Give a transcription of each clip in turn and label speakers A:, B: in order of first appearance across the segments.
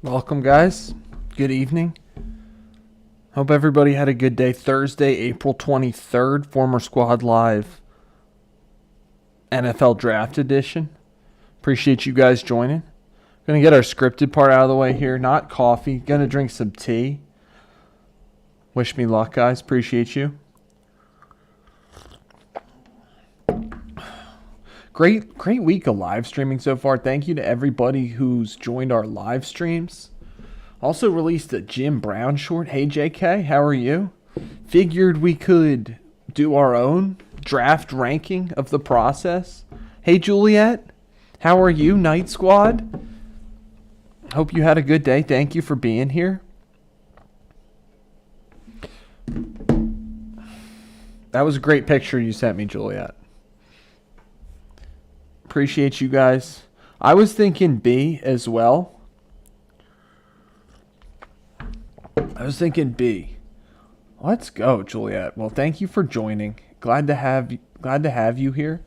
A: Welcome, guys. Good evening. Hope everybody had a good day. Thursday, April 23rd, Former Squad Live NFL Draft Edition. Appreciate you guys joining. Gonna get our scripted part out of the way here. Not coffee. Gonna drink some tea. Wish me luck, guys. Appreciate you. Great week of live streaming so far. Thank you to everybody who's joined our live streams. Also released a Jim Brown short. Hey, JK, how are you? Figured we could do our own draft ranking of the process. Hey, Juliet, how are you, Night Squad? Hope you had a good day. Thank you for being here. That was a great picture you sent me, Juliet. Appreciate you guys. I was thinking B as well. Let's go, Juliet. Well, thank you for joining. Glad to have you here.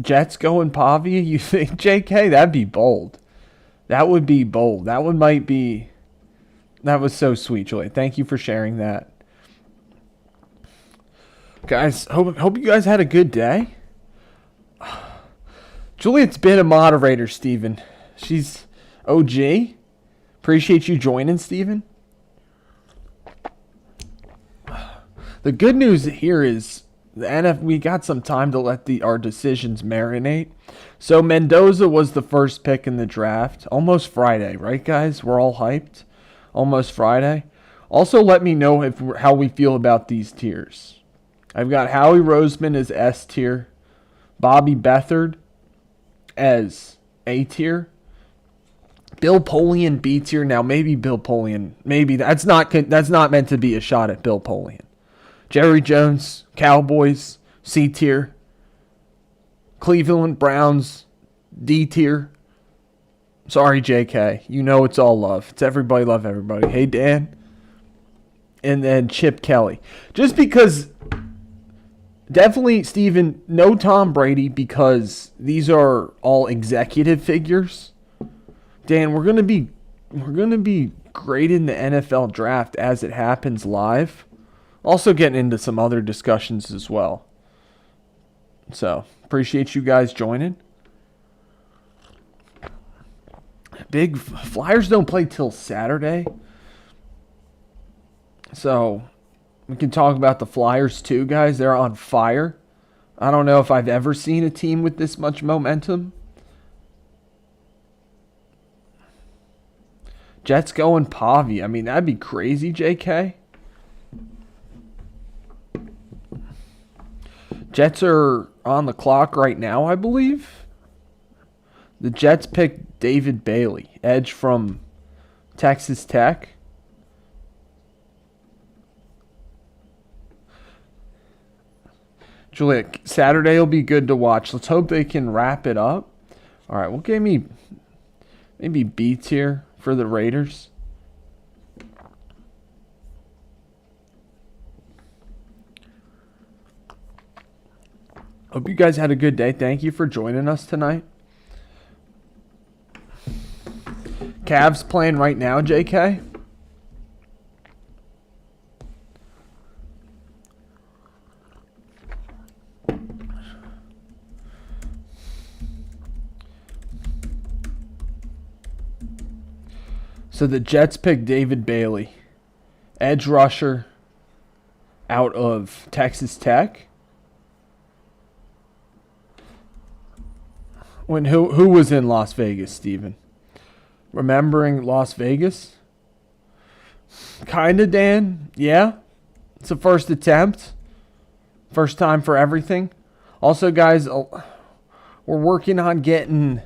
A: Jets going Pavia, you think, JK? That'd be bold. That would be bold. That was so sweet, Juliet. Thank you for sharing that. Guys, hope you guys had a good day. Juliet's been a moderator, Steven. She's OG. Appreciate you joining, Steven. The good news here is we got some time to let our decisions marinate. So Mendoza was the first pick in the draft. Almost Friday, right, guys? We're all hyped. Almost Friday. Also, let me know how we feel about these tiers. I've got Howie Roseman as S tier. Bobby Beathard as A tier. Bill Polian B tier. Now maybe Bill Polian. Maybe that's not meant to be a shot at Bill Polian. Jerry Jones, Cowboys, C tier. Cleveland Browns, D tier. Sorry, JK. You know it's all love. It's everybody love everybody. Hey, Dan. And then Chip Kelly. Just because, definitely, Steven, no Tom Brady because these are all executive figures. Dan, we're gonna be grading the NFL draft as it happens live. Also getting into some other discussions as well. So, appreciate you guys joining. Big Flyers don't play till Saturday. So, we can talk about the Flyers too, guys. They're on fire. I don't know if I've ever seen a team with this much momentum. Jets going Pavi. I mean, that'd be crazy, JK. Jets are on the clock right now, I believe. The Jets picked David Bailey, edge from Texas Tech. Juliet, Saturday will be good to watch. Let's hope they can wrap it up. All right, well, give me maybe B tier for the Raiders. Hope you guys had a good day. Thank you for joining us tonight. Cavs playing right now, JK. So the Jets picked David Bailey, edge rusher out of Texas Tech. Who was in Las Vegas, Steven? Remembering Las Vegas? Kinda, Dan. Yeah. It's a first attempt. First time for everything. Also, guys, we're working on getting...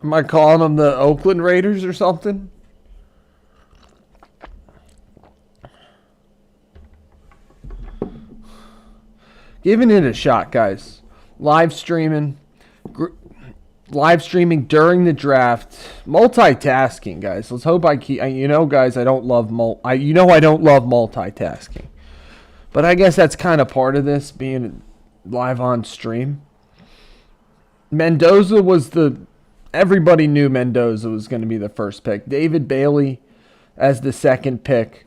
A: Am I calling them the Oakland Raiders or something? Giving it a shot, guys. Live streaming during the draft. Multitasking, guys. Let's hope I keep. Guys, I don't love I don't love multitasking, but I guess that's kind of part of this being live on stream. Mendoza was everybody knew Mendoza was going to be the first pick. David Bailey as the second pick.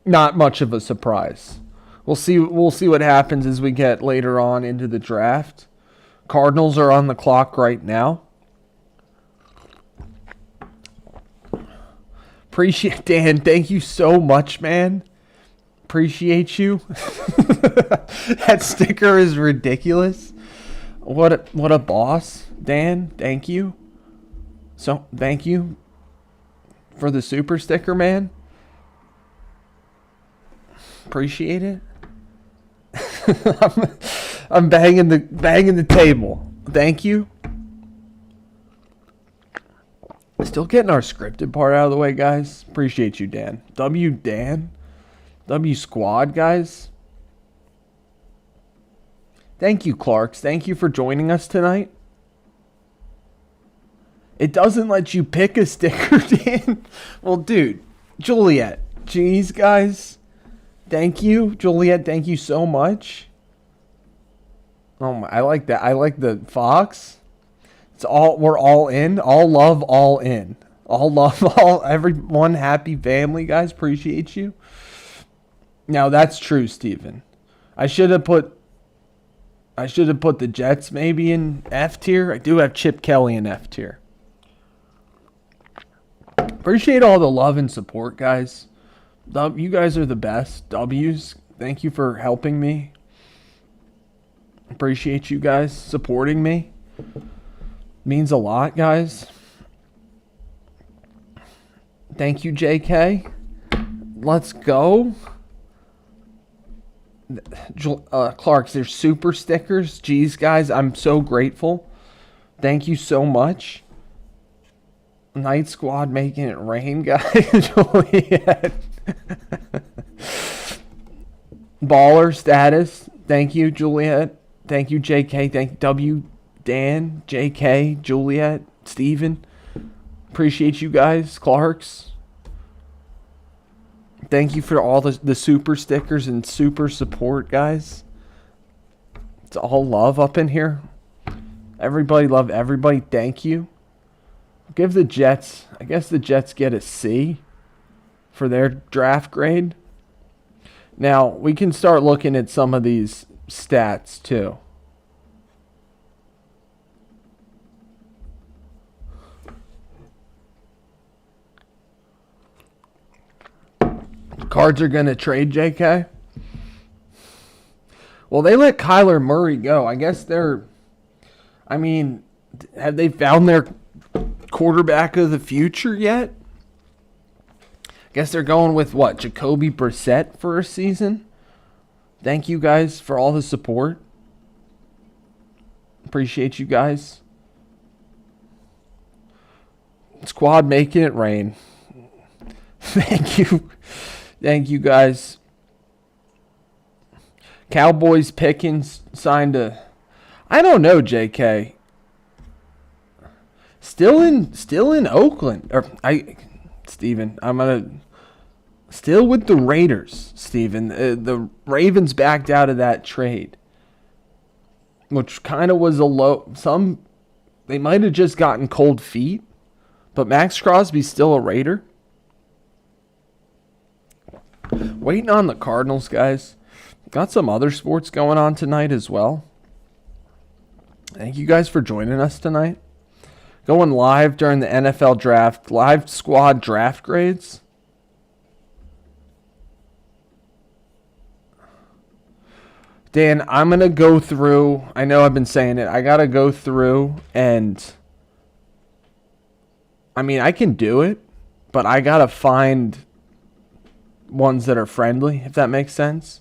A: Not much of a surprise. We'll see what happens as we get later on into the draft. Cardinals are on the clock right now. Appreciate Dan. Thank you so much, man. Appreciate you. That sticker is ridiculous. What a boss, Dan. Thank you. So thank you for the super sticker, man. Appreciate it. I'm banging the table. Thank you. Still getting our scripted part out of the way, guys. Appreciate you, Dan. Dan. W Squad, guys. Thank you, Clarks. Thank you for joining us tonight. It doesn't let you pick a sticker, Dan. Well, dude, Juliet. Jeez, guys. Thank you, Juliet. Thank you so much. Oh my, I like that. I like the fox. We're all in. All love, all in. All love, everyone happy family, guys. Appreciate you. Now that's true, Steven. I should have put the Jets maybe in F tier. I do have Chip Kelly in F tier. Appreciate all the love and support, guys. You guys are the best. W's. Thank you for helping me. Appreciate you guys supporting me. Means a lot, guys. Thank you, JK. Let's go. Clarks, there's super stickers. Jeez, guys, I'm so grateful. Thank you so much. Night Squad making it rain, guys. Juliet. Baller status. Thank you, Juliet. Thank you, JK. Thank you, W, Dan, JK, Juliet, Steven. Appreciate you guys. Clarks. Thank you for all the super stickers and super support, guys. It's all love up in here. Everybody love everybody. Thank you. Give the Jets, I guess the Jets get a C for their draft grade. Now, we can start looking at some of these stats too. Cards are going to trade JK. Well, they let Kyler Murray go. I guess have they found their quarterback of the future yet? I guess they're going with what? Jacoby Brissett for a season? Thank you guys for all the support. Appreciate you guys. Squad making it rain. Thank you. Thank you guys. Cowboys Pickens signed I don't know, JK. Still in Oakland. Steven, still with the Raiders, Steven. The Ravens backed out of that trade. Which kind of was they might have just gotten cold feet. But Max Crosby's still a Raider. Waiting on the Cardinals, guys. Got some other sports going on tonight as well. Thank you guys for joining us tonight. Going live during the NFL draft. Live squad draft grades. Dan, I'm going to go through. I know I've been saying it. I got to go through and... I can do it. But I got to find ones that are friendly, if that makes sense.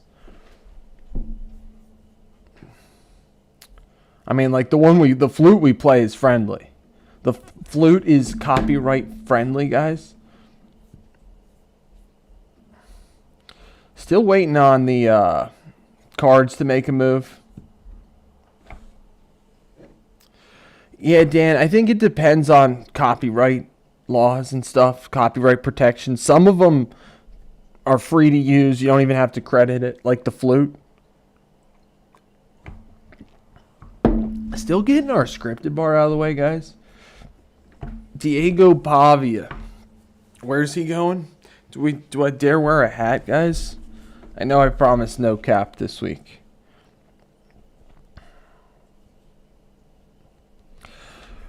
A: Like the flute we play is friendly. The flute is copyright friendly, guys. Still waiting on the cards to make a move. Yeah, Dan, I think it depends on copyright laws and stuff, copyright protection. Some of them are free to use. You don't even have to credit it, like the flute. Still getting our scripted bar out of the way, guys. Diego Pavia. Where's he going? Do I dare wear a hat, guys? I know I promised no cap this week.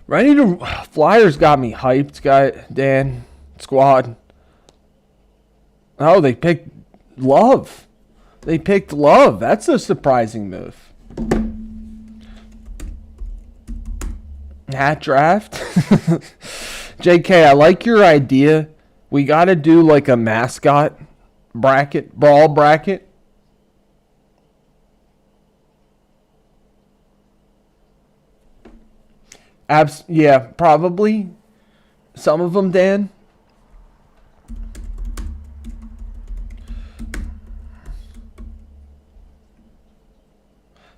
A: Ready to Flyers got me hyped, Dan squad. Oh, they picked Love. They picked Love. That's a surprising move. Hat draft. JK, I like your idea. We got to do like a mascot brawl bracket. Yeah, probably. Some of them, Dan.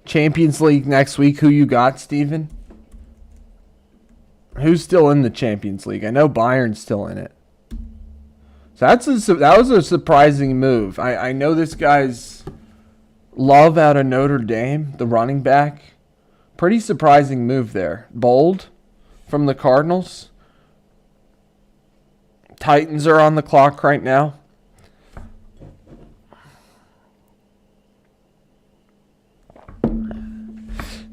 A: Champions League next week. Who you got, Steven? Who's still in the Champions League? I know Bayern's still in it. So that was a surprising move. I know this guy's Love out of Notre Dame, the running back. Pretty surprising move there. Bold from the Cardinals. Titans are on the clock right now.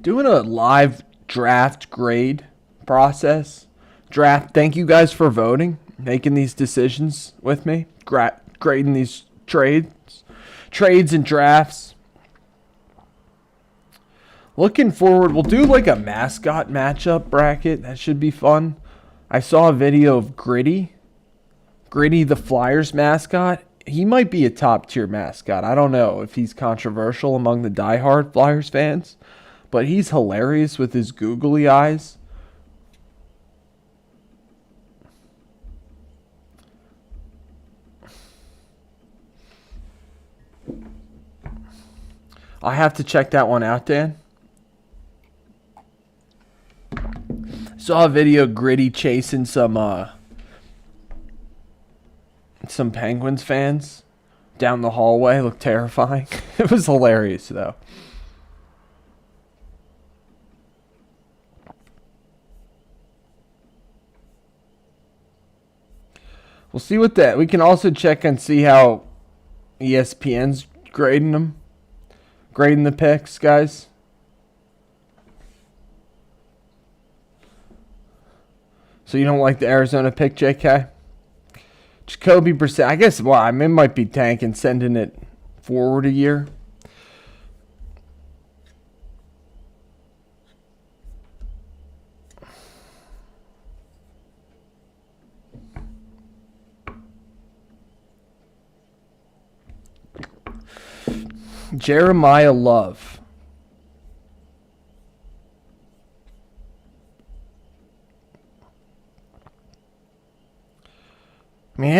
A: Doing a live draft grade process. Thank you guys for voting, making these decisions with me, grading these trades and drafts. Looking forward, we'll do like a mascot matchup bracket. That should be fun. I saw a video of Gritty the Flyers mascot. He might be a top tier mascot. I don't know if he's controversial among the diehard Flyers fans, but he's hilarious with his googly eyes. I have to check that one out, Dan. Saw a video of Gritty chasing some Penguins fans down the hallway. Looked terrifying. It was hilarious, though. We'll see what that. We can also check and see how ESPN's grading them. Grading the picks, guys. So you don't like the Arizona pick, JK? Jacoby Brissett. I guess, well, I mean, it might be tanking, sending it forward a year. Jeremiah Love. I mean, he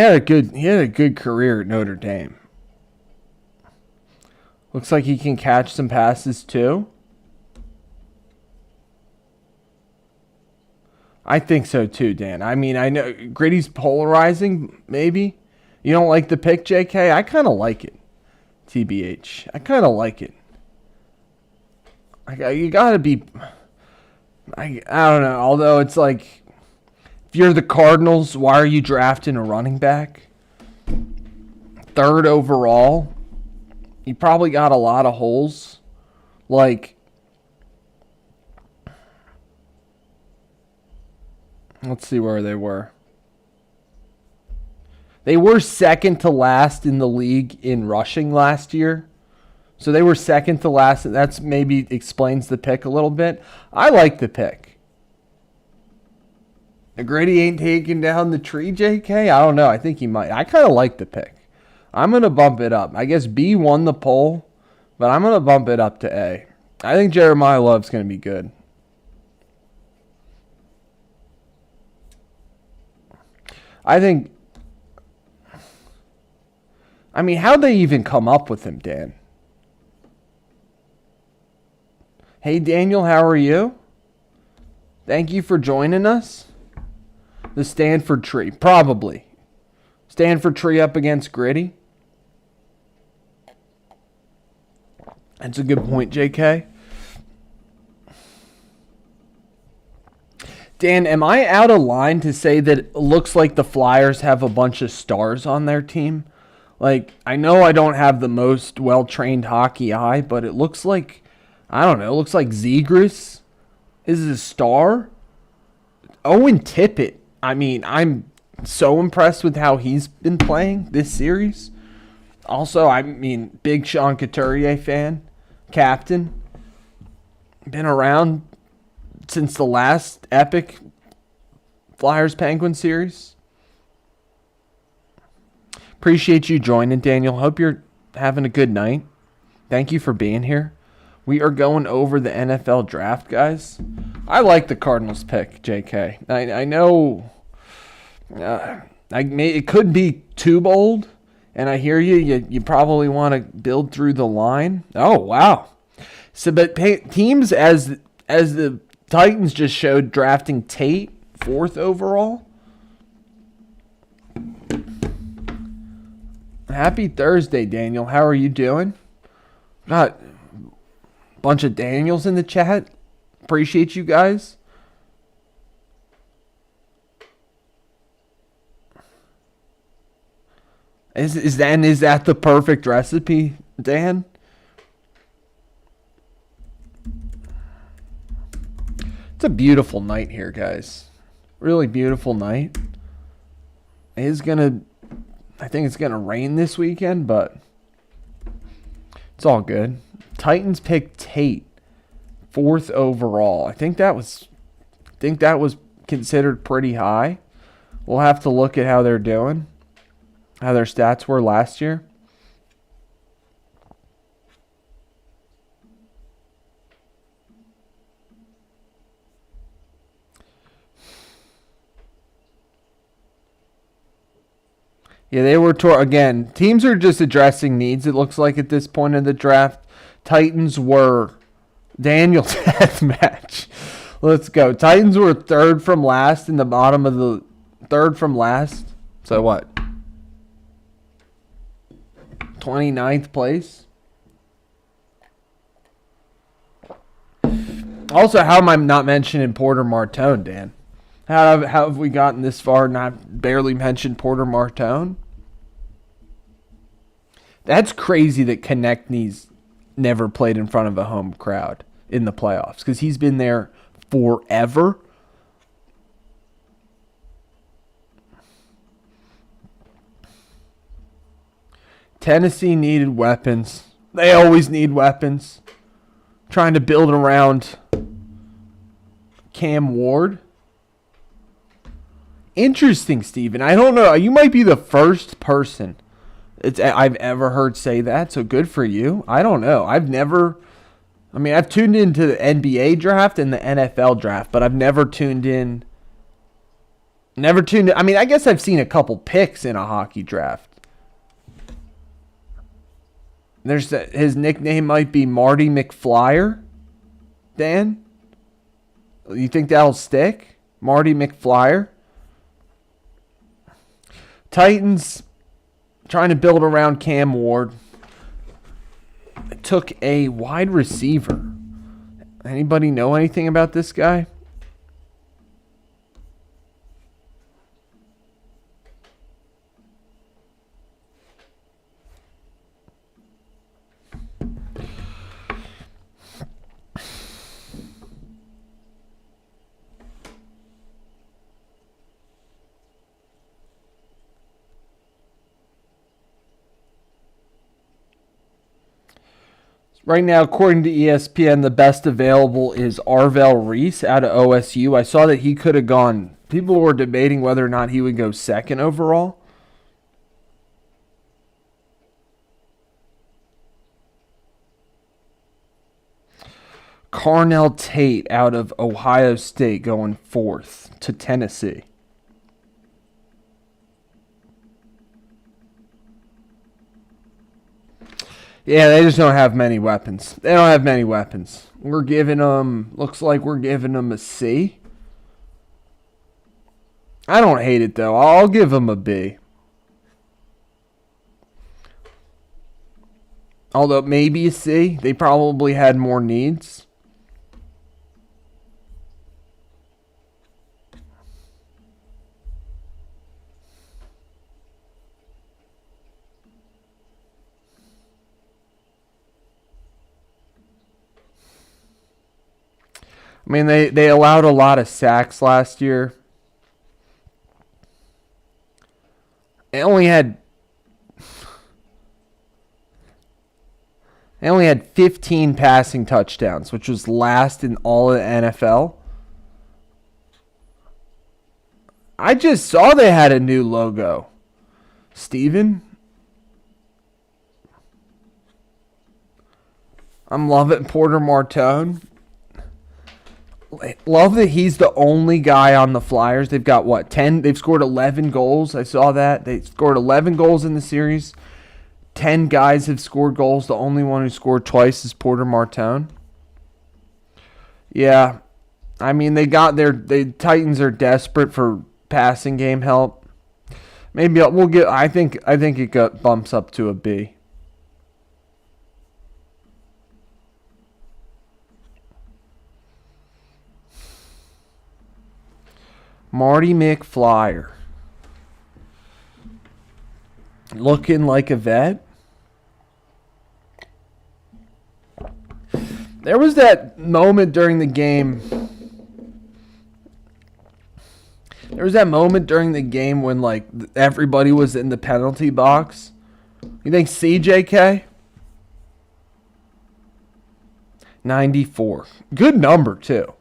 A: had a good career at Notre Dame. Looks like he can catch some passes too. I think so too, Dan. I mean, I know Gritty's polarizing, maybe. You don't like the pick, JK? I kind of like it. TBH. I kind of like it. You gotta be. I don't know. Although it's like, if you're the Cardinals, why are you drafting a running back? 3rd overall. You probably got a lot of holes. Like, let's see where they were. They were second to last in the league in rushing last year. So they were second to last. And that's maybe explains the pick a little bit. I like the pick. Gritty ain't taking down the tree, JK? I don't know. I think he might. I kind of like the pick. I'm going to bump it up. I guess B won the poll, but I'm going to bump it up to A. I think Jeremiah Love's going to be good. I mean, how'd they even come up with him, Dan? Hey, Daniel, how are you? Thank you for joining us. The Stanford tree, probably. Stanford tree up against Gritty. That's a good point, JK. Dan, am I out of line to say that it looks like the Flyers have a bunch of stars on their team? Like, I know I don't have the most well-trained hockey eye, but it looks like, I don't know, it looks like Zegras is a star. Owen Tippett, I mean, I'm so impressed with how he's been playing this series. Also, I mean, big Sean Couturier fan, captain. Been around since the last epic Flyers-Penguins series. Appreciate you joining, Daniel. Hope you're having a good night. Thank you for being here. We are going over the NFL draft, guys. I like the Cardinals pick, JK. I know it could be too bold, and I hear you. You probably want to build through the line. Oh, wow. So, but teams as the Titans just showed drafting Tate 4th overall. Happy Thursday, Daniel. How are you doing? Got a bunch of Daniels in the chat. Appreciate you guys. Is that the perfect recipe, Dan? It's a beautiful night here, guys. Really beautiful night. I think it's gonna rain this weekend, but it's all good. Titans picked Tate 4th overall. I think that was considered pretty high. We'll have to look at how they're doing, how their stats were last year. Yeah, they were again. Teams are just addressing needs. It looks like at this point in the draft, Titans were Daniel death match. Let's go. Titans were 3rd from last in the bottom of the 3rd from last. So what? 29th place. Also, how am I not mentioning Porter Martone, Dan? How have we gotten this far and not barely mentioned Porter Martone? That's crazy that Konechny's never played in front of a home crowd in the playoffs because he's been there forever. Tennessee needed weapons. They always need weapons. Trying to build around Cam Ward. Interesting, Steven. I don't know. You might be the first person I've ever heard say that, so good for you. I don't know. I've tuned into the NBA draft and the NFL draft, but I've never tuned in. I mean, I guess I've seen a couple picks in a hockey draft. His nickname might be Marty McFlyer. Dan? You think that'll stick? Marty McFlyer? Titans trying to build around Cam Ward. Took a wide receiver. Anybody know anything about this guy? Right now, according to ESPN, the best available is Arvell Reese out of OSU. I saw that he could have gone. People were debating whether or not he would go 2nd overall. Carnell Tate out of Ohio State going 4th to Tennessee. Yeah, they just don't have many weapons. They don't have many weapons. We're giving them, looks like we're giving them a C. I don't hate it, though. I'll give them a B. Although maybe a C. They probably had more needs. I mean, they allowed a lot of sacks last year. They only had 15 passing touchdowns, which was last in all of the NFL. I just saw they had a new logo. Steven? I'm loving Porter Martone. Love that he's the only guy on the Flyers. They've got, what, 10? They've scored 11 goals. I saw that. They scored 11 goals in the series. 10 guys have scored goals. The only one who scored twice is Porter Martone. Yeah. I mean, the Titans are desperate for passing game help. Maybe we'll get. I think it bumps up to a B. Marty McFlyer. Looking like a vet. There was that moment during the game. When like everybody was in the penalty box. You think CJK? 94. Good number too.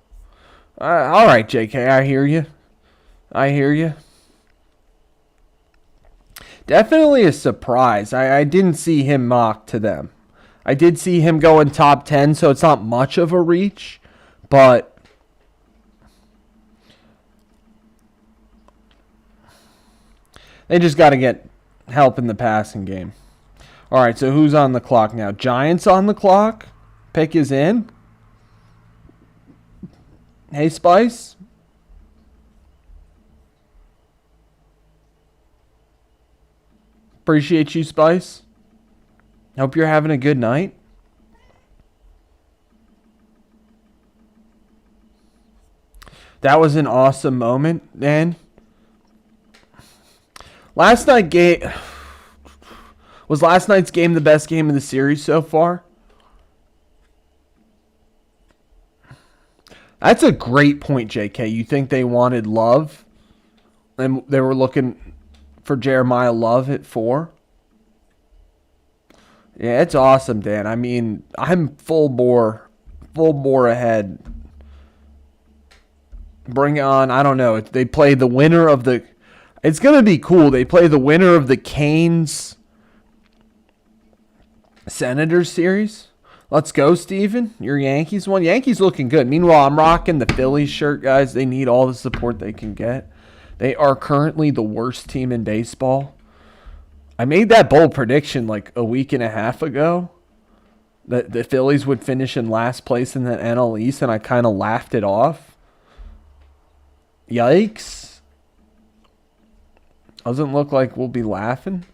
A: All right, JK, I hear you. Definitely a surprise. I didn't see him mocked to them. I did see him go in top 10, so it's not much of a reach, but they just got to get help in the passing game. All right, so who's on the clock now? Giants on the clock. Pick is in. Hey, Spice. Appreciate you, Spice. Hope you're having a good night. That was an awesome moment, Dan. Last night's game the best game of the series so far? That's a great point, JK. You think they wanted Love, and they were looking for Jeremiah Love at 4? Yeah, it's awesome, Dan. I mean, I'm full bore ahead. Bring on, I don't know. They play the winner of the... It's going to be cool. They play the winner of the Canes Senators series. Let's go, Steven. Your Yankees one. Yankees looking good. Meanwhile, I'm rocking the Phillies shirt, guys. They need all the support they can get. They are currently the worst team in baseball. I made that bold prediction like a week and a half ago that the Phillies would finish in last place in the NL East, and I kind of laughed it off. Yikes. Doesn't look like we'll be laughing.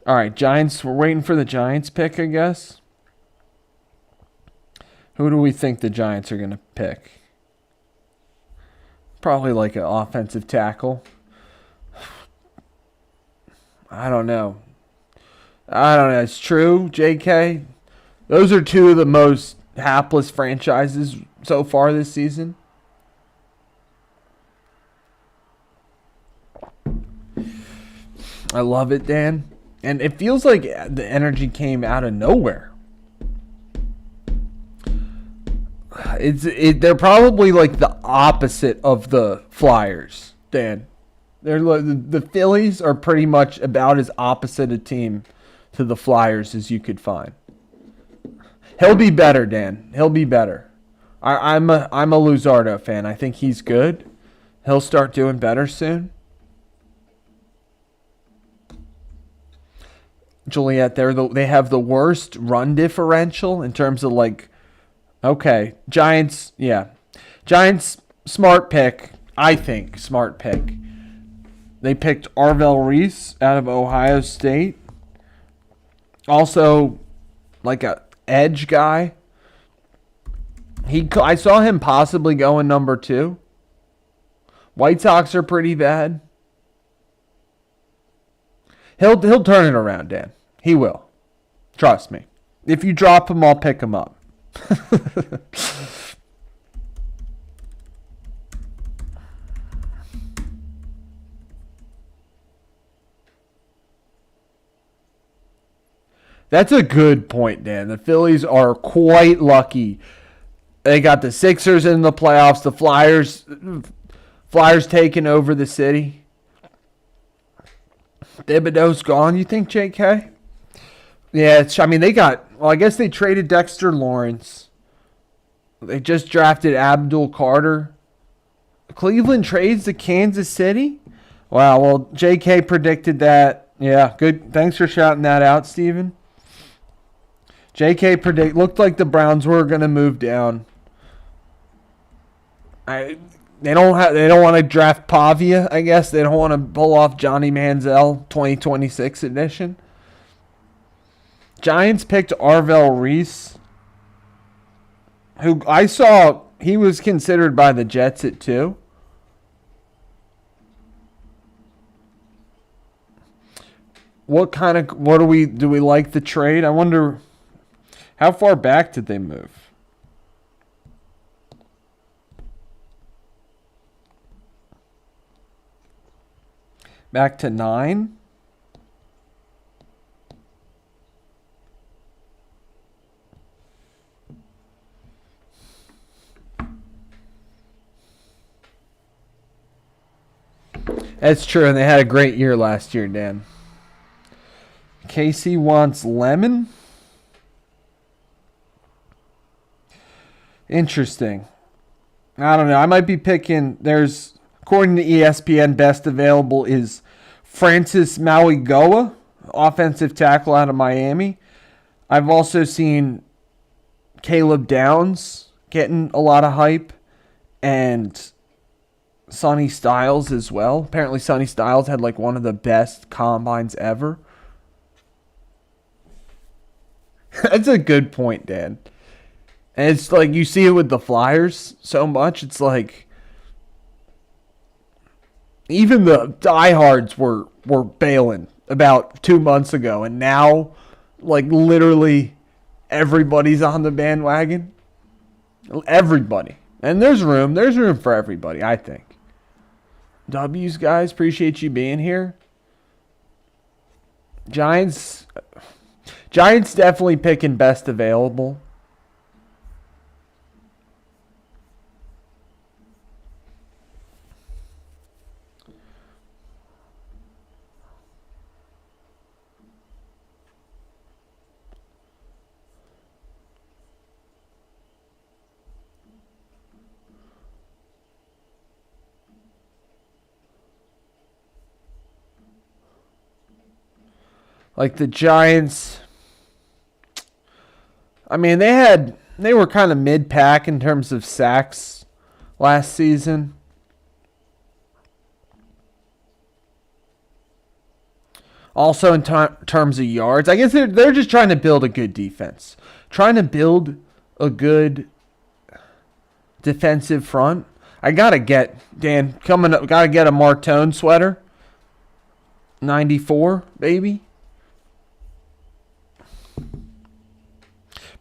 A: All right, Giants. We're waiting for the Giants pick, I guess. Who do we think the Giants are going to pick? Probably like an offensive tackle. I don't know. It's true, JK. Those are two of the most hapless franchises so far this season. I love it, Dan. And it feels like the energy came out of nowhere. They're probably like the opposite of the Flyers, Dan. The Phillies are pretty much about as opposite a team to the Flyers as you could find. He'll be better, Dan. He'll be better. I'm a Luzardo fan. I think he's good. He'll start doing better soon. Juliet, they have the worst run differential in terms of like. Okay, Giants. Yeah, Giants. Smart pick. I think smart pick. They picked Arvell Reese out of Ohio State. Also, like a edge guy. I saw him possibly going number 2. White Sox are pretty bad. He'll turn it around, Dan. He will. Trust me. If you drop him, I'll pick him up. That's a good point, Dan. The Phillies are quite lucky. They got the Sixers in the playoffs. The Flyers taking over the city. Thibodeau's gone. You think, JK? Yeah, they got. Well, I guess they traded Dexter Lawrence. They just drafted Abdul Carter. Cleveland trades to Kansas City. Wow. Well, JK predicted that. Yeah, good. Thanks for shouting that out, Steven. JK looked like the Browns were going to move down. They don't want to draft Pavia, I guess. They don't want to pull off Johnny Manziel 2026 edition. Giants picked Arvell Reese, who I saw he was considered by the Jets at 2. Do we like the trade? I wonder how far back did they move? Back to 9. That's true, and they had a great year last year, Dan. Casey wants Lemon. Interesting. I don't know. I might be picking. According to ESPN, best available is Francis Mauigoa, offensive tackle out of Miami. I've also seen Caleb Downs getting a lot of hype, and Sonny Styles as well. Apparently Sonny Styles had like one of the best combines ever. That's a good point, Dan. And it's like you see it with the Flyers so much. It's like even the diehards were bailing about 2 months ago, and now like literally everybody's on the bandwagon. Everybody. And there's room for everybody, I think. W's, guys, appreciate you being here. Giants definitely picking best available. Like the Giants, they were kind of mid-pack in terms of sacks last season. Also in terms of yards. I guess they're just trying to build a good defense. Trying to build a good defensive front. I gotta get, Dan, gotta get a Martone sweater. 94, baby.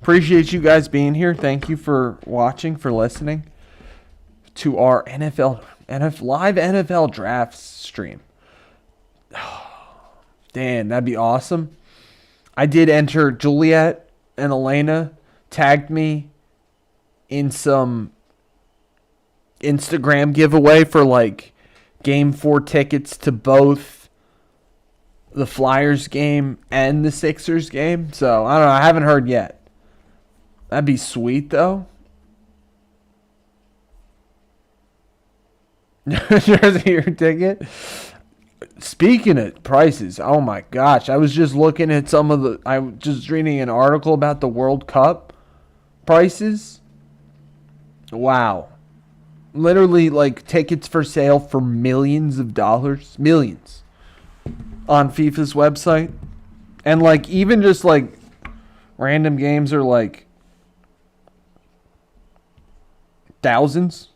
A: Appreciate you guys being here. Thank you for watching, for listening to our live NFL draft stream. Dan, that'd be awesome. I did enter. Juliet and Elena tagged me in some Instagram giveaway for like Game 4 tickets to both the Flyers game and the Sixers game. So, I don't know. I haven't heard yet. That'd be sweet, though. Jersey your ticket. Speaking of prices, oh my gosh. I was just looking at I was just reading an article about the World Cup prices. Wow. Literally, like, tickets for sale for millions of dollars. Millions. On FIFA's website. And, like, even just, like, random games are, like, thousands.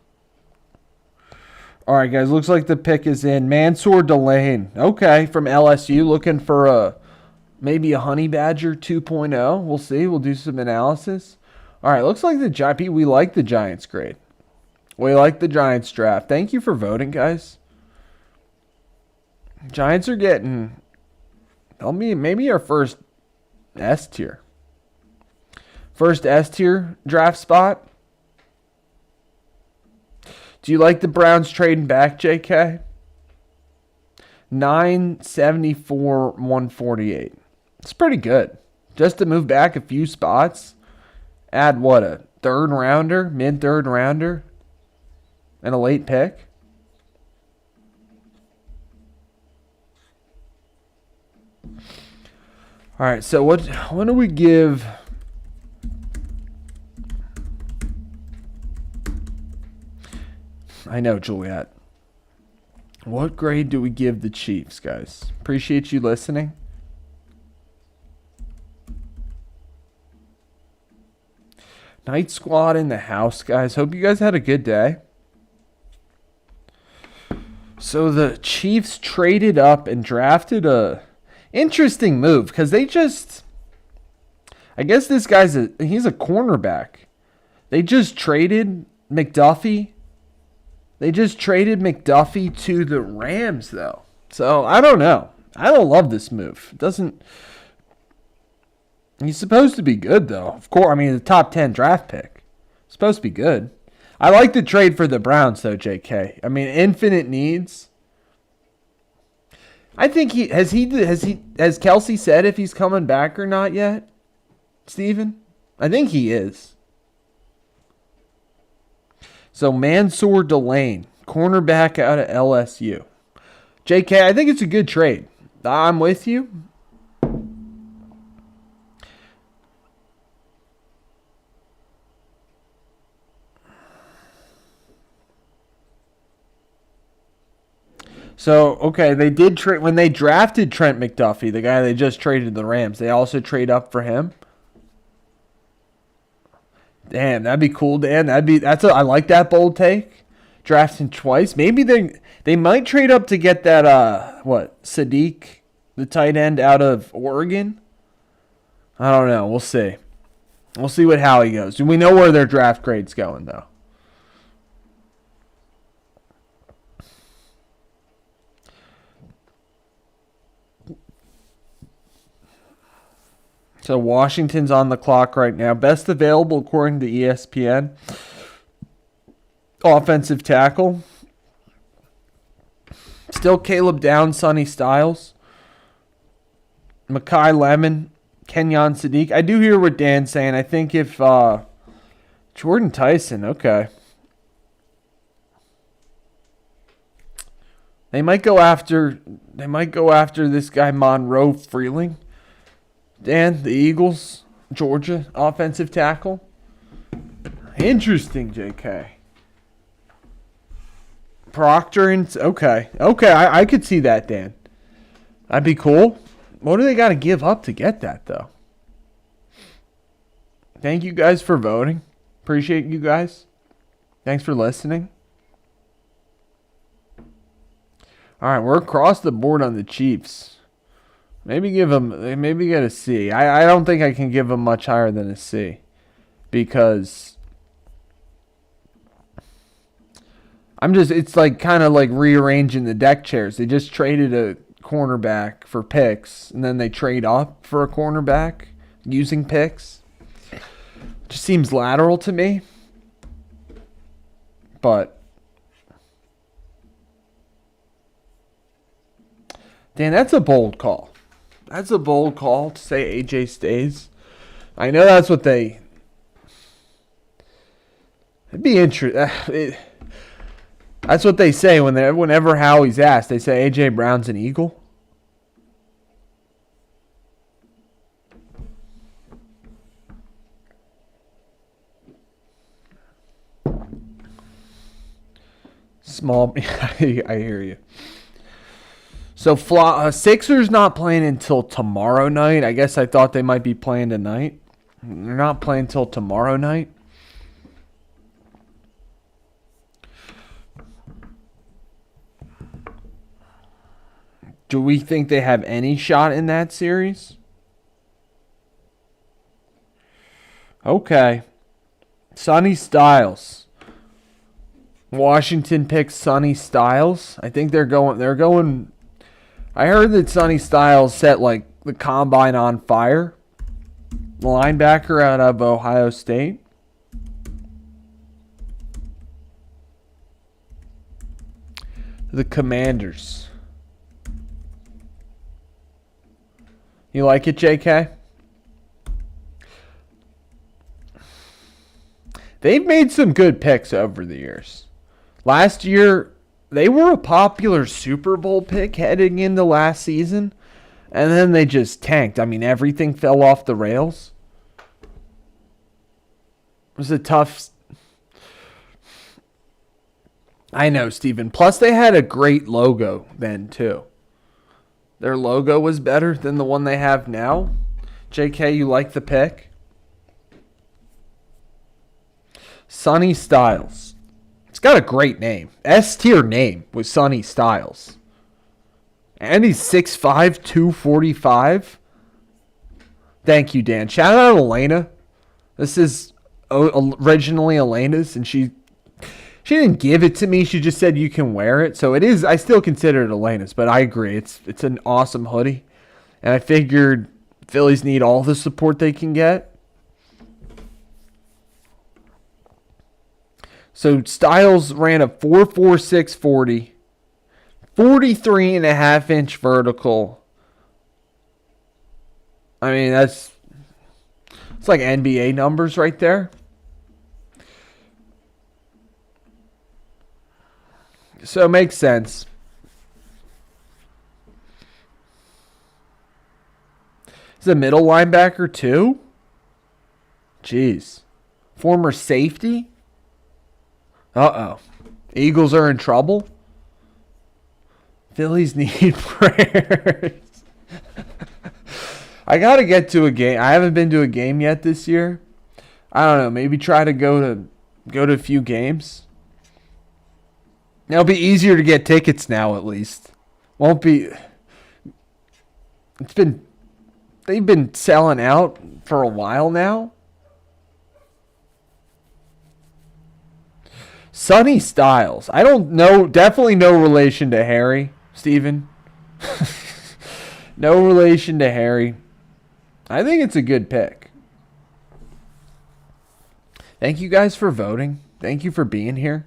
A: All right, guys. Looks like the pick is in. Mansour Delane. Okay, from LSU. Looking for maybe a Honey Badger 2.0. We'll see. We'll do some analysis. All right, looks like we like the Giants grade. We like the Giants draft. Thank you for voting, guys. Giants are getting maybe our first S tier. First S tier draft spot. Do you like the Browns trading back, JK? 974, 148. It's pretty good. Just to move back a few spots. Add what, a third rounder, mid-third rounder, and a late pick? All right, so what do we give? I know, Juliet. What grade do we give the Chiefs, guys? Appreciate you listening. Night Squad in the house, guys. Hope you guys had a good day. So the Chiefs traded up and drafted a interesting move because they just, I guess this guy's he's a cornerback. They just traded McDuffie. They just traded McDuffie to the Rams, though. So I don't know. I don't love this move. It doesn't. He's supposed to be good, though. Of course, I mean, the top 10 draft pick. Supposed to be good. I like the trade for the Browns, though, JK. I mean, infinite needs. I think has Kelsey said if he's coming back or not yet, Steven? I think he is. So Mansour Delane, cornerback out of LSU. JK, I think it's a good trade. I'm with you. So, okay, they did trade when they drafted Trent McDuffie, the guy they just traded to the Rams. They also trade up for him. Damn, that'd be cool, Dan. I like that bold take. Drafting twice. Maybe they might trade up to get that Sadiq, the tight end out of Oregon. I don't know. We'll see. We'll see what Howie goes. We know where their draft grade's going, though. So Washington's on the clock right now. Best available according to ESPN. Offensive tackle. Still Caleb Downs, Sonny Styles. Makai Lemon, Kenyon Sadiq. I do hear what Dan's saying. I think if Jordan Tyson, okay. They might go after this guy Monroe Freeling. Dan, the Eagles, Georgia, offensive tackle. Interesting, JK. Proctor and okay, I could see that, Dan. That'd be cool. What do they got to give up to get that, though? Thank you guys for voting. Appreciate you guys. Thanks for listening. All right, we're across the board on the Chiefs. Maybe get a C. I don't think I can give them much higher than a C because it's like kind of like rearranging the deck chairs. They just traded a cornerback for picks and then they trade up for a cornerback using picks. Just seems lateral to me. But Dan, that's a bold call. That's a bold call to say AJ stays. I know that's what it'd be interesting. That's what they say whenever Howie's asked. They say AJ Brown's an Eagle. Small, I hear you. So Sixers not playing until tomorrow night. I guess I thought they might be playing tonight. They're not playing until tomorrow night. Do we think they have any shot in that series? Okay. Sonny Styles. Washington picks Sonny Styles. I think they're going. I heard that Sonny Styles set like the combine on fire. linebacker out of Ohio State. The Commanders. You like it, JK? They've made some good picks over the years. Last year, they were a popular Super Bowl pick heading into last season, and then they just tanked. I mean, everything fell off the rails. It was a tough... I know, Steven. Plus, they had a great logo then, too. Their logo was better than the one they have now. JK, you like the pick? Sonny Styles. It's got a great name. S-tier name with Sonny Styles. And he's 6'5", 245. Thank you, Dan. Shout out Elena. This is originally Elena's, and she didn't give it to me. She just said you can wear it. So it is. I still consider it Elena's, but I agree. It's an awesome hoodie. And I figured Phillies need all the support they can get. So Styles ran a 4.46 40, 43.5-inch vertical. I mean, it's like NBA numbers right there. So it makes sense. He's a middle linebacker too? Jeez. Former safety? Uh-oh. Eagles are in trouble? Phillies need prayers. I got to get to a game. I haven't been to a game yet this year. I don't know. Maybe try to go to a few games. It'll be easier to get tickets now, at least. Won't be. They've been selling out for a while now. Sonny Styles. I don't know. Definitely no relation to Harry, Steven. No relation to Harry. I think it's a good pick. Thank you guys for voting. Thank you for being here.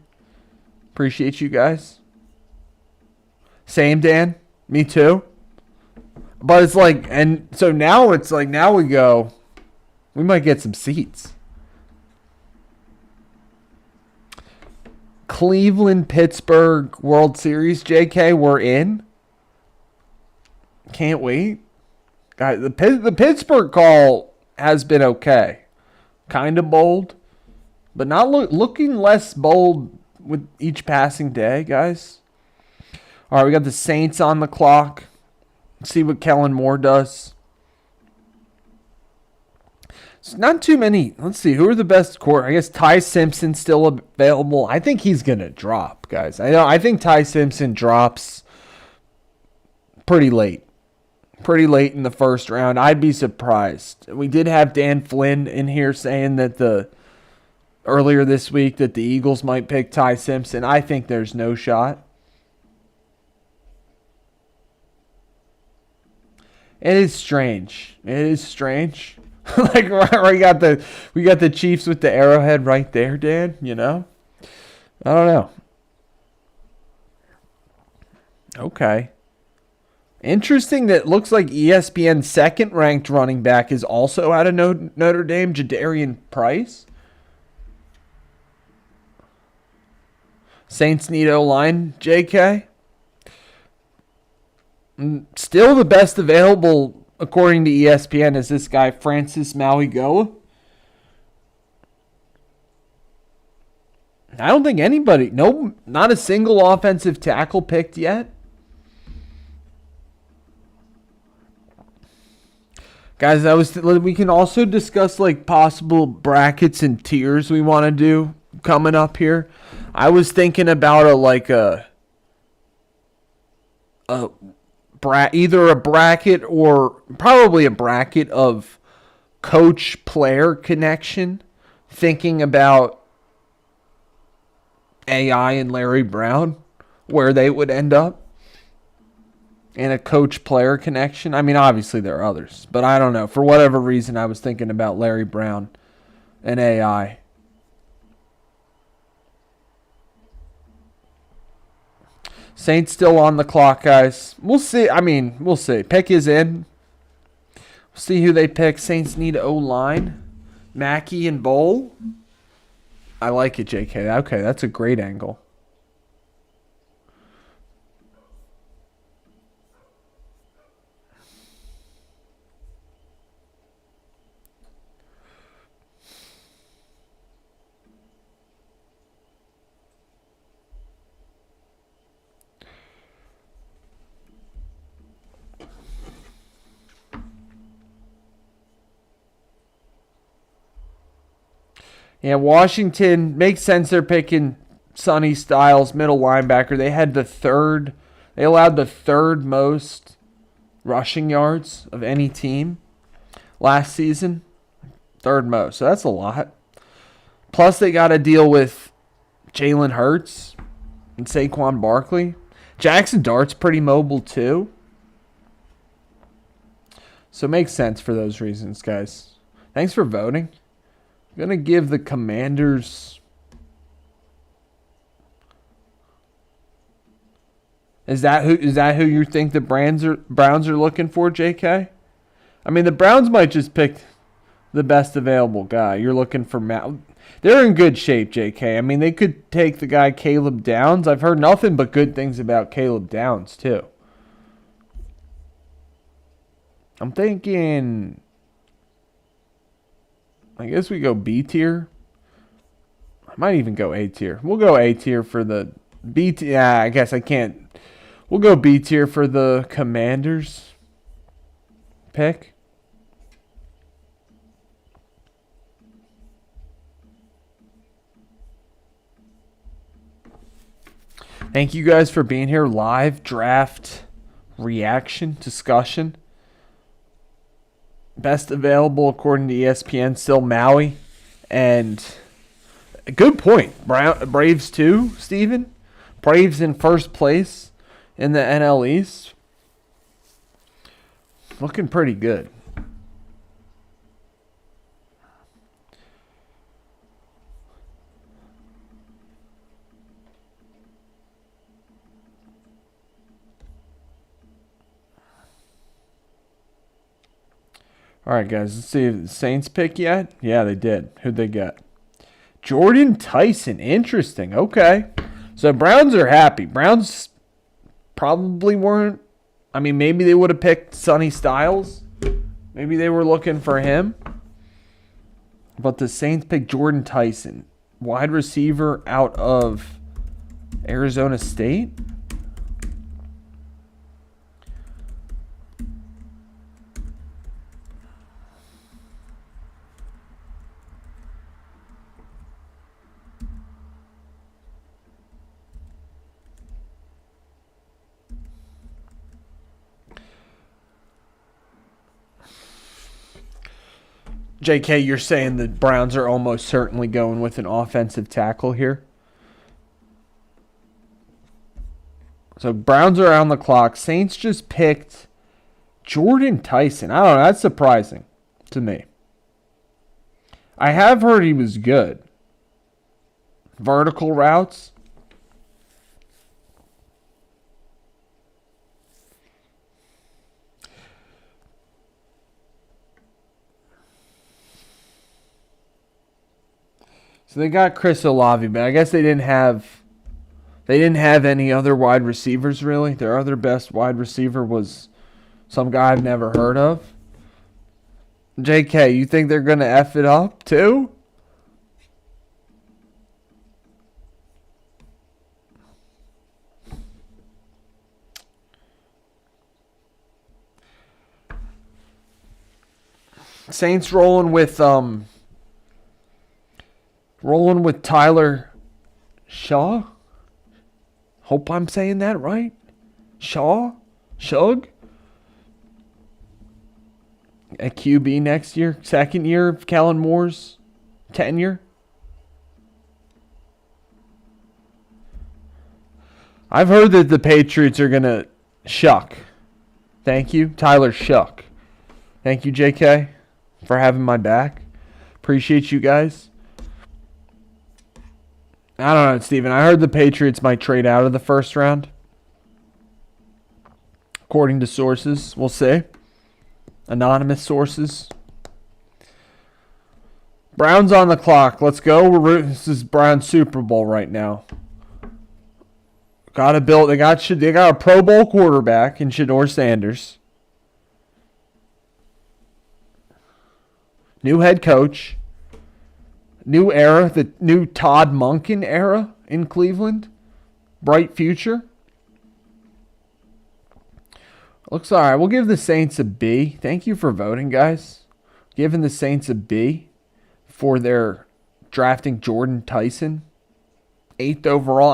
A: Appreciate you guys. Same, Dan. Me too. But it's like, and so now it's like, now we go, we might get some seats. Cleveland, Pittsburgh World Series, JK, we're in. Can't wait. Guys, the Pittsburgh call has been okay. Kind of bold, but not looking less bold with each passing day, guys. All right, we got the Saints on the clock. Let's see what Kellen Moore does. It's not too many. Let's see. Who are the best core? I guess Ty Simpson still available. I think he's going to drop, guys. I think Ty Simpson drops pretty late. Pretty late in the first round. I'd be surprised. We did have Dan Flynn in here saying that earlier this week that the Eagles might pick Ty Simpson. I think there's no shot. It is strange. It is strange. Like we got the Chiefs with the arrowhead right there, Dan. You know, I don't know. Okay. Interesting that it looks like ESPN's second-ranked running back is also out of Notre Dame, Jadarian Price. Saints need O-line, JK. Still the best available, according to ESPN, is this guy, Francis Mauigoa. I don't think anybody, not a single offensive tackle picked yet. Guys, we can also discuss like possible brackets and tiers we want to do coming up here. I was thinking about either a bracket or probably a bracket of coach-player connection, thinking about AI and Larry Brown, where they would end up. and a coach-player connection. I mean, obviously there are others, but I don't know. For whatever reason, I was thinking about Larry Brown and AI. Saints still on the clock, guys. We'll see. I mean, we'll see. Pick is in. We'll see who they pick. Saints need O-line. Mackey and Bowl. I like it, JK. Okay, that's a great angle. Yeah, Washington makes sense. They're picking Sonny Styles, middle linebacker. They allowed the third most rushing yards of any team last season. Third most. So that's a lot. Plus, they got to deal with Jalen Hurts and Saquon Barkley. Jackson Dart's pretty mobile too. So it makes sense for those reasons, guys. Thanks for voting. I'm going to give the Commanders... Is that who you think the Browns are looking for, JK? I mean, the Browns might just pick the best available guy. You're looking for Matt. They're in good shape, JK. I mean, they could take the guy Caleb Downs. I've heard nothing but good things about Caleb Downs, too. I'm thinking... I guess we go B tier. I might even go A tier. We'll go A tier for the B tier. Yeah, I guess I can't. We'll go B tier for the Commanders pick. Thank you guys for being here. Live draft reaction discussion. Best available according to ESPN, still Maui. And a good point. Braves too, Steven. Braves in first place in the NL East. Looking pretty good. All right, guys, let's see if the Saints pick yet. Yeah, they did. Who'd they get? Jordan Tyson. Interesting. Okay. So Browns are happy. Browns probably weren't. I mean, maybe they would have picked Sonny Styles. Maybe they were looking for him. But the Saints picked Jordan Tyson, wide receiver out of Arizona State. JK, you're saying the Browns are almost certainly going with an offensive tackle here? So Browns are on the clock. Saints just picked Jordan Tyson. I don't know. That's surprising to me. I have heard he was good. Vertical routes. So they got Chris Olave, but I guess they didn't have any other wide receivers really. Their other best wide receiver was some guy I've never heard of. JK, you think they're going to F it up too? Saints rolling with Tyler Shaw. Hope I'm saying that right. Shug. At QB next year. Second year of Kellen Moore's tenure. I've heard that the Patriots are going to shuck Thank you. Tyler Shuck. Thank you, JK, for having my back. Appreciate you guys. I don't know, Steven. I heard the Patriots might trade out of the first round. According to sources. We'll see. Anonymous sources. Browns on the clock. Let's go. This is Browns Super Bowl right now. Got to build. They got a Pro Bowl quarterback in Shedeur Sanders. New head coach. New era. The new Todd Monken era in Cleveland. Bright future. Looks all right. We'll give the Saints a B. Thank you for voting, guys. Giving the Saints a B for their drafting Jordan Tyson. 8th overall.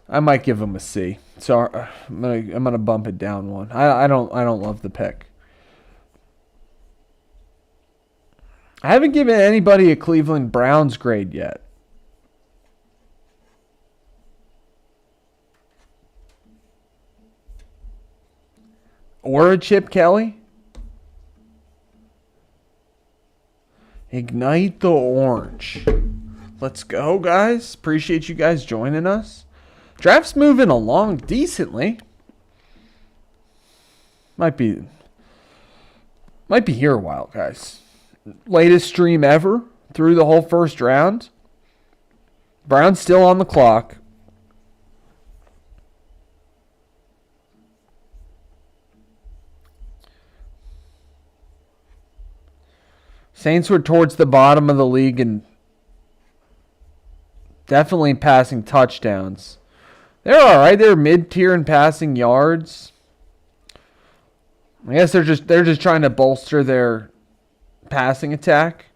A: I might give them a C. So I'm gonna bump it down one. I don't love the pick. I haven't given anybody a Cleveland Browns grade yet. Or a Chip Kelly. Ignite the orange. Let's go, guys. Appreciate you guys joining us. Draft's moving along decently. Might be here a while, guys. Latest stream ever through the whole first round. Brown's still on the clock. Saints were towards the bottom of the league and definitely passing touchdowns. They're all right. They're mid-tier in passing yards. I guess they're just trying to bolster their passing attack.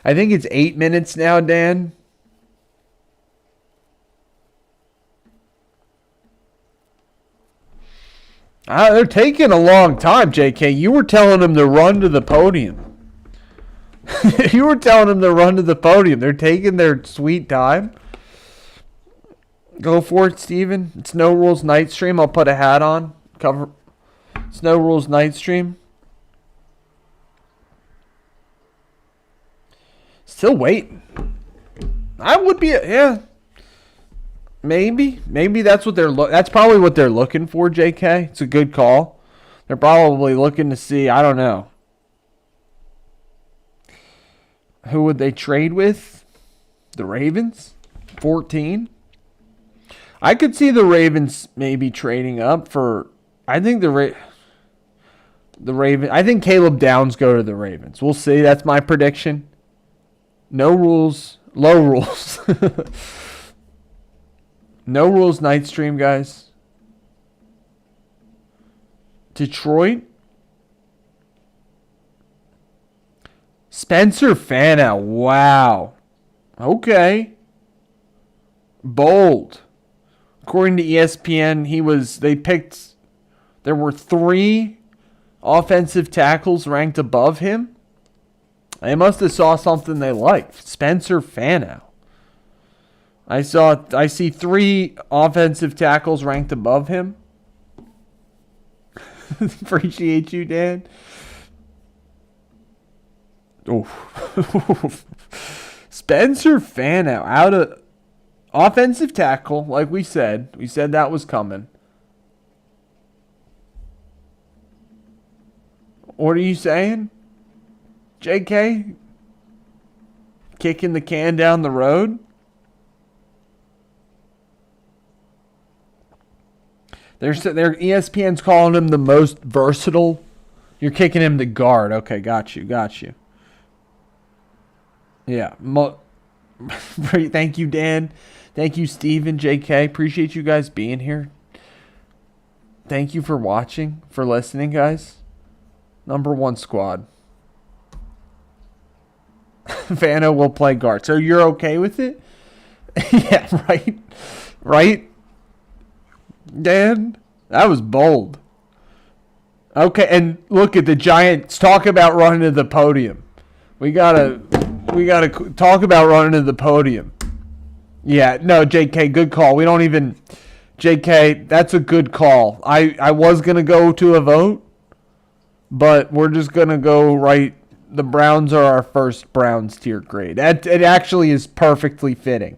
A: I think it's 8 minutes now, Dan. They're taking a long time, JK. You were telling them to run to the podium. You were telling them to run to the podium. They're taking their sweet time. Go for it, Steven. It's No Rules Night Stream. I'll put a hat on. Cover. It's No Rules Night Stream. Still waiting. I would be, yeah. Maybe that's what that's probably what they're looking for, JK. It's a good call. They're probably looking to see, I don't know. Who would they trade with? The Ravens? 14? I could see the Ravens maybe trading up for, I think the Ravens, I think Caleb Downs go to the Ravens. We'll see. That's my prediction. No rules, low rules. No Rules Night Stream, guys. Detroit. Spencer Fana. Wow. Okay. Bold. According to ESPN, there were 3 offensive tackles ranked above him. They must have saw something they liked. Spencer Fana. I see 3 offensive tackles ranked above him. Appreciate you, Dan. Oh. Spencer Fana out of offensive tackle, like we said. We said that was coming. What are you saying? JK? Kicking the can down the road? They're ESPN's calling him the most versatile. You're kicking him to guard. Okay, got you. Yeah. Thank you, Dan. Thank you, Steven, JK. Appreciate you guys being here. Thank you for watching, for listening, guys. Number 1 squad. Fano will play guard. So you're okay with it? Yeah, right? Right? Dan, that was bold. Okay, and look at the Giants. Talk about running to the podium. We gotta talk about running to the podium. Yeah, no, JK, good call. We don't even. JK, that's a good call. I was going to go to a vote, but we're just going to go right. The Browns are our first Browns tier grade. It actually is perfectly fitting.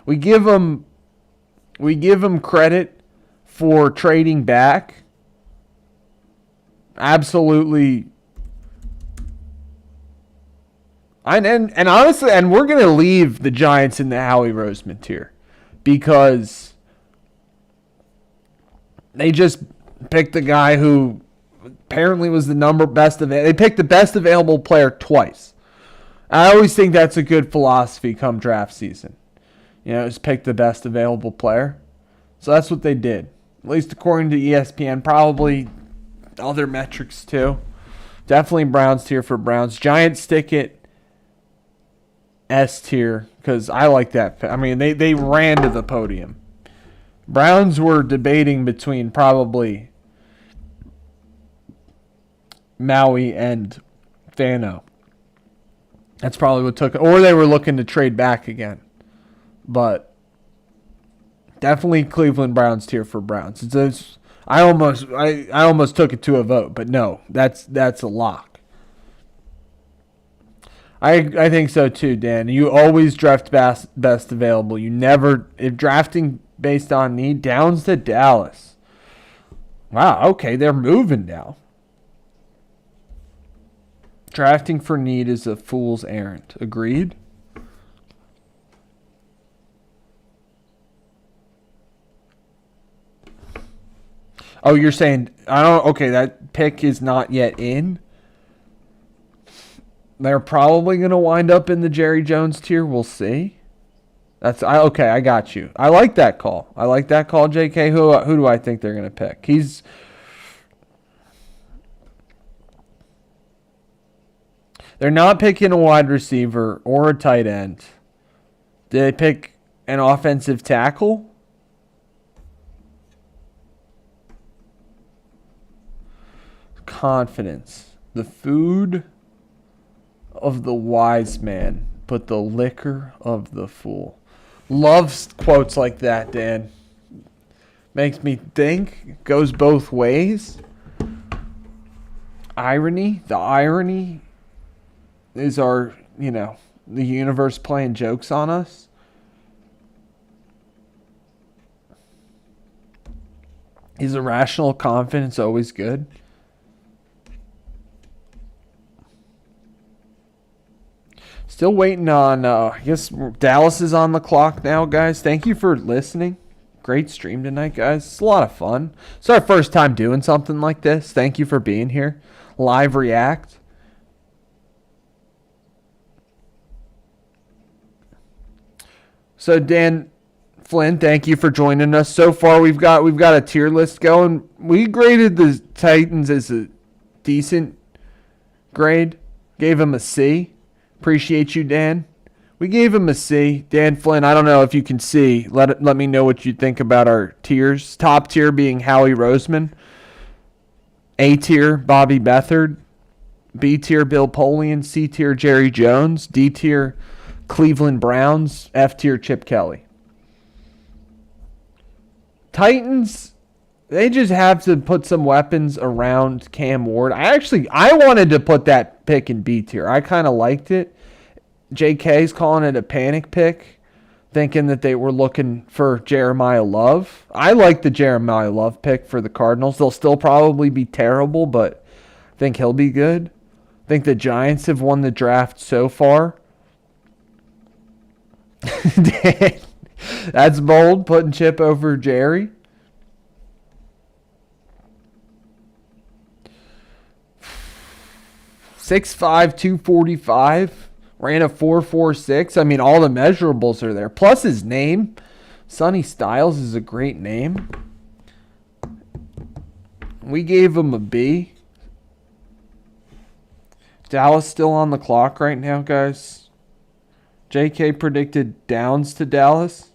A: We give them credit for trading back. Absolutely. And honestly, and we're going to leave the Giants in the Howie Roseman tier because they just picked the guy who apparently was the best of it. They picked the best available player twice. I always think that's a good philosophy come draft season. Just pick the best available player. So that's what they did. At least according to ESPN, probably other metrics too. Definitely Browns tier for Browns. Giants stick it S tier because I like that. I mean, they ran to the podium. Browns were debating between probably Maui and Fano. That's probably what took it. Or they were looking to trade back again. But definitely Cleveland Browns tier for Browns. I almost took it to a vote, but no, that's a lock. I think so too, Dan. You always draft best available. You never, if drafting based on need, Downs to Dallas. Wow, okay, they're moving now. Drafting for need is a fool's errand. Agreed? Oh, you're saying okay, that pick is not yet in. They're probably going to wind up in the Jerry Jones tier. We'll see. Okay, I got you. I like that call. JK. Who do I think they're going to pick? They're not picking a wide receiver or a tight end. Did they pick an offensive tackle? Confidence. The food of the wise man, but the liquor of the fool. Loves quotes like that, Dan. Makes me think. Goes both ways. Irony. The irony is the universe playing jokes on us. Is irrational confidence always good? Still waiting on, I guess Dallas is on the clock now, guys. Thank you for listening. Great stream tonight, guys. It's a lot of fun. It's our first time doing something like this. Thank you for being here. Live react. So Dan Flynn, thank you for joining us. So far we've got a tier list going. We graded the Titans as a decent grade. Gave them a C. Appreciate you, Dan. We gave him a C. Dan Flynn, I don't know if you can see. Let me know what you think about our tiers. Top tier being Howie Roseman. A tier, Bobby Beathard. B tier, Bill Polian. C tier, Jerry Jones. D tier, Cleveland Browns. F tier, Chip Kelly. Titans, they just have to put some weapons around Cam Ward. I wanted to put that pick in B tier. I kind of liked it. JK's calling it a panic pick, thinking that they were looking for Jeremiah Love. I like the Jeremiah Love pick for the Cardinals. They'll still probably be terrible, but I think he'll be good. I think the Giants have won the draft so far. That's bold, putting Chip over Jerry. .6'5", 245, ran a 4.46. I mean, all the measurables are there. Plus his name, Sonny Styles, is a great name. We gave him a B. Dallas still on the clock right now, guys. JK predicted Downs to Dallas.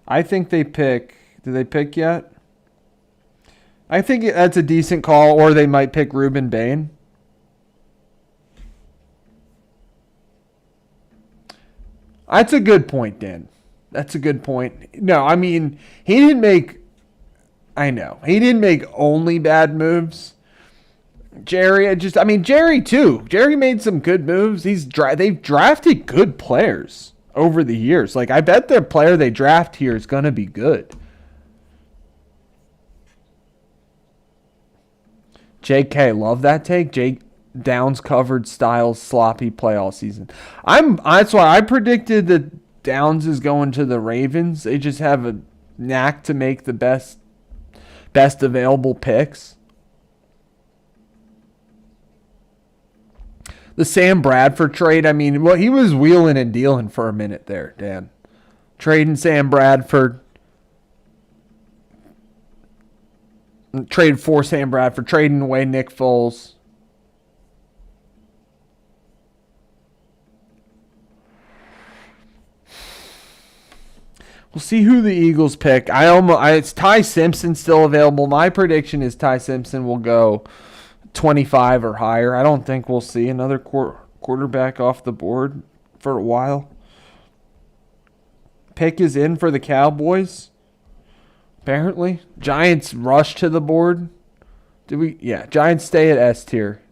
A: I think they pick. Did they pick yet? I think that's a decent call, or they might pick Ruben Bain. That's a good point, Dan. That's a good point. No, I mean, he didn't make. I know he didn't make only bad moves. Jerry, I mean, Jerry too. Jerry made some good moves. They've drafted good players over the years. Like, I bet the player they draft here is gonna be good. JK, love that take. Jake Downs covered Styles sloppy play all season. That's why I predicted that Downs is going to the Ravens. They just have a knack to make the best available picks. The Sam Bradford trade, I mean, well, he was wheeling and dealing for a minute there, Dan. Trading Sam Bradford. Trade for Sam Bradford. Trading away Nick Foles. We'll see who the Eagles pick. It's Ty Simpson still available. My prediction is Ty Simpson will go 25 or higher. I don't think we'll see another quarterback off the board for a while. Pick is in for the Cowboys. Apparently. Giants rush to the board. Yeah, Giants stay at S tier.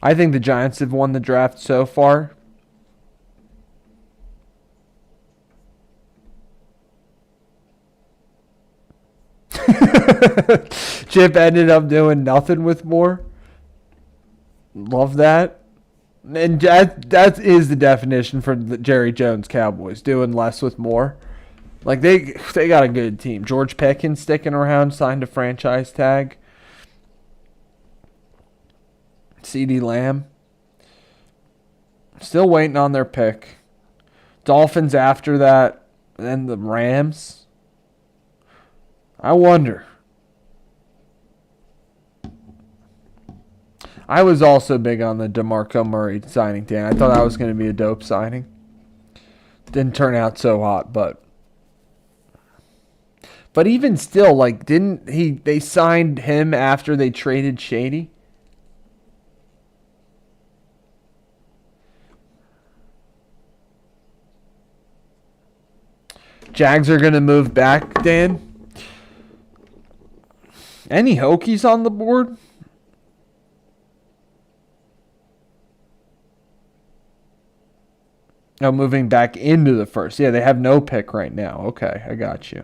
A: I think the Giants have won the draft so far. Chip ended up doing nothing with more. Love that. And that is the definition for the Jerry Jones Cowboys, doing less with more. Like, they got a good team. George Pickens sticking around, signed a franchise tag. CeeDee Lamb. Still waiting on their pick. Dolphins after that. Then the Rams. I wonder. I was also big on the DeMarco Murray signing, Dan. I thought that was going to be a dope signing. Didn't turn out so hot, but even still, like, they signed him after they traded Shady? Jags are going to move back, Dan. Any Hokies on the board? Oh, moving back into the first. Yeah, they have no pick right now. Okay, I got you.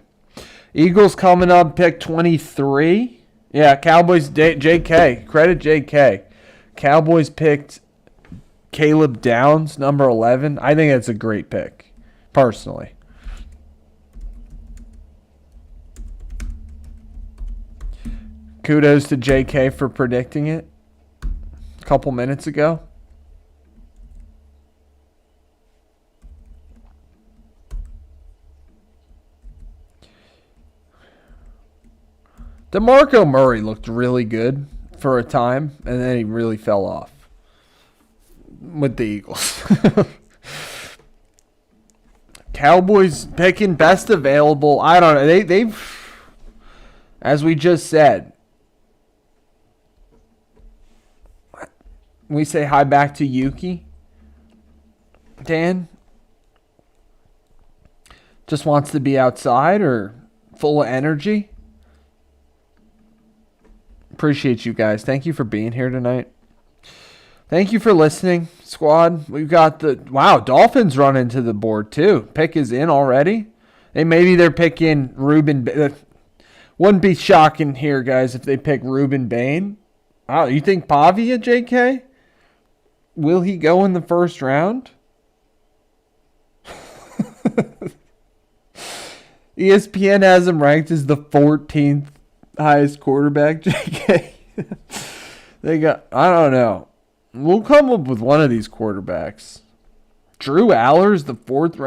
A: Eagles coming up, pick 23. Yeah, Cowboys, JK. Credit JK. Cowboys picked Caleb Downs, number 11. I think that's a great pick, personally. Kudos to JK for predicting it a couple minutes ago. DeMarco Murray looked really good for a time, and then he really fell off with the Eagles. Cowboys picking best available. I don't know. They've, as we just said, we say hi back to Yuki. Dan just wants to be outside or full of energy. Appreciate you guys. Thank you for being here tonight. Thank you for listening, squad. We've got Dolphins run into the board too. Pick is in already. Maybe they're picking Ruben. Wouldn't be shocking here, guys, if they pick Ruben Bain. Oh, you think Pavia, JK? Will he go in the first round? ESPN has him ranked as the 14th highest quarterback, JK. I don't know. We'll come up with one of these quarterbacks. Drew Aller's the 5th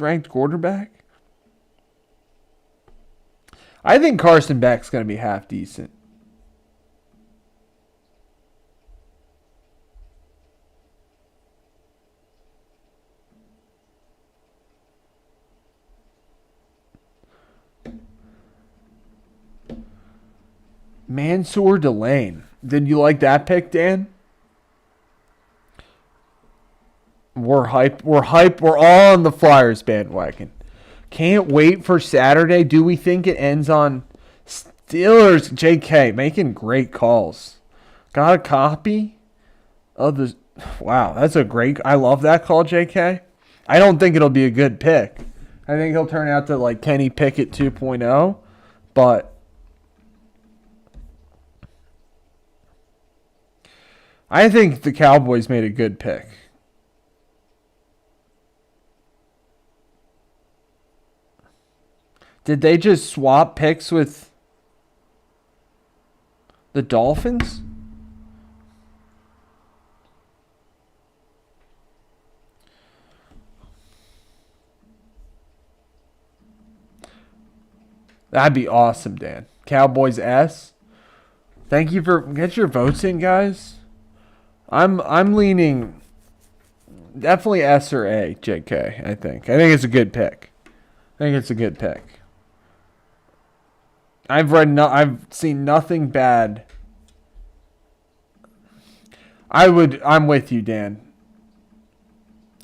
A: ranked quarterback. I think Carson Beck's going to be half decent. Mansour Delane. Did you like that pick, Dan? We're hype. We're all on the Flyers bandwagon. Can't wait for Saturday. Do we think it ends on Steelers? JK making great calls. Got a copy of the. Wow, that's a great. I love that call, JK. I don't think it'll be a good pick. I think he'll turn out to like Kenny Pickett 2.0, but I think the Cowboys made a good pick. Did they just swap picks with the Dolphins? That'd be awesome, Dan. Cowboys S. Thank you for get your votes in, guys. I'm leaning definitely S or A, JK, I think. I think it's a good pick. I've seen nothing bad. I'm with you, Dan.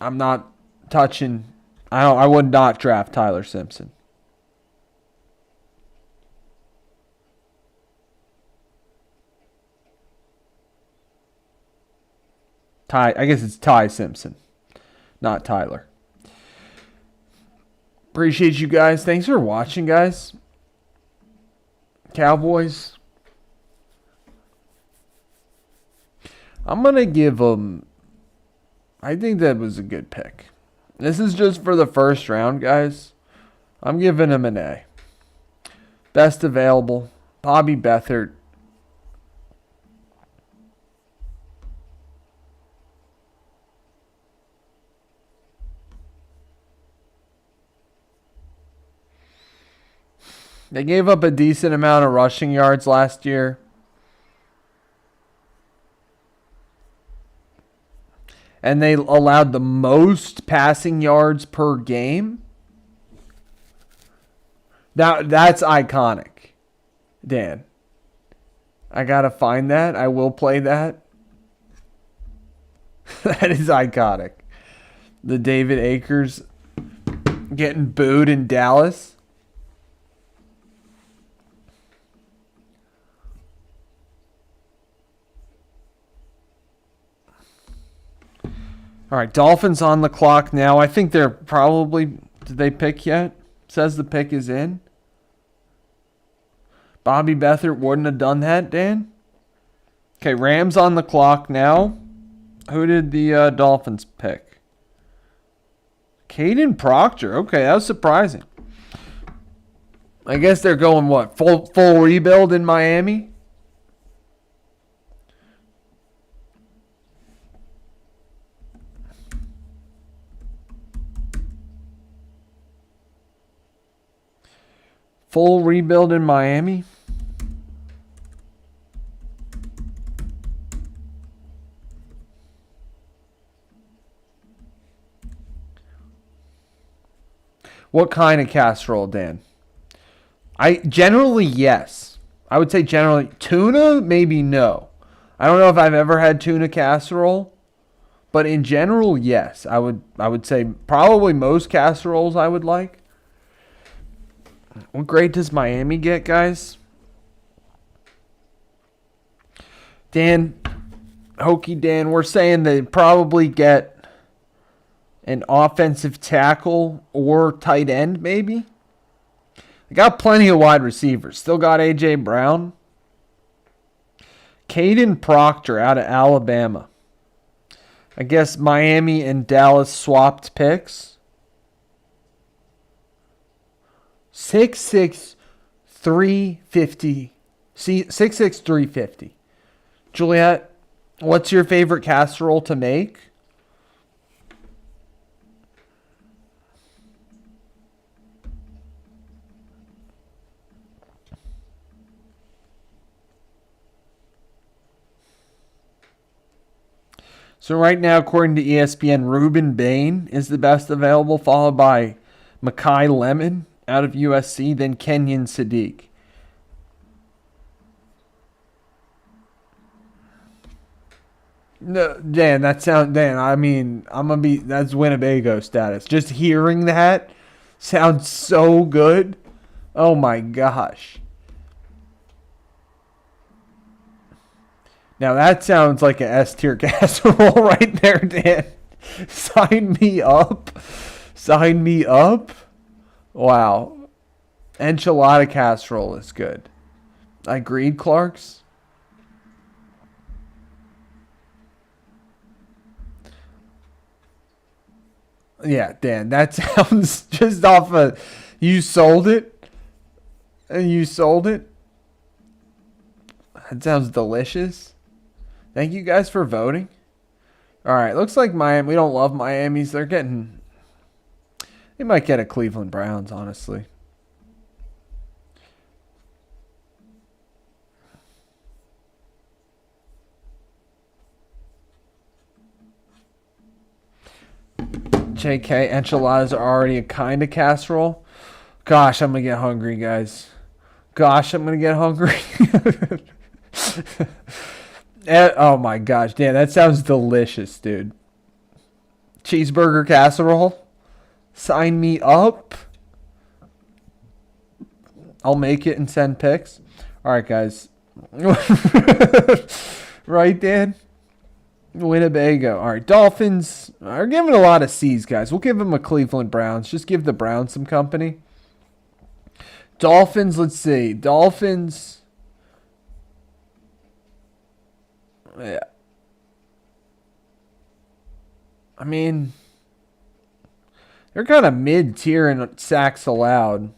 A: I'm not touching I would not draft Tyler Simpson. I guess it's Ty Simpson, not Tyler. Appreciate you guys. Thanks for watching, guys. Cowboys. I'm going to give them. I think that was a good pick. This is just for the first round, guys. I'm giving him an A. Best available. Bobby Beathard. They gave up a decent amount of rushing yards last year. And they allowed the most passing yards per game. Now, that's iconic, Dan. I got to find that. I will play that. That is iconic. The David Akers getting booed in Dallas. All right, Dolphins on the clock now. I think they're probably... Did they pick yet? Says the pick is in. Bobby Beathard wouldn't have done that, Dan. Okay, Rams on the clock now. Who did the Dolphins pick? Caden Proctor. Okay, that was surprising. I guess they're going, what, full rebuild in Miami? Full rebuild in Miami? What kind of casserole, Dan? Generally, yes. I would say generally. Tuna, maybe no. I don't know if I've ever had tuna casserole, but in general, yes. I would say probably most casseroles I would like. What grade does Miami get, guys? Dan, Hokey Dan, we're saying they probably get an offensive tackle or tight end, maybe. They got plenty of wide receivers. Still got A.J. Brown. Caden Proctor out of Alabama. I guess Miami and Dallas swapped picks. 6'6", 350. 6'6", 350. Juliet, what's your favorite casserole to make? So right now, according to ESPN, Ruben Bain is the best available, followed by Makai Lemon out of USC, then Kenyon Sadiq. No, Dan, I mean, that's Winnebago status. Just hearing that, Sounds so good. Oh my gosh. Now that sounds like an S tier casserole right there, Dan. Sign me up. Sign me up. Wow. Enchilada casserole is good. I agreed, Clarks. Yeah, Dan, that sounds just off of. You sold it? You sold it? That sounds delicious. Thank you guys for voting. All right, looks like Miami. We don't love Miami's. They're getting. They might get a Cleveland Browns, honestly. JK, enchiladas are already a kind of casserole. Gosh, I'm going to get hungry, guys. Gosh, I'm going to get hungry. Oh my gosh, Dan, that sounds delicious, dude. Cheeseburger casserole? Sign me up. I'll make it and send pics. All right, guys. Right, Dan? Winnebago. All right, Dolphins are giving a lot of C's, guys. We'll give them a Cleveland Browns. Just give the Browns some company. Dolphins, let's see. Dolphins. Yeah. I mean, they're kind of mid-tier in sacks allowed.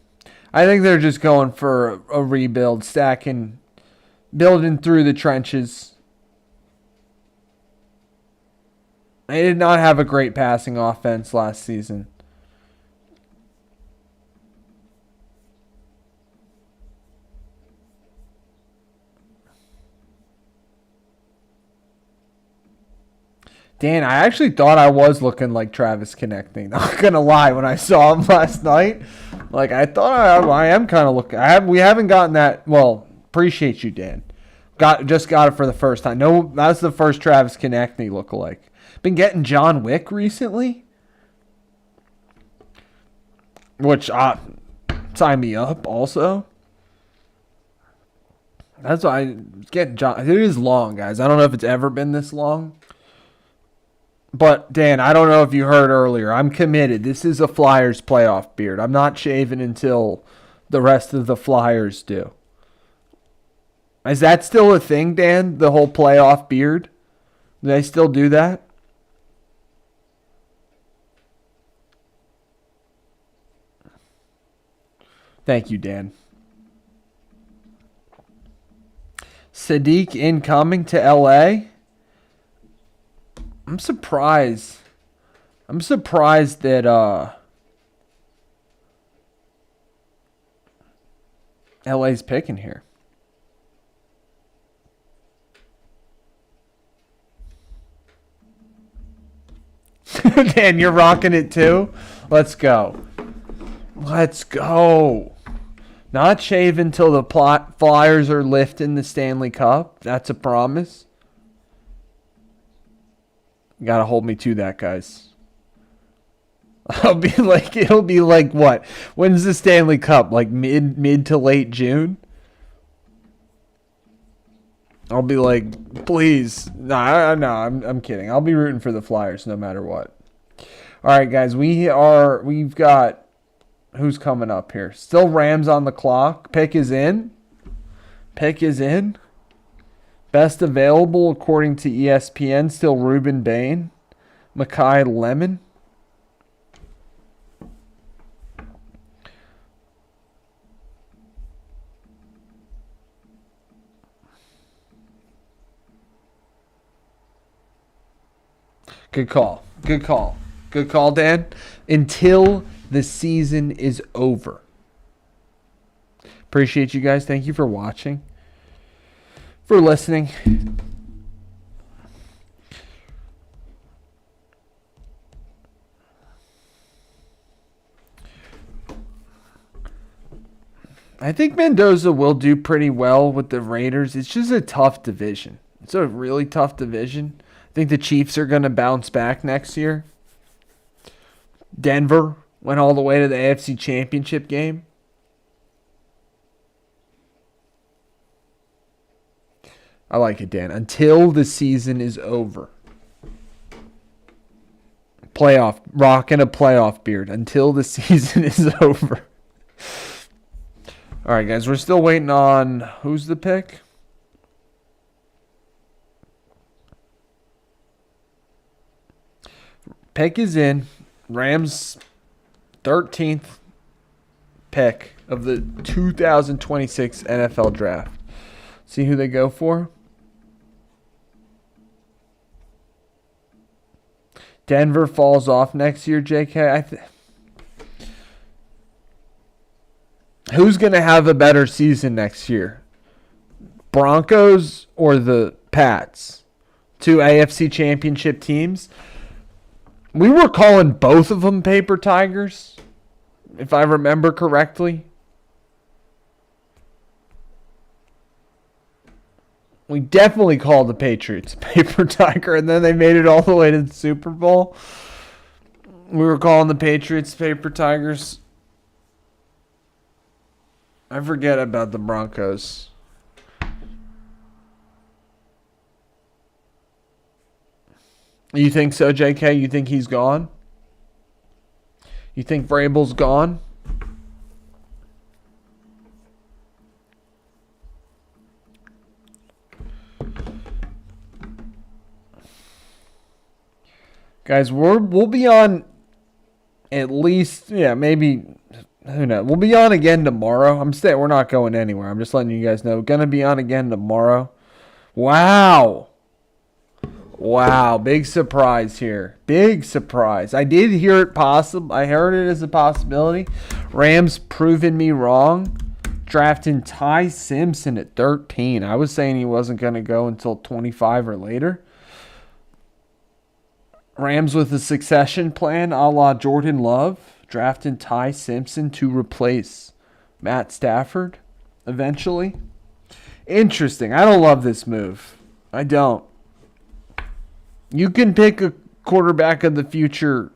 A: I think they're just going for a rebuild, stacking, building through the trenches. They did not have a great passing offense last season. Dan, I actually thought I was looking like Travis Konechny. Not gonna lie, when I saw him last night, like I thought I am kind of looking. We haven't gotten that. Well, appreciate you, Dan. Just got it for the first time. No, that's the first Travis Konechny lookalike. Been getting John Wick recently, which sign me up also. That's why I getting John. It is long, guys. I don't know if it's ever been this long. But Dan, I don't know if you heard earlier. I'm committed. This is a Flyers playoff beard. I'm not shaving until the rest of the Flyers do. Is that still a thing, Dan? The whole playoff beard? Do they still do that? Thank you, Dan. Sadiq incoming to LA. I'm surprised. I'm surprised that LA's picking here. Dan, you're rocking it too? Let's go. Let's go. Not shave until the Flyers are lifting the Stanley Cup. That's a promise. You gotta hold me to that, guys. It'll be like what? When's the Stanley Cup? Like mid to late June? I'll be like, please. No, I'm kidding. I'll be rooting for the Flyers no matter what. All right, guys, we've got who's coming up here? Still Rams on the clock. Pick is in. Best available according to ESPN. Still Ruben Bain, Makai Lemon. Good call, Dan. Until the season is over. Appreciate you guys. Thank you for watching, for listening. I think Mendoza will do pretty well with the Raiders. It's just a tough division. It's a really tough division. I think the Chiefs are going to bounce back next year. Denver, Went all the way to the AFC Championship game. I like it, Dan. Until the season is over. Rocking a playoff beard. Until the season is over. All right, guys. We're still waiting on... Who's the pick? Pick is in. Rams 13th pick of the 2026 NFL Draft. See who they go for? Denver falls off next year, JK. Who's going to have a better season next year? Broncos or the Pats? Two AFC Championship teams. We were calling both of them paper tigers, if I remember correctly. We definitely called the Patriots paper tiger, and then they made it all the way to the Super Bowl. We were calling the Patriots paper tigers. I forget about the Broncos. You think so, JK? You think he's gone? You think Vrabel's gone? Guys, we'll be on at least, maybe, who knows? We'll be on again tomorrow. We're not going anywhere. I'm just letting you guys know. We're going to be on again tomorrow. Wow. Wow, big surprise here. Big surprise. I did hear it possible. I heard it as a possibility. Rams proving me wrong. Drafting Ty Simpson at 13. I was saying he wasn't going to go until 25 or later. Rams with a succession plan a la Jordan Love. Drafting Ty Simpson to replace Matt Stafford eventually. Interesting. I don't love this move. I don't. You can pick a quarterback of the future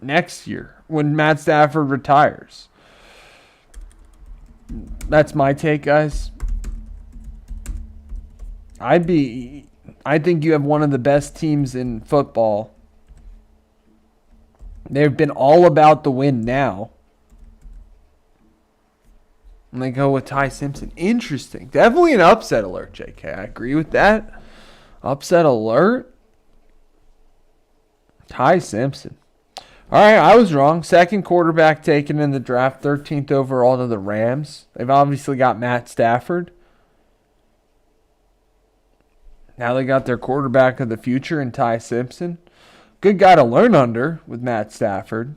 A: next year when Matt Stafford retires. That's my take, guys. I think you have one of the best teams in football. They've been all about the win now. And they go with Ty Simpson. Interesting. Definitely an upset alert, JK. I agree with that. Upset alert. Ty Simpson. All right, I was wrong. Second quarterback taken in the draft, 13th overall to the Rams. They've obviously got Matt Stafford. Now they got their quarterback of the future in Ty Simpson. Good guy to learn under with Matt Stafford.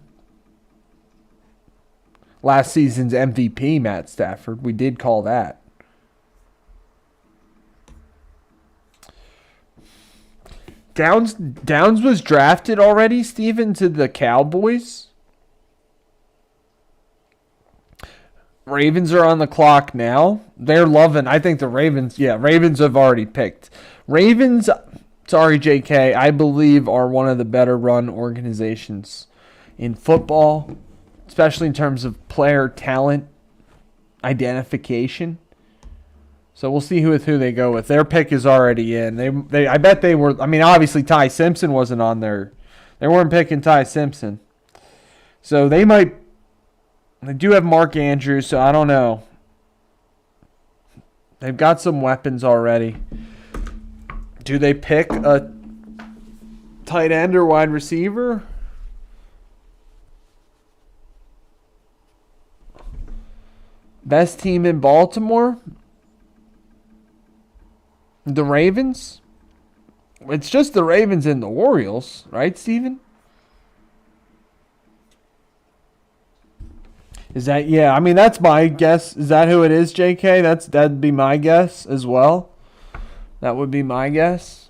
A: Last season's MVP, Matt Stafford. We did call that. Downs was drafted already, Steven, to the Cowboys. Ravens are on the clock now. They're loving. I think the Ravens have already picked. Ravens, sorry, JK, I believe are one of the better run organizations in football, especially in terms of player talent identification. So we'll see who they go with. Their pick is already in. I bet they were. I mean, obviously Ty Simpson wasn't on there. They weren't picking Ty Simpson. So they might. They do have Mark Andrews, so I don't know. They've got some weapons already. Do they pick a tight end or wide receiver? Best team in Baltimore? The Ravens? It's just the Ravens and the Orioles, right, Steven? Is that, I mean, that's my guess. Is that who it is, JK? That'd be my guess as well. That would be my guess.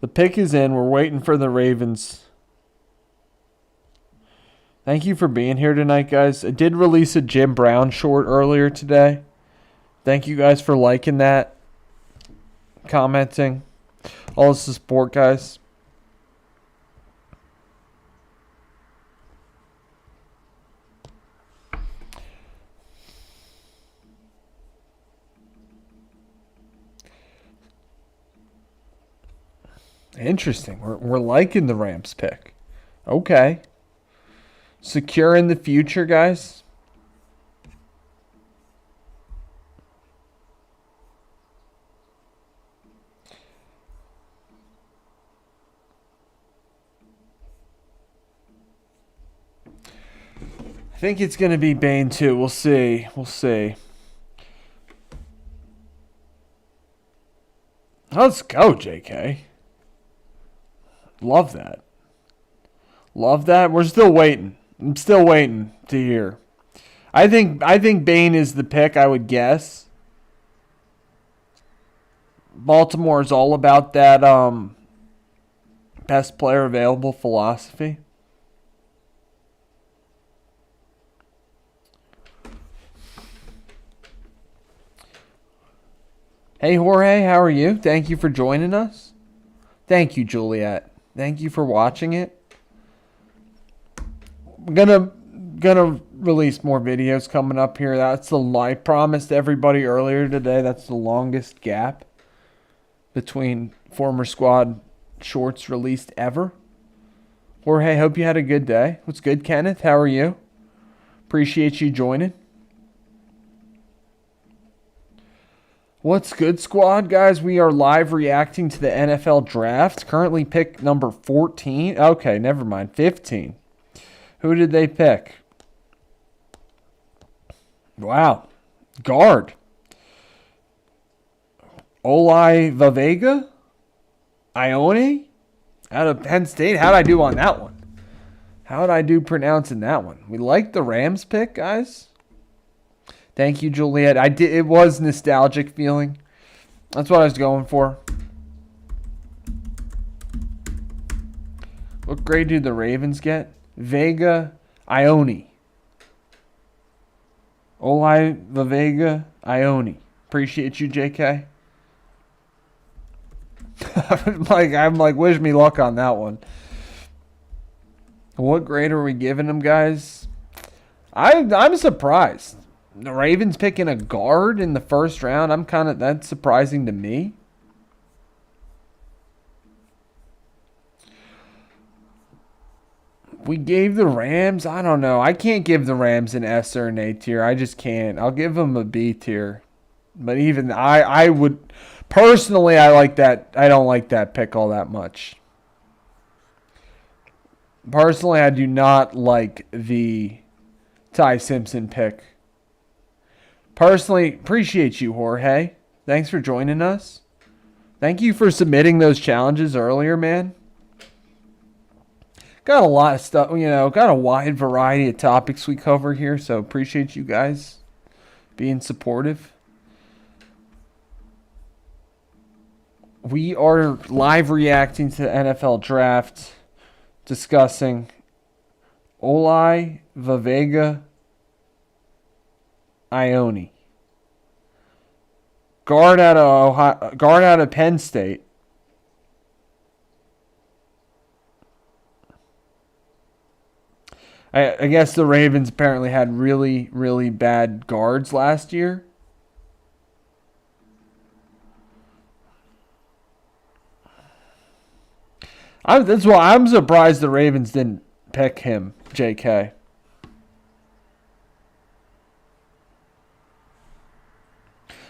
A: The pick is in. We're waiting for the Ravens. Thank you for being here tonight, guys. I did release a Jim Brown short earlier today. Thank you guys for liking that, commenting. all the support, guys. Interesting. We're liking the Rams pick. Okay. Secure in the future, guys. I think it's going to be Bane too. We'll see. We'll see. Let's go, JK. Love that. Love that. We're still waiting. I'm still waiting to hear. I think Bane is the pick, I would guess. Baltimore is all about that best player available philosophy. Hey Jorge, how are you? Thank you for joining us. Thank you, Juliet. Thank you for watching it. I'm gonna release more videos coming up here. That's I promised everybody earlier today. That's the longest gap between former squad shorts released ever. Jorge, hope you had a good day. What's good, Kenneth? How are you? Appreciate you joining. What's good, squad? Guys, we are live reacting to the NFL draft. Currently pick number 14. Okay, never mind. 15. Who did they pick? Wow. Guard. Olai Vavega? Ione? Out of Penn State. How'd I do on that one? How'd I do pronouncing that one? We like the Rams pick, guys. Thank you, Juliet. It was nostalgic feeling. That's what I was going for. What grade did the Ravens get? Vega Ione. Olai Vavega Ione. Appreciate you, JK. I'm like, wish me luck on that one. What grade are we giving them, guys? I'm surprised. The Ravens picking a guard in the first round. That's surprising to me. We gave the Rams, I don't know. I can't give the Rams an S or an A tier. I just can't. I'll give them a B tier. But even I would personally, I like that. I don't like that pick all that much. Personally, I do not like the Ty Simpson pick. Personally, appreciate you, Jorge. Thanks for joining us. Thank you for submitting those challenges earlier, man. Got a lot of stuff, got a wide variety of topics we cover here, so appreciate you guys being supportive. We are live reacting to the NFL draft, discussing Olai Vavega Ione. Guard out of Penn State. I guess the Ravens apparently had really, really bad guards last year. That's why I'm surprised the Ravens didn't pick him, JK.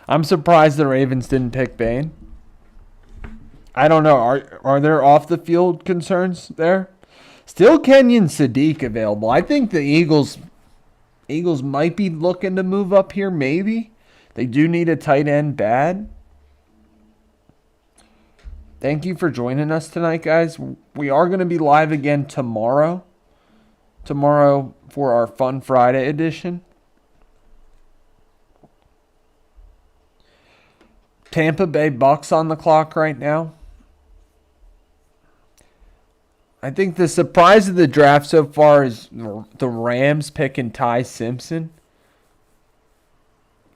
A: I'm surprised the Ravens didn't pick Bane. I don't know. Are there off the field concerns there? Still Kenyon Sadiq available. I think the Eagles might be looking to move up here, maybe. They do need a tight end bad. Thank you for joining us tonight, guys. We are going to be live again tomorrow. Tomorrow for our Fun Friday edition. Tampa Bay Bucks on the clock right now. I think the surprise of the draft so far is the Rams picking Ty Simpson.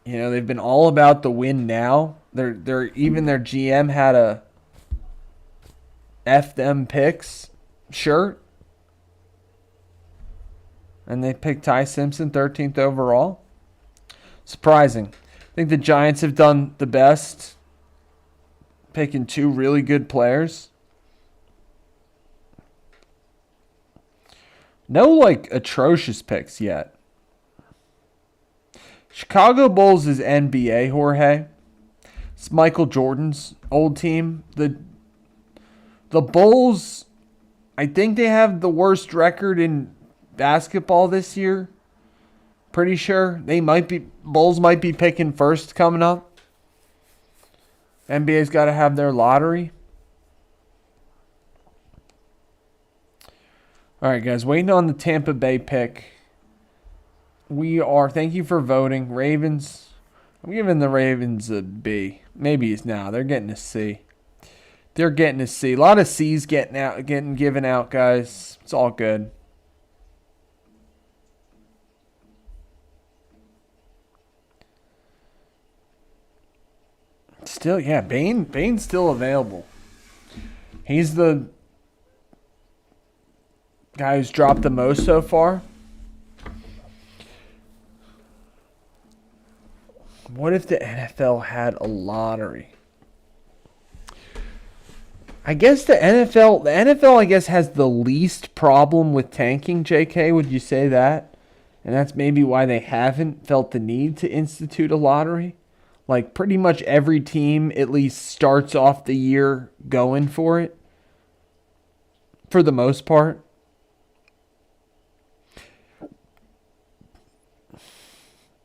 A: They've been all about the win now. Even their GM had a F them picks shirt. And they picked Ty Simpson 13th overall. Surprising. I think the Giants have done the best, picking two really good players. No, like, atrocious picks yet. Chicago Bulls is NBA, Jorge. It's Michael Jordan's old team. The Bulls, I think they have the worst record in basketball this year. Pretty sure. Bulls might be picking first coming up. NBA's got to have their lottery. All right, guys, waiting on the Tampa Bay pick. Thank you for voting. Ravens, I'm giving the Ravens a B. Maybe it's now. They're getting a C. They're getting a C. A lot of C's getting given out, guys. It's all good. Still, yeah, Bane's still available. He's the guy who's dropped the most so far. What if the NFL had a lottery? I guess the NFL I guess has the least problem with tanking, JK, would you say that? And that's maybe why they haven't felt the need to institute a lottery. Like pretty much every team at least starts off the year going for it. For the most part.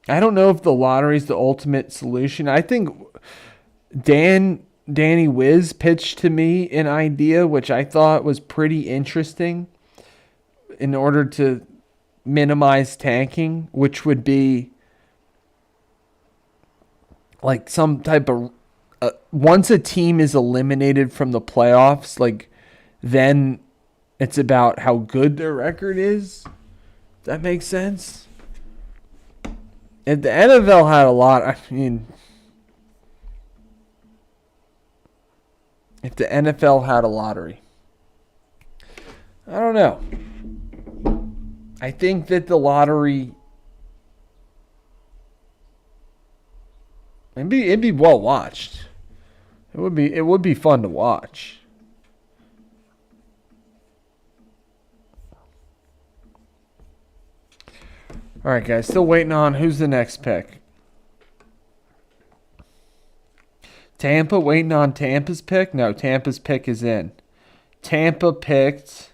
A: I don't know if the lottery is the ultimate solution. I think Danny Wiz pitched to me an idea which I thought was pretty interesting in order to minimize tanking, which would be like some type of once a team is eliminated from the playoffs, like then it's about how good their record is. Does that make sense? If the NFL had a lot, if the NFL had a lottery, I don't know. I think that the lottery, it'd be well watched. It would be fun to watch. All right, guys, still waiting on who's the next pick. Tampa, waiting on Tampa's pick? No, Tampa's pick is in. Tampa picked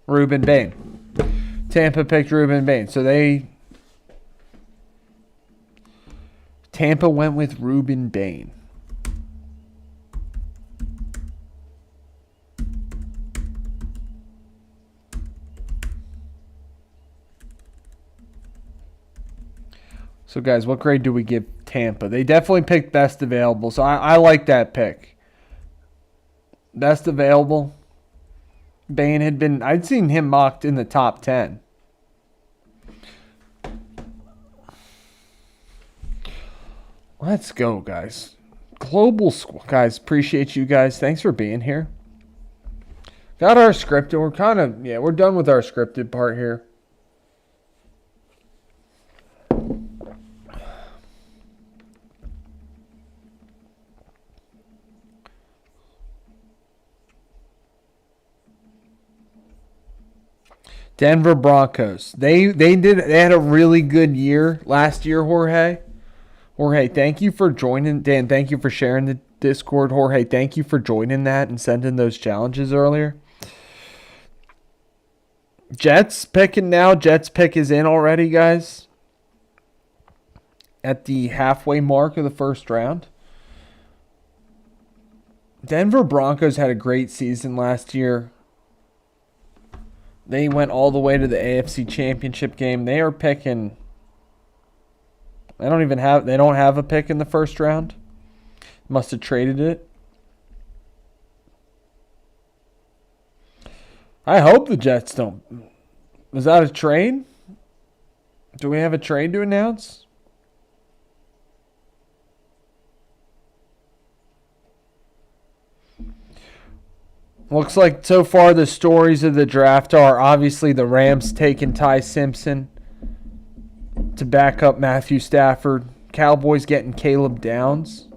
A: Ruben Bain. Tampa picked Ruben Bain. So Tampa went with Ruben Bain. So, guys, what grade do we give Tampa? They definitely picked best available, so I like that pick. Best available. Bain I'd seen him mocked in the top 10. Let's go, guys. Guys, appreciate you guys. Thanks for being here. Got our scripted. We're done with our scripted part here. Denver Broncos. They had a really good year last year, Jorge. Jorge, thank you for joining. Dan, thank you for sharing the Discord. Jorge, thank you for joining that and sending those challenges earlier. Jets picking now. Jets pick is in already, guys. At the halfway mark of the first round. Denver Broncos had a great season last year. They went all the way to the AFC Championship game. They are picking. They don't have a pick in the first round. Must have traded it. I hope the Jets don't. Was that a trade? Do we have a trade to announce? Looks like so far the stories of the draft are obviously the Rams taking Ty Simpson to back up Matthew Stafford. Cowboys getting Caleb Downs.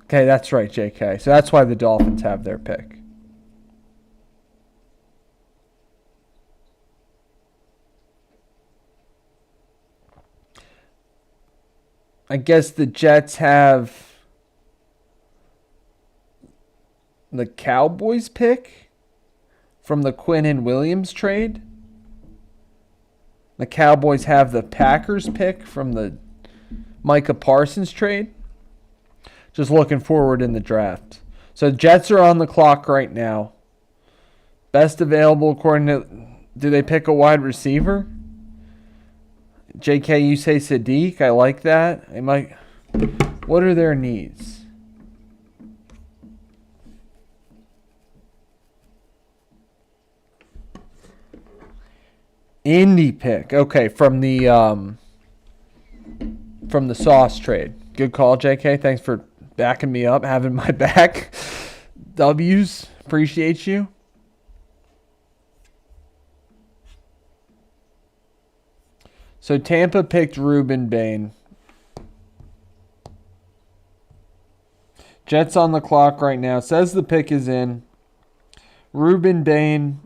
A: Okay, that's right, JK. So that's why the Dolphins have their pick. I guess the Jets have the Cowboys pick from the Quinnen Williams trade. The Cowboys have the Packers pick from the Micah Parsons trade. Just looking forward in the draft. So Jets are on the clock right now. Best available according to... Do they pick a wide receiver? JK, you say Sadiq. I like that. I might. What are their needs? Indy pick. Okay, from the Sauce trade. Good call, JK. Thanks for backing me up, having my back. W's. Appreciate you. So Tampa picked Ruben Bain. Jets on the clock right now. Says the pick is in. Ruben Bain.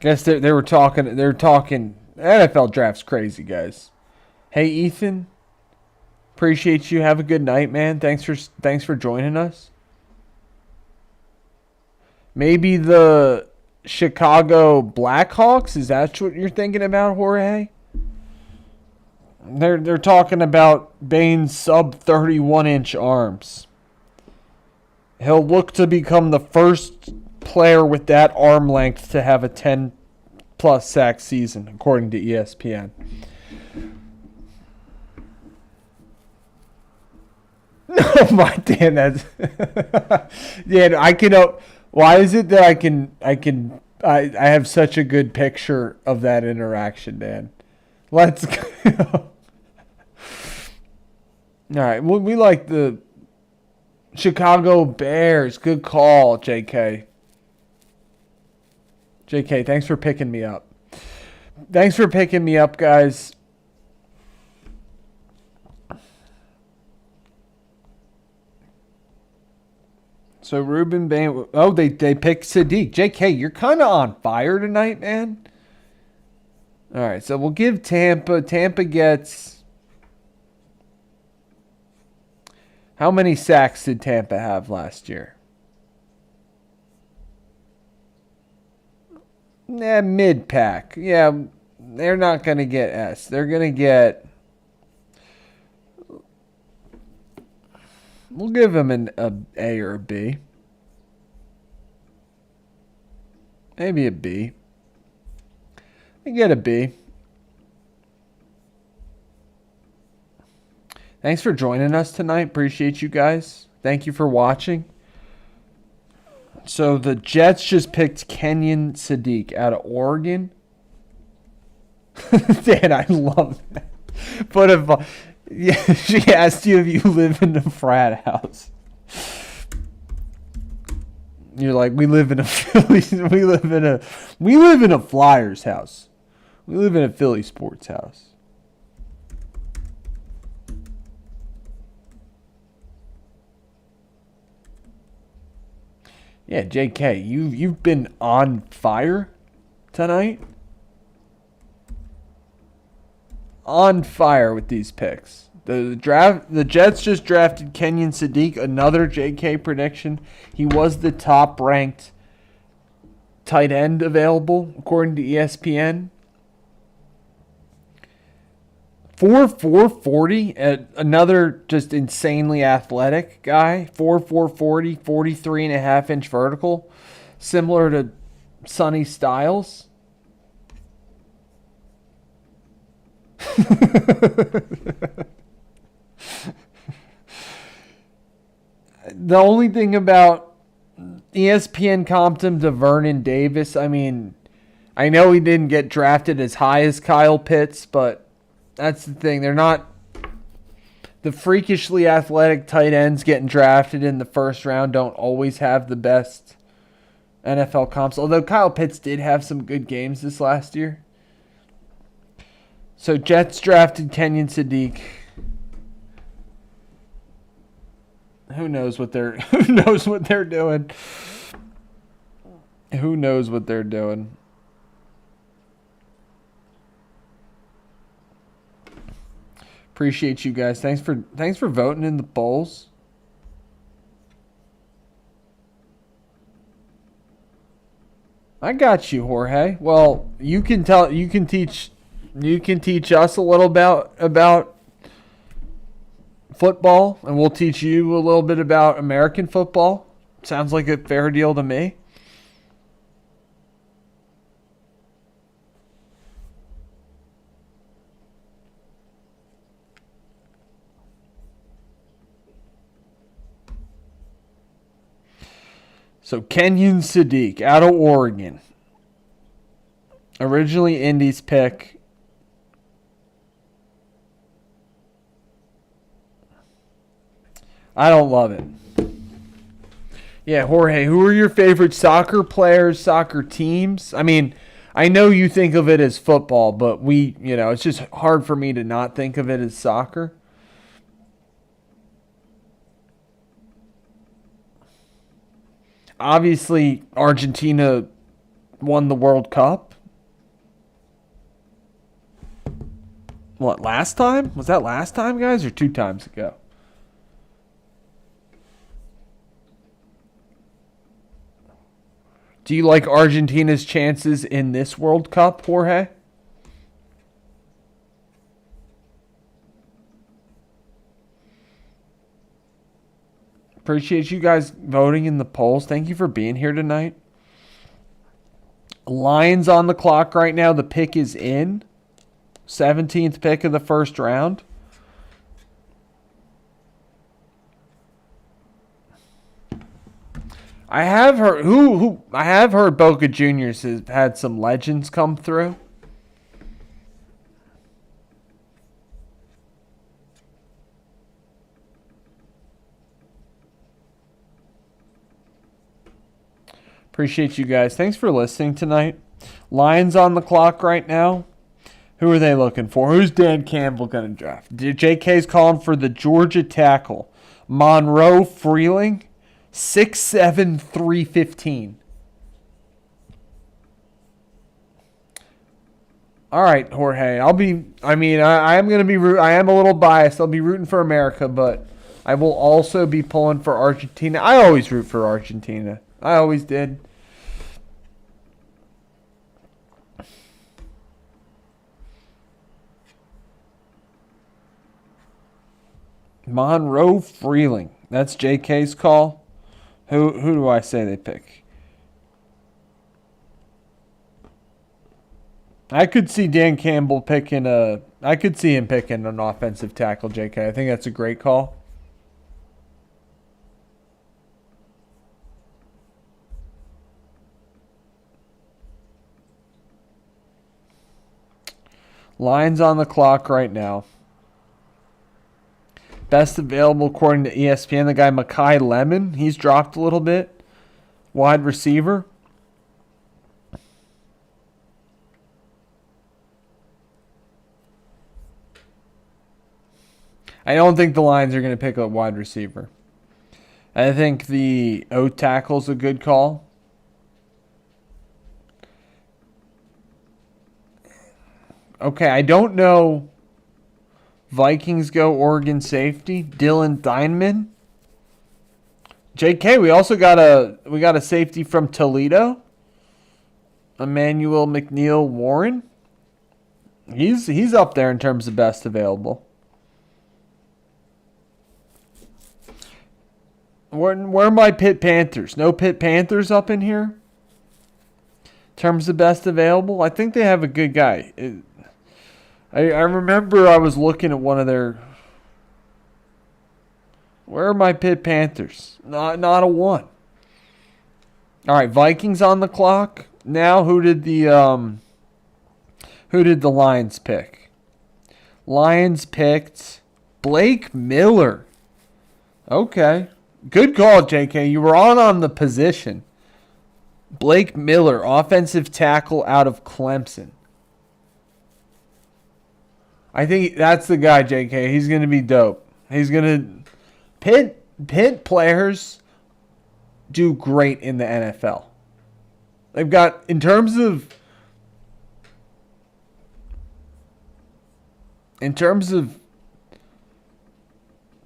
A: Guess they were talking. They're talking. NFL draft's crazy, guys. Hey, Ethan. Appreciate you. Have a good night, man. Thanks for joining us. Maybe the Chicago Blackhawks. Is that what you're thinking about, Jorge? They're talking about Bain's sub 31-inch arms. He'll look to become the first player with that arm length to have a 10-plus sack season, according to ESPN. Oh my damn! That's yeah. I can. Why is it that I have such a good picture of that interaction, Dan? Let's go. All right. Well, we like the Chicago Bears. Good call, JK. JK, thanks for picking me up. Thanks for picking me up, guys. So Ruben Bain. Oh, they picked Sadiq. JK, you're kind of on fire tonight, man. All right, so we'll give Tampa. Tampa gets. How many sacks did Tampa have last year? Mid-pack. Yeah, they're not going to get S. They're going to get... We'll give them an A or a B. Maybe a B. They get a B. Thanks for joining us tonight. Appreciate you guys. Thank you for watching. So the Jets just picked Kenyon Sadiq out of Oregon. Dan, I love that. But yeah, she asked you if you live in a frat house. You're like, we live in a Flyers house. We live in a Philly sports house. Yeah, JK, you've been on fire tonight. On fire with these picks. The Jets just drafted Kenyon Sadiq, another JK prediction. He was the top ranked tight end available according to ESPN. 4.40 at another just insanely athletic guy. 4.40, 43.5-inch vertical, similar to Sonny Styles. The only thing about ESPN comped him to Vernon Davis, I mean, I know he didn't get drafted as high as Kyle Pitts, but that's the thing. They're not the freakishly athletic tight ends getting drafted in the first round don't always have the best NFL comps. Although Kyle Pitts did have some good games this last year. So Jets drafted Kenyon Sadiq. Who knows what they're doing? Who knows what they're doing? Appreciate you guys. Thanks for voting in the polls. I got you, Jorge. Well, you can teach us a little about football, and we'll teach you a little bit about American football. Sounds like a fair deal to me. So Kenyon Sadiq out of Oregon. Originally Indy's pick. I don't love it. Yeah, Jorge, who are your favorite soccer players, soccer teams? I mean, I know you think of it as football, but it's just hard for me to not think of it as soccer. Obviously, Argentina won the World Cup. What, last time? Was that last time, guys, or 2 times ago? Do you like Argentina's chances in this World Cup, Jorge? Appreciate you guys voting in the polls. Thank you for being here tonight. Lions on the clock right now. The pick is in. 17th pick of the first round. I have heard Boca Juniors has had some legends come through. Appreciate you guys. Thanks for listening tonight. Lions on the clock right now. Who are they looking for? Who's Dan Campbell going to draft? JK's calling for the Georgia tackle. Monroe Freeling, 6'7", 315. All right, Jorge. I am going to be. I am a little biased. I'll be rooting for America, but I will also be pulling for Argentina. I always root for Argentina. I always did. Monroe Freeling. That's JK's call. Who do I say they pick? I could see Dan Campbell picking I could see him picking an offensive tackle, JK. I think that's a great call. Lions on the clock right now. Best available according to ESPN, the guy Makai Lemon. He's dropped a little bit. Wide receiver. I don't think the Lions are going to pick a wide receiver. I think the O tackle's a good call. Okay, I don't know. Vikings go Oregon safety. Dylan Dineman. JK, we also got a safety from Toledo. Emmanuel McNeil Warren. He's up there in terms of best available. Where are my Pitt Panthers? No Pitt Panthers up in here? In terms of best available? I think they have a good guy. I remember I was looking at one of their... Where are my Pitt Panthers? Not a one. All right, Vikings on the clock. Now who did the Lions pick? Lions picked Blake Miller. Okay. Good call, JK. You were on the position. Blake Miller, offensive tackle out of Clemson. I think that's the guy, JK. He's going to be dope. He's going to Pitt players do great in the NFL. They've got in terms of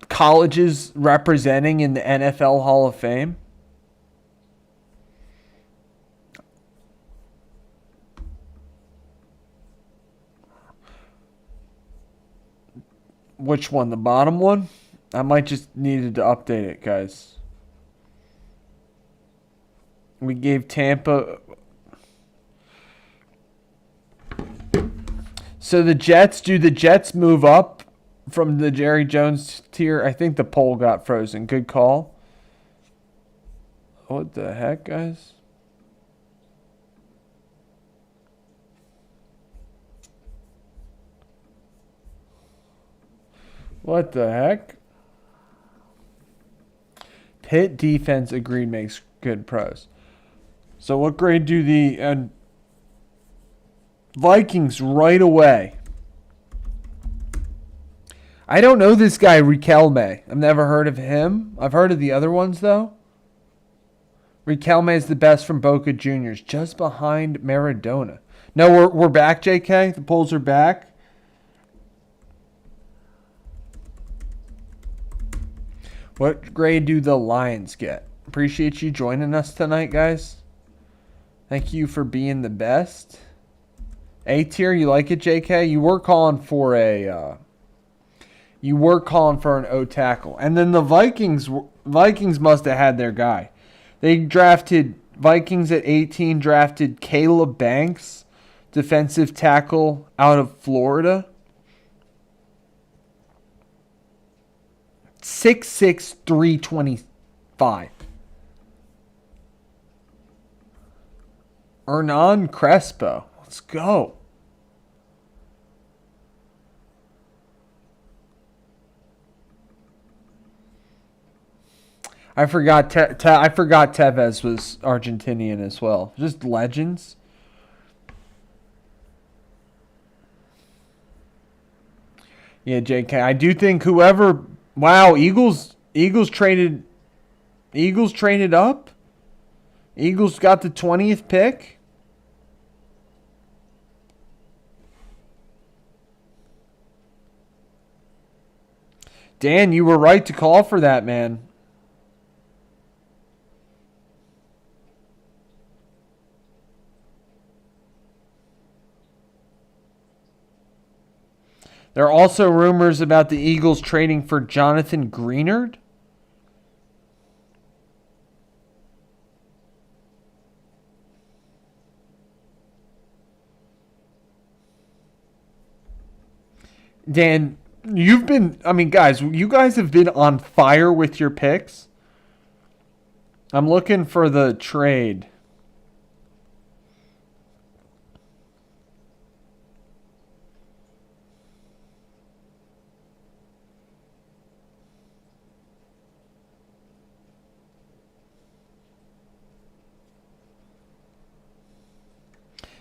A: colleges representing in the NFL Hall of Fame. Which one? The bottom one? I might just needed to update it, guys. We gave Tampa. So the Jets move up from the Jerry Jones tier? I think the poll got frozen. Good call. What the heck, guys? What the heck? Pitt defense agreed makes good pros. So what grade do the Vikings right away? I don't know this guy, Riquelme. I've never heard of him. I've heard of the other ones, though. Riquelme is the best from Boca Juniors, just behind Maradona. No, we're back, JK. The polls are back. What grade do the Lions get? Appreciate you joining us tonight, guys. Thank you for being the best. A tier, you like it, JK? You were calling for an O tackle, and then the Vikings must have had their guy. They drafted Vikings at 18. Drafted Caleb Banks, defensive tackle out of Florida. 6'6", 325. Hernan Crespo. Let's go. I forgot Tevez was Argentinian as well. Just legends. Yeah, JK. I do think whoever. Wow, Eagles traded up. Eagles got the 20th pick. Dan, you were right to call for that, man. There are also rumors about the Eagles trading for Jonathan Greenard. Dan, guys, you guys have been on fire with your picks. I'm looking for the trade.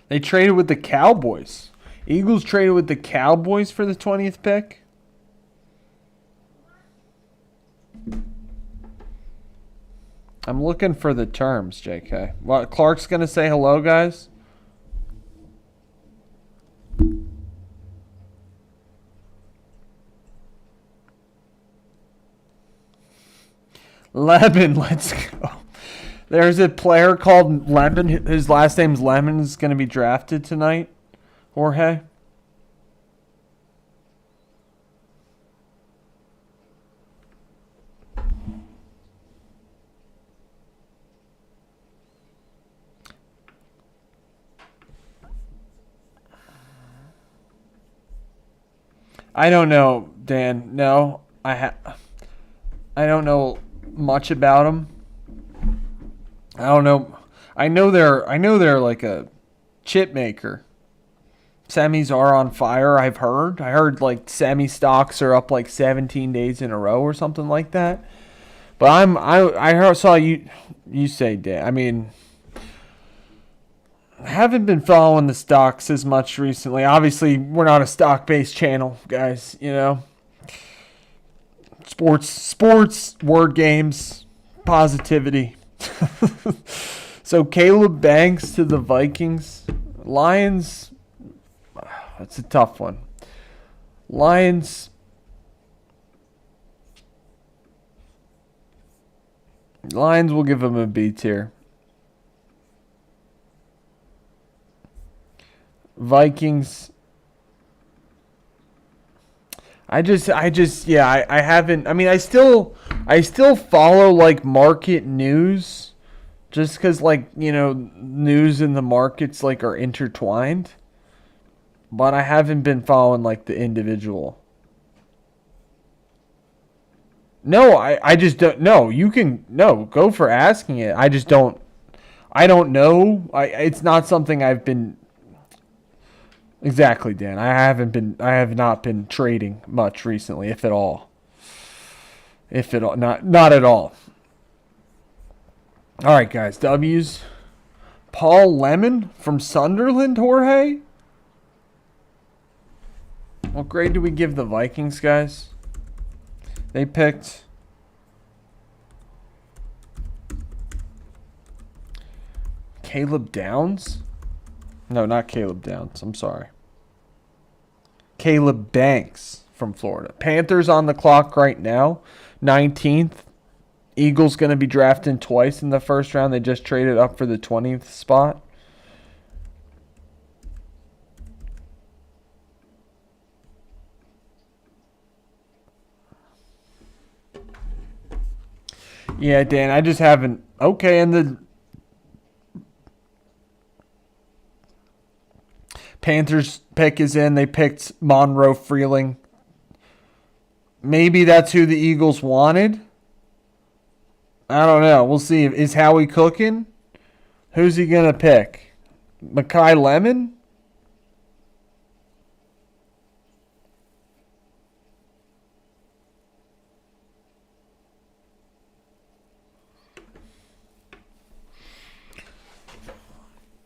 A: They traded with the Cowboys. Eagles traded with the Cowboys for the 20th pick. I'm looking for the terms, JK. What, Clark's going to say hello, guys? Lemon, let's go. There's a player called Lemon. His last name's Lemon. Is going to be drafted tonight. Jorge. I don't know, Dan. No, I don't know much about him. I don't know. I know they're like a chip maker. Semis are on fire. I've heard. I heard like semi stocks are up like 17 days in a row or something like that. But saw you say Dan. I mean, I haven't been following the stocks as much recently. Obviously, we're not a stock based channel, guys. You know, sports, word games, positivity. So Caleb Banks to the Vikings. Lions, that's a tough one. Lions will give him a B tier. Vikings. I haven't. I mean, I still follow like market news, just because like news and the markets like are intertwined. But I haven't been following like the individual. No, I just don't. No, you can go for asking it. I just don't. I don't know. It's not something I've been. Exactly, Dan. I have not been trading much recently, if at all. If at all, not at all. All right, guys. W's. Paul Lemon from Sunderland, Jorge. What grade do we give the Vikings, guys? They picked Caleb Downs. No, not Caleb Downs. I'm sorry. Caleb Banks from Florida. Panthers on the clock right now. 19th. Eagles going to be drafting twice in the first round. They just traded up for the 20th spot. Yeah, Dan, I just haven't. Okay, and the Panthers pick is in. They picked Monroe Freeling. Maybe that's who the Eagles wanted. I don't know. We'll see. Is Howie cooking? Who's he going to pick? Makai Lemon?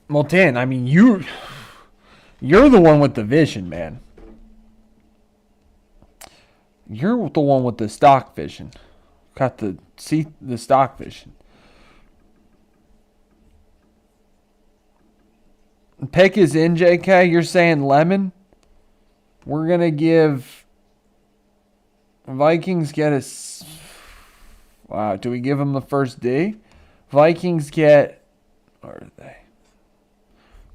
A: Well, Dan, I mean, you're the one with the vision, man. You're the one with the stock vision. Got the stock vision. Pick is in, JK. You're saying Lemon. We're gonna give Vikings get a. Wow, do we give them the first D? Vikings get. Where are they?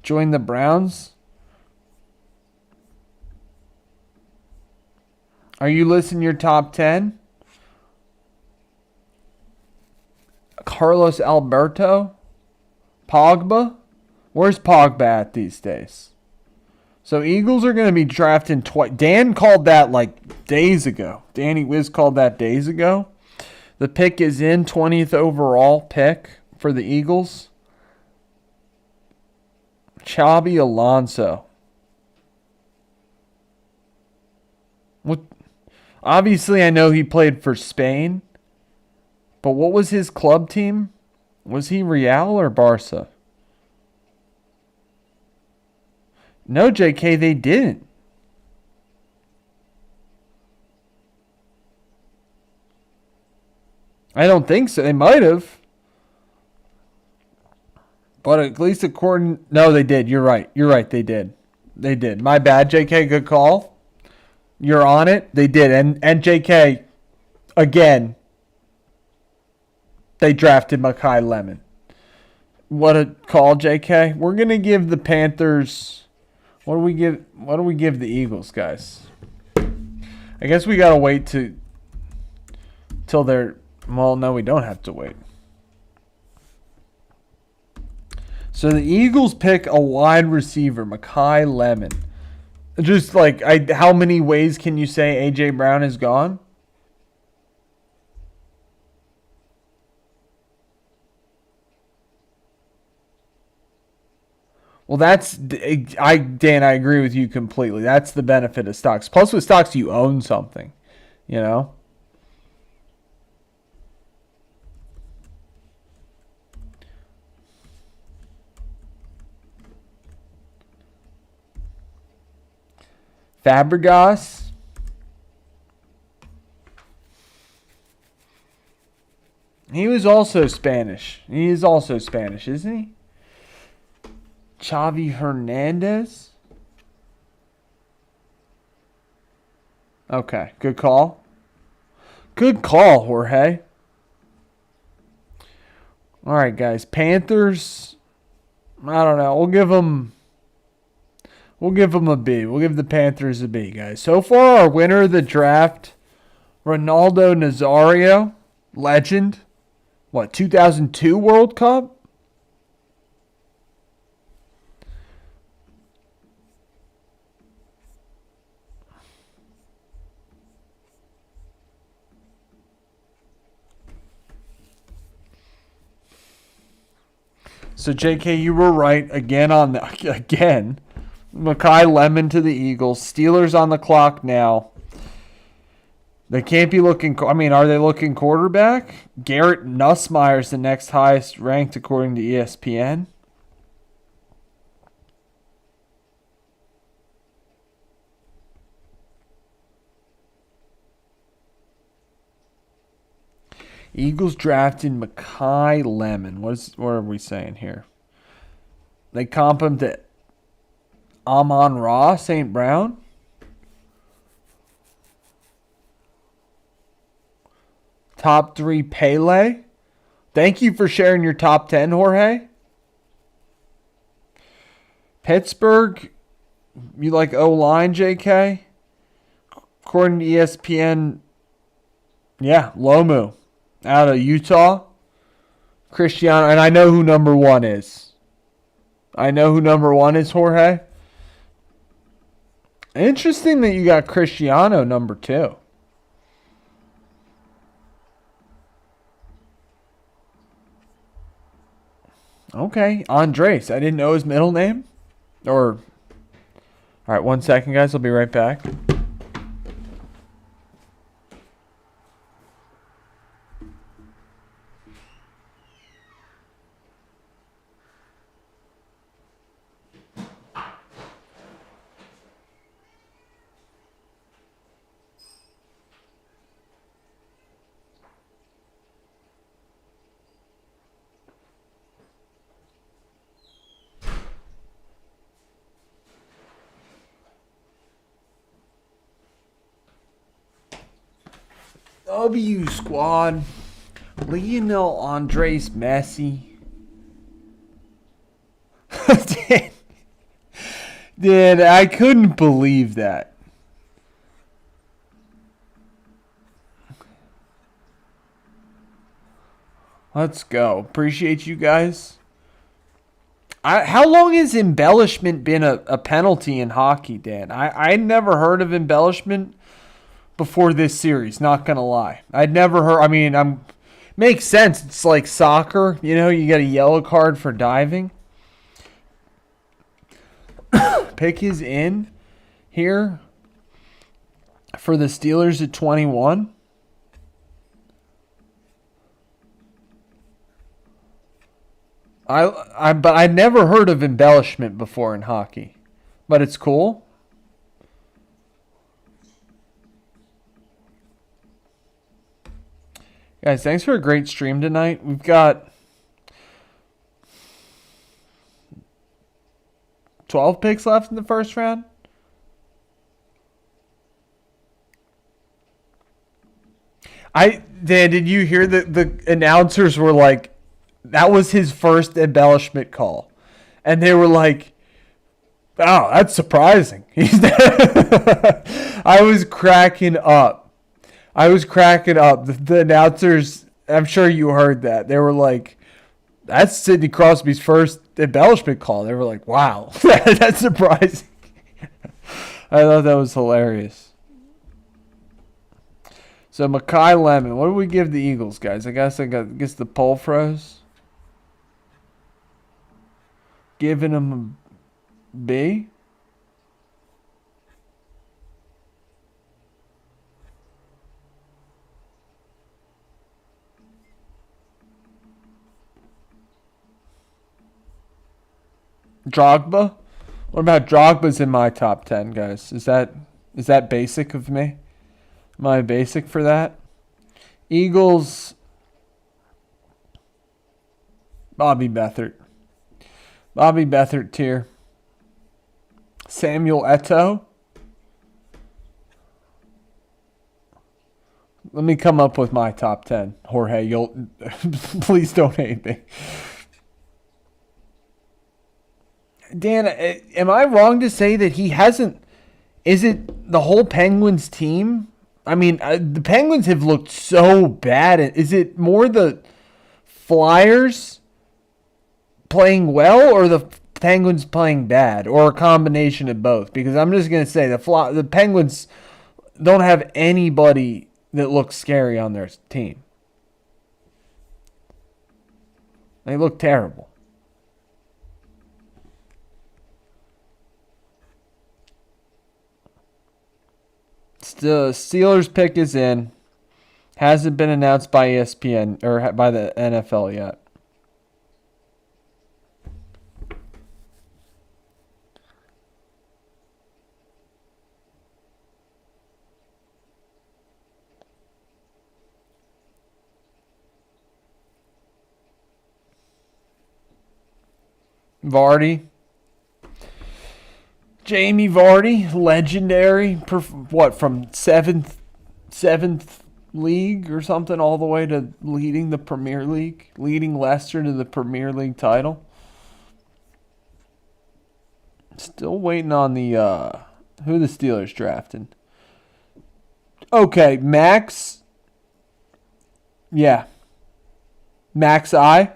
A: Join the Browns. Are you listing your top 10? Carlos Alberto? Pogba? Where's Pogba at these days? So Eagles are going to be drafting twice. Dan called that like days ago. Danny Wiz called that days ago. The pick is in, 20th overall pick for the Eagles. Xabi Alonso. What? Obviously, I know he played for Spain. But what was his club team? Was he Real or Barca? No, JK, they didn't. I don't think so. They might have. But at least according... No, they did. You're right. They did. My bad, JK. Good call. You're on it. They did. And JK, again, they drafted Makai Lemon. What a call, JK. We're going to give the Panthers... What do we give the Eagles, guys? I guess we got to wait till they're... Well, no, we don't have to wait. So the Eagles pick a wide receiver, Makai Lemon. Just like, how many ways can you say A.J. Brown is gone? Well, Dan, I agree with you completely. That's the benefit of stocks. Plus, with stocks, you own something, you know? Fabregas. He was also Spanish. He is also Spanish, isn't he? Xavi Hernandez. Okay, good call. Good call, Jorge. All right, guys. Panthers. I don't know. We'll give them a B. We'll give the Panthers a B, guys. So far, our winner of the draft, Ronaldo Nazario, legend. What, 2002 World Cup? So, JK, you were right again on the again. Makai Lemon to the Eagles. Steelers on the clock now. They can't be looking. I mean, are they looking quarterback? Garrett Nussmeier's the next highest ranked according to ESPN. Eagles drafted Makai Lemon. What are we saying here? They comp him to Amon-Ra St. Brown. Top 3 Pele. Thank you for sharing your top 10, Jorge. Pittsburgh, you like O-line, JK? According to ESPN, yeah, Lomu out of Utah. Cristiano, and I know who number 1 is. Jorge. Interesting that you got Cristiano number 2. Okay, Andres. I didn't know his middle name. All right, 1 second, guys. I'll be right back. W squad. Lionel Andres Messi. Dude, I couldn't believe that. Let's go. Appreciate you guys. How long has embellishment been a penalty in hockey, Dan? I never heard of embellishment before this series, not going to lie. I'd never heard. I mean, makes sense. It's like soccer. You know, you get a yellow card for diving. Pick is in here for the Steelers at 21. But I'd never heard of embellishment before in hockey. But it's cool. Guys, thanks for a great stream tonight. We've got 12 picks left in the first round. Did you hear that the announcers were like, that was his first embellishment call. And they were like, oh, that's surprising. I was cracking up. The announcers, I'm sure you heard that. They were like, that's Sidney Crosby's first embellishment call. They were like, wow, that's surprising. I thought that was hilarious. So Makai Lemon, what do we give the Eagles, guys? I guess the poll froze. Giving them B. Drogba? What about Drogba's in my top 10, guys? Is that basic of me? Am I basic for that? Eagles, Bobby Beathard. Bobby Beathard tier. Samuel Eto'o. Let me come up with my top 10. Jorge, you'll please don't hate me. Dan, am I wrong to say that he hasn't... Is it the whole Penguins team? I mean, the Penguins have looked so bad. Is it more the Flyers playing well or the Penguins playing bad? Or a combination of both? Because I'm just going to say the Penguins don't have anybody that looks scary on their team. They look terrible. The Steelers pick is in. Hasn't been announced by ESPN or by the NFL yet. Vardy. Jamie Vardy, legendary. From seventh league or something all the way to leading the Premier League, leading Leicester to the Premier League title. Still waiting on the who the Steelers drafting. Okay, Max. Yeah. Max I.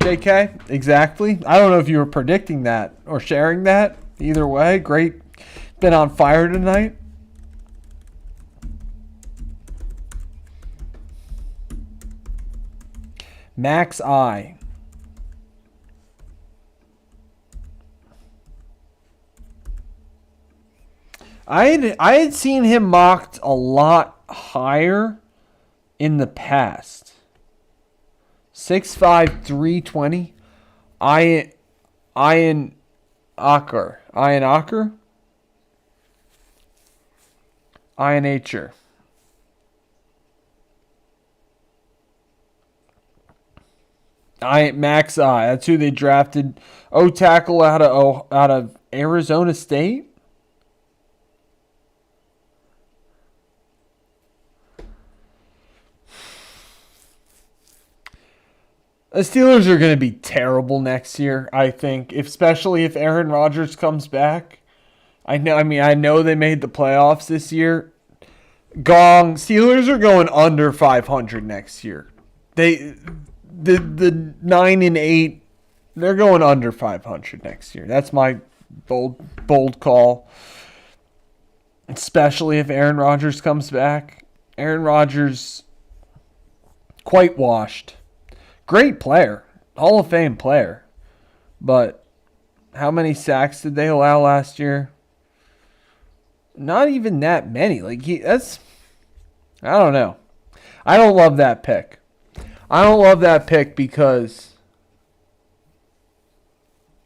A: JK, exactly. I don't know if you were predicting that or sharing that. Either way, great. Been on fire tonight. Max I. I had seen him mocked a lot higher in the past. 6'5", 320. Ian Acher. Max I. That's who they drafted. Tackle out of Arizona State. The Steelers are going to be terrible next year, I think, especially if Aaron Rodgers comes back. I know they made the playoffs this year. Steelers are going under 500 next year. The 9-8, they're going under 500 next year. That's my bold call. Especially if Aaron Rodgers comes back. Aaron Rodgers, quite washed. Great player. Hall of Fame player. But how many sacks did they allow last year? Not even that many. I don't know. I don't love that pick. Because,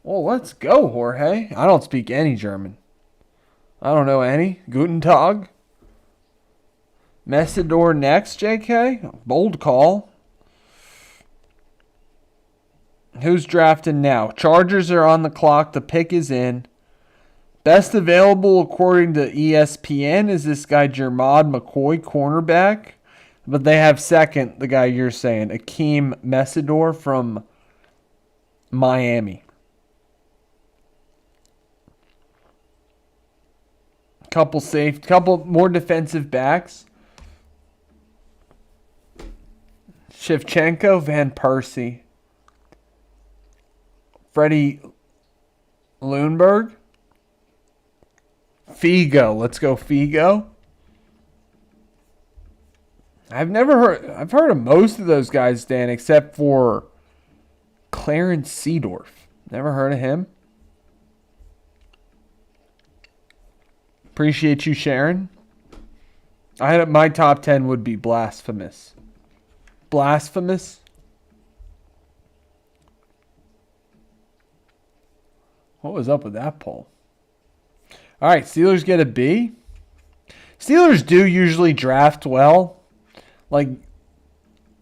A: well, let's go, Jorge. I don't speak any German. I don't know any. Guten Tag. Messidor next, JK. Bold call. Who's drafting now? Chargers are on the clock. The pick is in. Best available, according to ESPN, is this guy, Jermod McCoy, cornerback. But they have second, the guy you're saying, Akeem Messidor from Miami. Couple more defensive backs. Shevchenko, Van Persie. Freddie Lundberg. Figo. Let's go Figo. I've heard of most of those guys, Dan, except for Clarence Seedorf. Never heard of him. Appreciate you sharing. My top 10 would be blasphemous. Blasphemous? What was up with that poll? All right, Steelers get a B. Steelers do usually draft well. Like,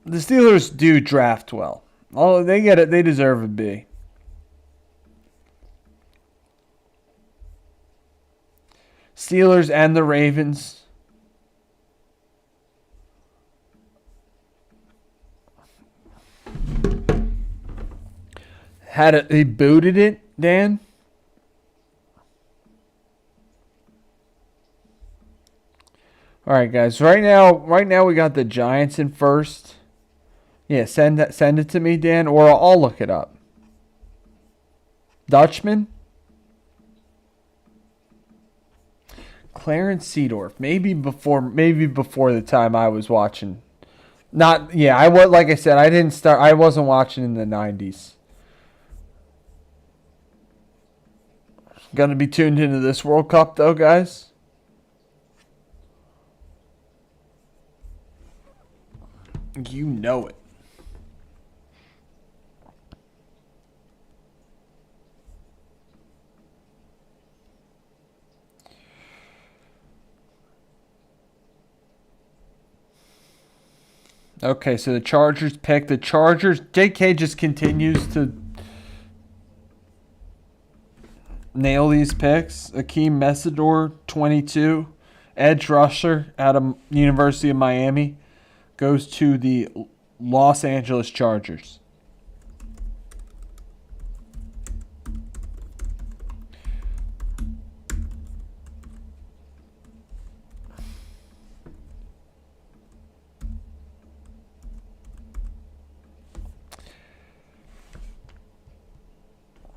A: the Steelers do draft well. Oh, they get it. They deserve a B. Steelers and the Ravens. They booted it, Dan? All right, guys. Right now we got the Giants in first. Yeah, send it to me, Dan, or I'll look it up. Dutchman? Clarence Seedorf. Maybe before the time I was watching. I was, like I said, I wasn't watching in the 90s. Gonna be tuned into this World Cup though, guys. You know it. Okay, so the Chargers pick. The Chargers, JK just continues to nail these picks. Akeem Mesidor, 22. Edge rusher out of University of Miami. Goes to the Los Angeles Chargers.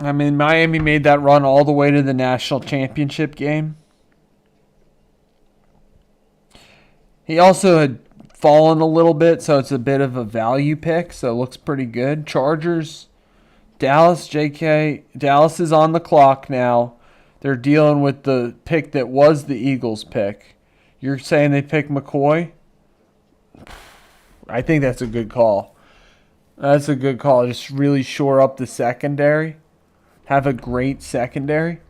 A: I mean, Miami made that run all the way to the national championship game. He also had fallen a little bit, so it's a bit of a value pick, so it looks pretty good. Chargers, Dallas, JK. Dallas is on the clock now. They're dealing with the pick that was the Eagles' pick. You're saying they pick McCoy? I think that's a good call. That's a good call. Just really shore up the secondary. Have a great secondary.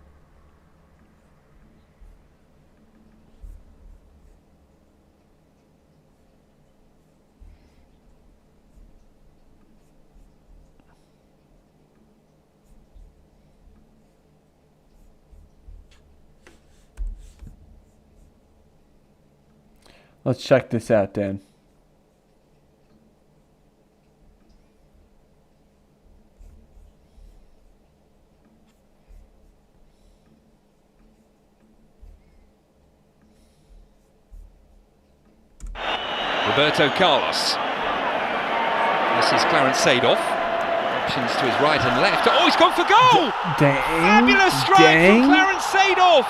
A: Let's check this out, Dan.
B: Roberto Carlos. This is Clarence Seedorf. Options to his right and left. Oh, he's gone for goal! Fabulous strike from Clarence Seedorf!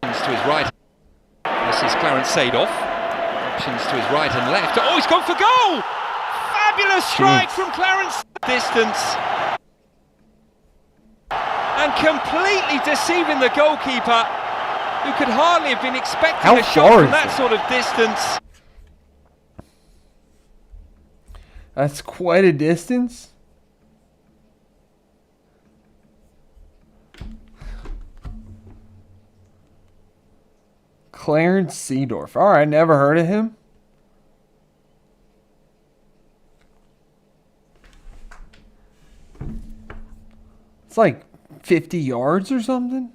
B: Options to his right. This is Clarence Seedorf. Options to his right and left. Oh, he's gone for goal! Fabulous strike from Clarence. Distance. And completely deceiving the goalkeeper, who could hardly have been expecting a shot from that sort of distance.
A: That's quite a distance. Clarence Seedorf. All right, never heard of him. It's like 50 yards or something.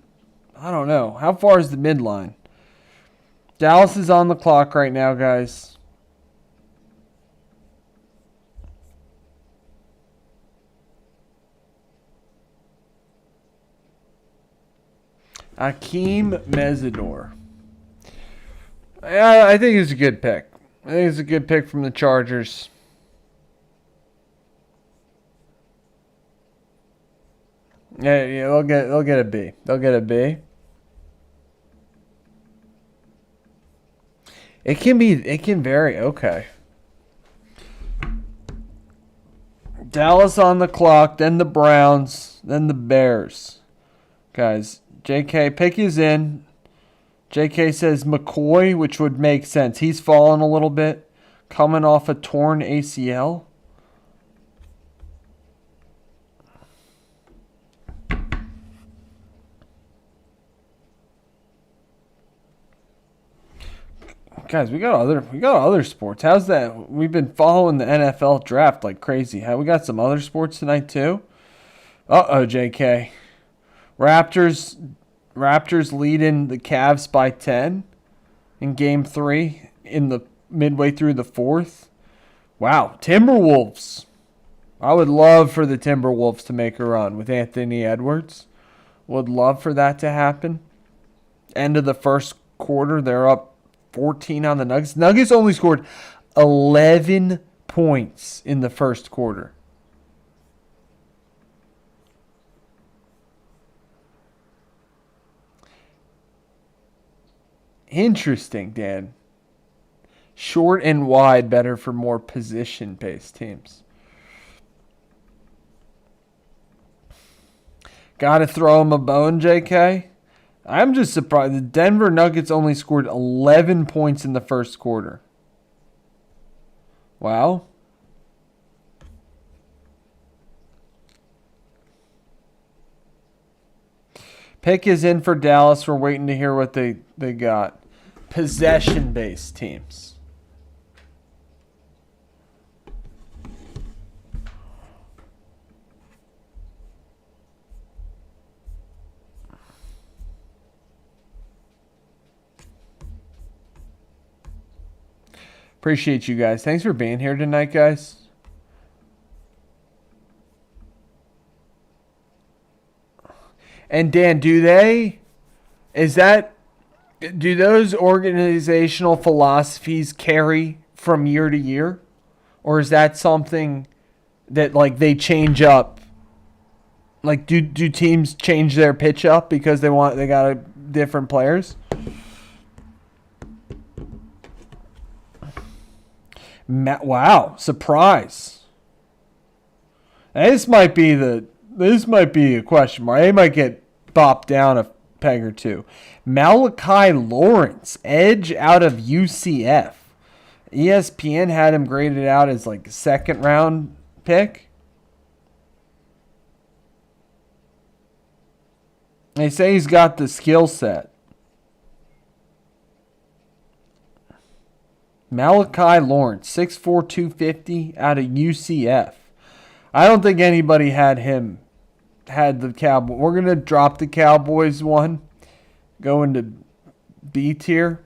A: I don't know. How far is the midline? Dallas is on the clock right now, guys. Akeem Mesidor. Yeah, I think it's a good pick. I think it's a good pick from the Chargers. Yeah, they'll get a B. They'll get a B. It can vary. Okay. Dallas on the clock, then the Browns, then the Bears. Guys, JK, pick is in. JK says McCoy, which would make sense. He's fallen a little bit, coming off a torn ACL. Guys, we got other sports. How's that? We've been following the NFL draft like crazy. We got some other sports tonight too. JK. Raptors leading the Cavs by 10 in game 3 in the midway through the 4th. Wow, Timberwolves. I would love for the Timberwolves to make a run with Anthony Edwards. Would love for that to happen. End of the first quarter, they're up 14 on the Nuggets. Nuggets only scored 11 points in the first quarter. Interesting, Dan. Short and wide better for more position-based teams. Got to throw him a bone, JK. I'm just surprised. The Denver Nuggets only scored 11 points in the first quarter. Wow. Pick is in for Dallas. We're waiting to hear what they got. Possession-based teams. Appreciate you guys. Thanks for being here tonight, guys. And Dan, do those organizational philosophies carry from year to year? Or is that something that like they change up? Like do teams change their pitch up because they got different players? Wow, surprise. This might be a question mark. They might get bopped down a peg or two. Malachi Lawrence, edge out of UCF. ESPN had him graded out as like a second round pick. They say he's got the skill set. Malachi Lawrence, 6'4", 250 out of UCF. I don't think anybody had the Cowboys. We're going to drop the Cowboys one. Go into B tier.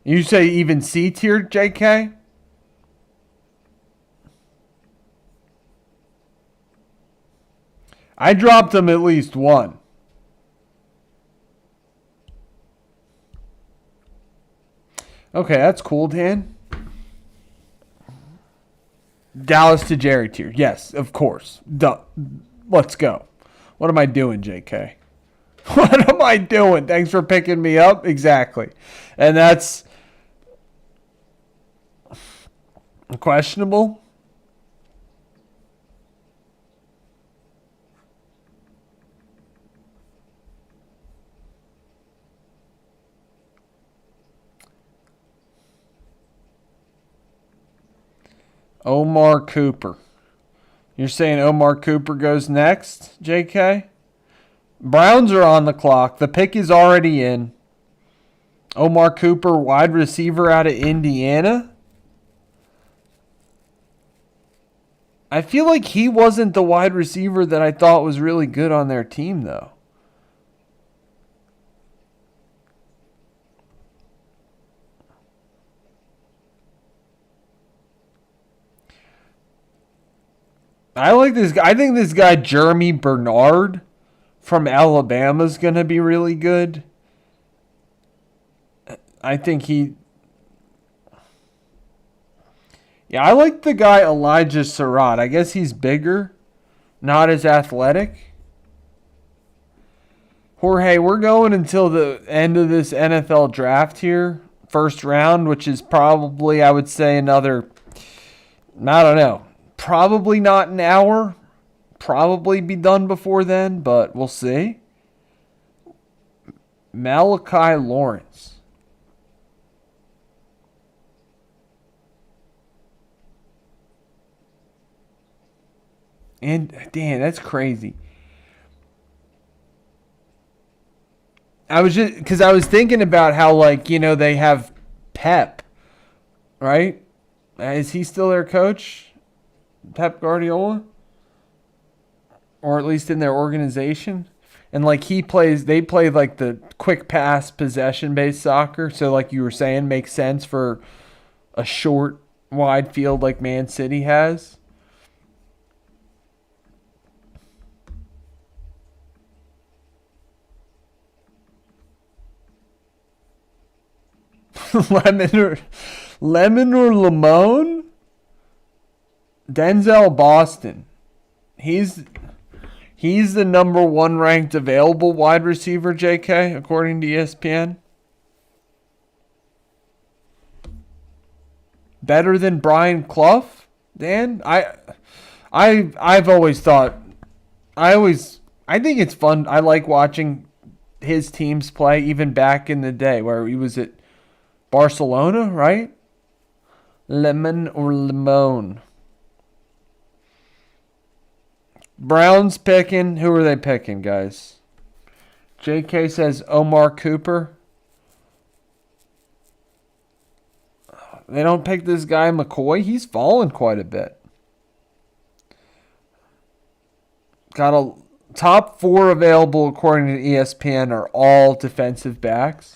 A: You say even C tier, JK? I dropped them at least one. Okay, that's cool, Dan. Dallas to Jerry tier. Yes, of course. Duh. Let's go. What am I doing, JK? What am I doing? Thanks for picking me up. Exactly. And that's questionable. Omar Cooper. You're saying Omar Cooper goes next, JK? Browns are on the clock. The pick is already in. Omar Cooper, wide receiver out of Indiana. I feel like he wasn't the wide receiver that I thought was really good on their team, though. I like this guy. I think this guy, Jeremy Bernard from Alabama, is going to be really good. I think I like the guy Elijah Surratt. I guess he's bigger, not as athletic. Jorge, we're going until the end of this NFL draft here. First round, which is probably, I would say, another, I don't know, probably not an hour. probably be done before then, but we'll see. Malachi Lawrence. And damn, that's crazy. I was thinking about how, like, you know, they have Pep, right? Is he still their coach? Pep Guardiola? Or at least in their organization? And like they play like the quick pass possession based soccer. So like you were saying, makes sense for a short, wide field like Man City has. Lemon or Limon? Denzel Boston. He's the number 1 ranked available wide receiver, JK, according to ESPN. Better than Brian Clough, Dan? I've always thought I think it's fun. I like watching his teams play, even back in the day where he was at Barcelona, right? Lemon or Limon? Browns picking. Who are they picking, guys? JK says Omar Cooper. They don't pick this guy McCoy. He's fallen quite a bit. Got a top 4 available according to ESPN are all defensive backs.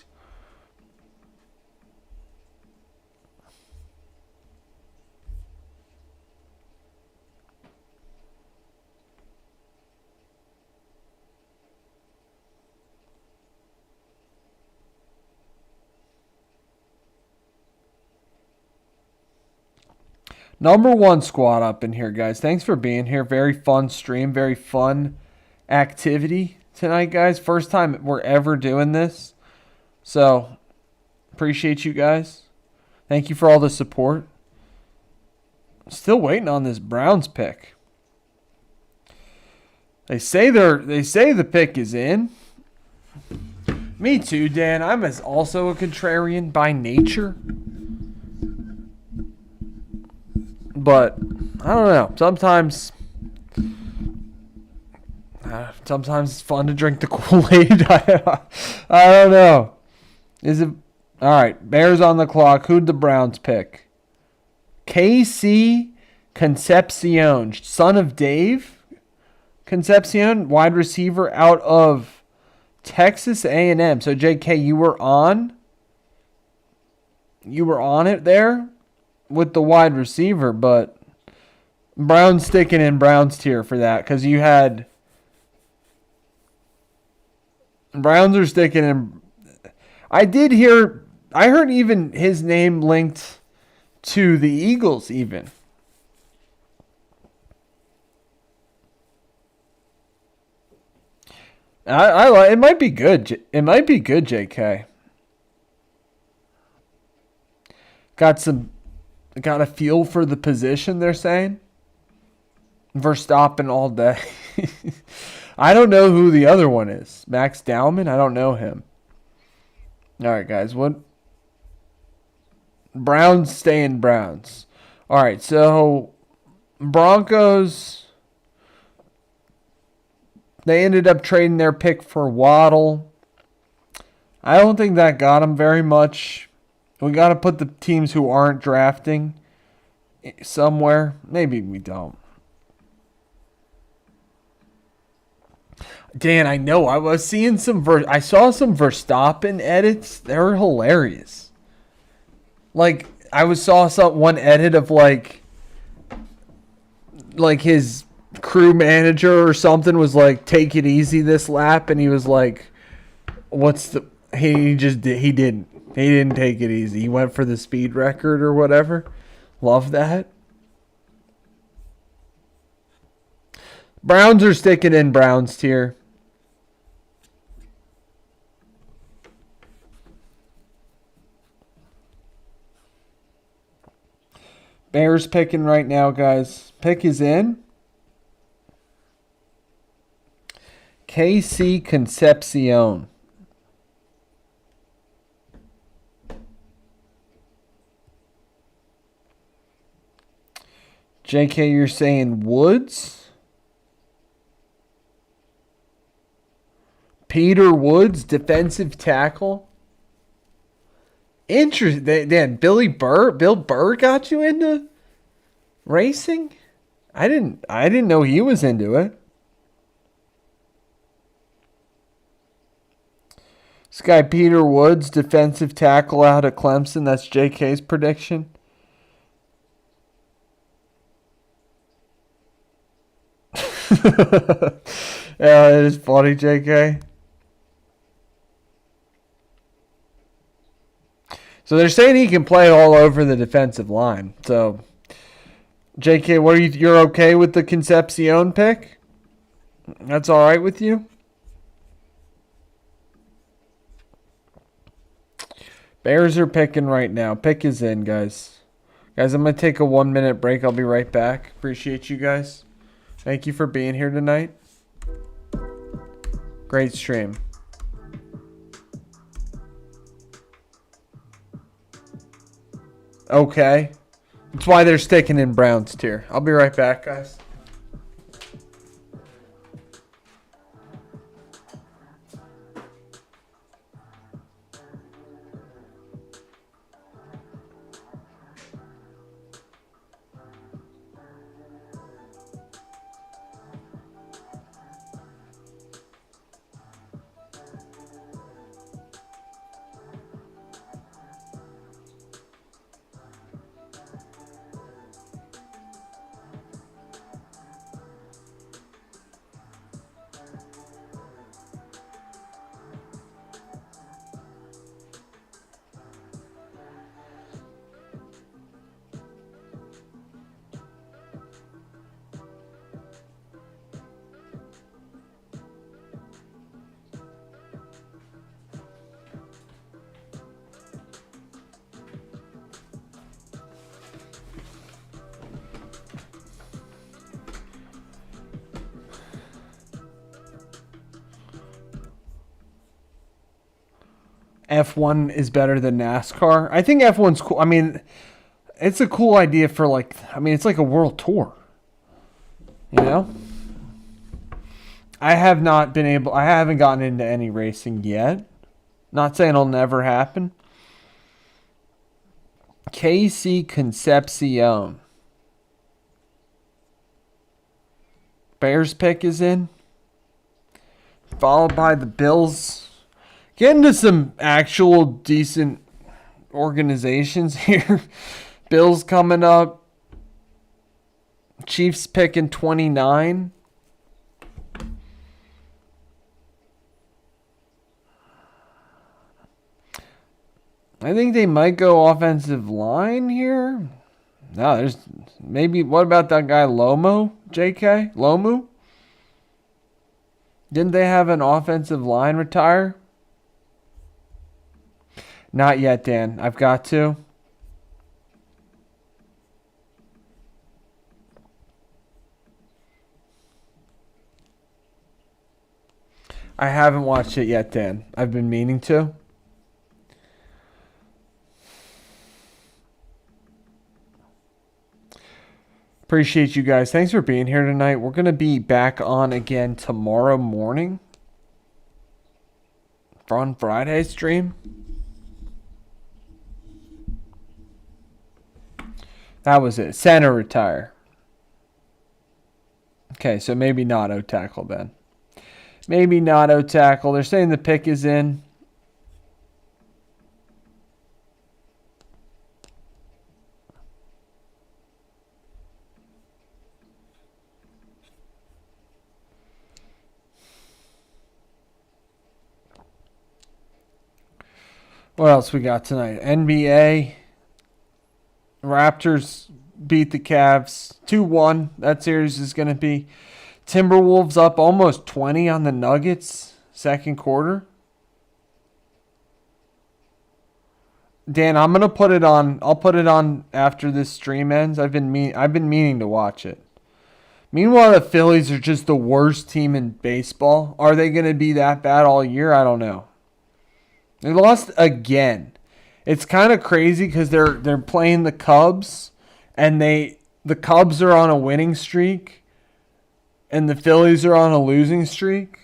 A: Number 1 squad up in here, guys. Thanks for being here. Very fun stream. Very fun activity tonight, guys. First time we're ever doing this. So, appreciate you guys. Thank you for all the support. Still waiting on this Browns pick. They say the pick is in. Me too, Dan. I'm also a contrarian by nature. But I don't know. Sometimes it's fun to drink the Kool-Aid. I don't know. Is it all right? Bears on the clock. Who'd the Browns pick? KC Concepcion, son of Dave Concepcion, wide receiver out of Texas A&M. So JK, you were on it there with the wide receiver, but Browns sticking in Browns tier for that because you had Browns are sticking in. I heard even his name linked to the Eagles even. It might be good. It might be good, JK. Got a feel for the position, they're saying. Verstappen all day. I don't know who the other one is. Max Dowman? I don't know him. All right, guys. What? Browns staying Browns. All right, so Broncos, they ended up trading their pick for Waddle. I don't think that got them very much. We got to put the teams who aren't drafting somewhere. Maybe we don't. Dan, I know. I was seeing I saw some Verstappen edits. They were hilarious. Like, saw one edit of like his crew manager or something was like, take it easy this lap. And he was like, he didn't take it easy. He went for the speed record or whatever. Love that. Browns are sticking in Browns tier. Bears picking right now, guys. Pick is in. KC Concepcion. JK, you're saying Woods? Peter Woods, defensive tackle. Interesting. Dan, Bill Burr got you into racing? I didn't know he was into it. This guy Peter Woods, defensive tackle out of Clemson. That's JK's prediction. Yeah, it is funny, JK. So they're saying he can play all over the defensive line. So, JK, you're okay with the Concepcion pick? That's all right with you? Bears are picking right now. Pick is in, guys. Guys, I'm going to take a 1-minute break. I'll be right back. Appreciate you guys. Thank you for being here tonight. Great stream. Okay. That's why they're sticking in Browns tier. I'll be right back, guys. F1 is better than NASCAR. I think F1's cool. I mean, it's a cool idea for it's like a world tour. You know? I haven't gotten into any racing yet. Not saying it'll never happen. KC Concepcion. Bears pick is in. Followed by the Bills. Get into some actual decent organizations here. Bills coming up. Chiefs picking 29. I think they might go offensive line here. No, there's maybe. What about that guy Lomo? JK? Lomu? Didn't they have an offensive line retire? Not yet, Dan. I've got to. I haven't watched it yet, Dan. I've been meaning to. Appreciate you guys. Thanks for being here tonight. We're going to be back on again tomorrow morning. On Friday stream. That was it. Center retire. Okay, so maybe not O-tackle then. Maybe not O-tackle. They're saying the pick is in. What else we got tonight? NBA. Raptors beat the Cavs 2-1. That series is going to be Timberwolves up almost 20 on the Nuggets second quarter. Dan, I'm going to put it on. I'll put it on after this stream ends. I've been meaning to watch it. Meanwhile, the Phillies are just the worst team in baseball. Are they going to be that bad all year? I don't know. They lost again. It's kind of crazy because they're playing the Cubs, and the Cubs are on a winning streak, and the Phillies are on a losing streak.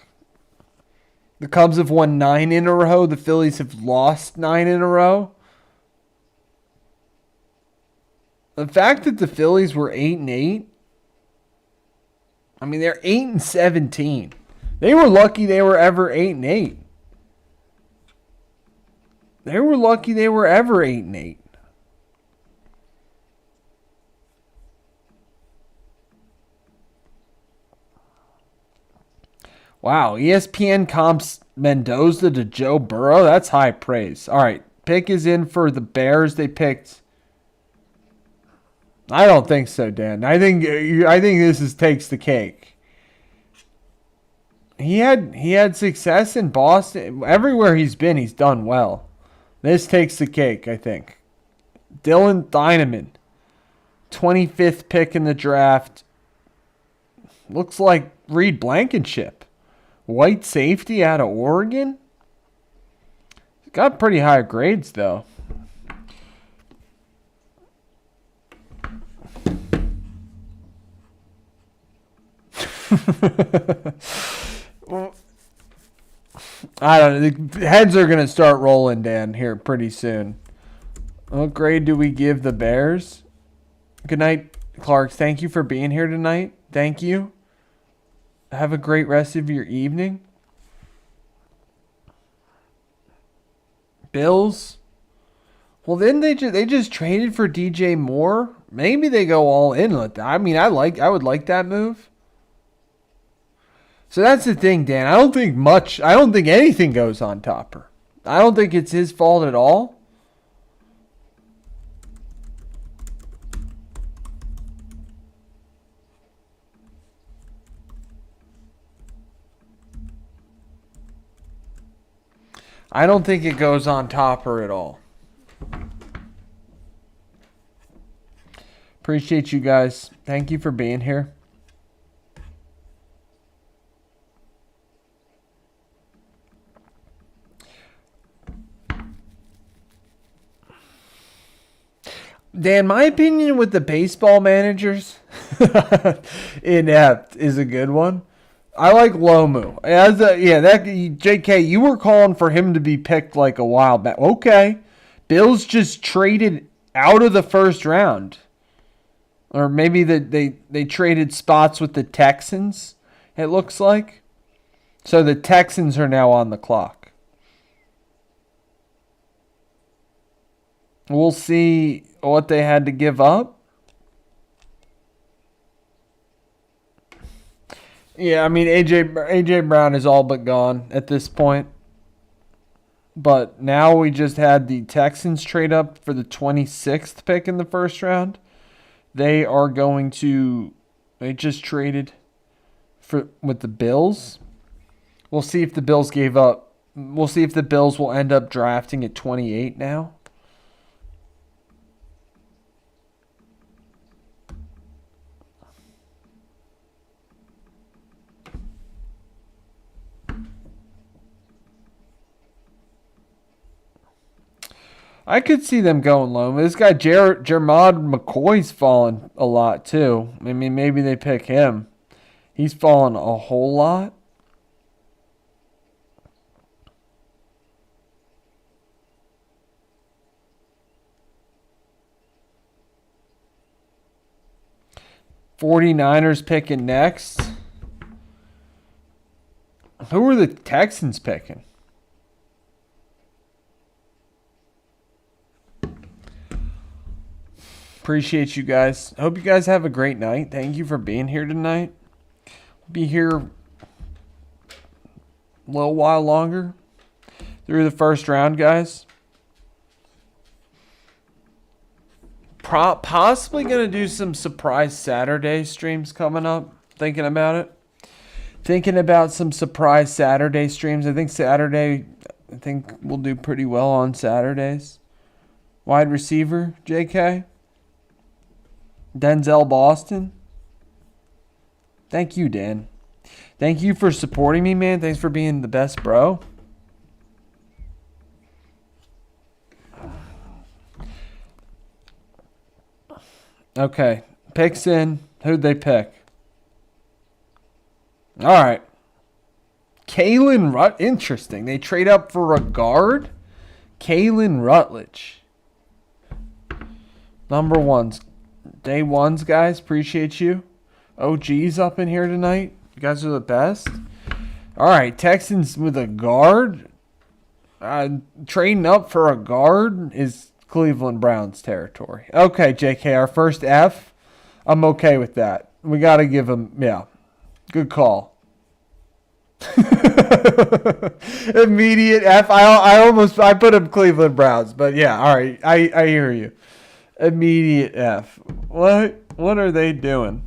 A: The Cubs have won 9 in a row. The Phillies have lost 9 in a row. The fact that the Phillies were 8-8, I mean, they're 8-17. They were lucky they were ever 8-8. They were lucky they were ever 8-8. Wow, ESPN comps Mendoza to Joe Burrow. That's high praise. All right, pick is in for the Bears. They picked. I don't think so, Dan. I think this takes the cake. He had success in Boston. Everywhere he's been, he's done well. This takes the cake, I think. Dylan Thieneman, 25th pick in the draft. Looks like Reed Blankenship. White safety out of Oregon. He's got pretty high grades, though. I don't know. The heads are going to start rolling, Dan, here pretty soon. What grade do we give the Bears? Good night, Clarks. Thank you for being here tonight. Thank you. Have a great rest of your evening. Bills. Well, then they just traded for DJ Moore. Maybe they go all in with that. I mean, I would like that move. So that's the thing, Dan. I don't think anything goes on Topper. I don't think it's his fault at all. I don't think it goes on Topper at all. Appreciate you guys. Thank you for being here. Dan, my opinion with the baseball managers, inept is a good one. I like Lomu. JK, you were calling for him to be picked like a while back. Okay. Bills just traded out of the first round. Or maybe they traded spots with the Texans, it looks like. So the Texans are now on the clock. We'll see what they had to give up. Yeah, I mean, AJ Brown is all but gone at this point. But now we just had the Texans trade up for the 26th pick in the first round. They just traded with the Bills. We'll see if the Bills gave up. We'll see if the Bills will end up drafting at 28 now. I could see them going low. This guy, Jermod McCoy's fallen a lot, too. I mean, maybe they pick him. He's fallen a whole lot. '49ers picking next. Who are the Texans picking? Appreciate you guys. Hope you guys have a great night. Thank you for being here tonight. Be here a little while longer through the first round, guys. Possibly going to do some surprise Saturday streams coming up. Thinking about it. Thinking about some surprise Saturday streams. I think we'll do pretty well on Saturdays. Wide receiver, JK. Denzel Boston. Thank you, Dan. Thank you for supporting me, man. Thanks for being the best bro. Okay. Picks in. Who'd they pick? All right. Kalen Rut. Interesting. They trade up for a guard. Kalen Rutledge. Number ones. Day ones, guys. Appreciate you. OG's up in here tonight. You guys are the best. All right. Texans with a guard. Trading up for a guard is Cleveland Browns territory. Okay, JK. Our first F. I'm okay with that. We got to give him, yeah. Good call. Immediate F. I put him Cleveland Browns, but yeah, all right. I hear you. Immediate F. What are they doing?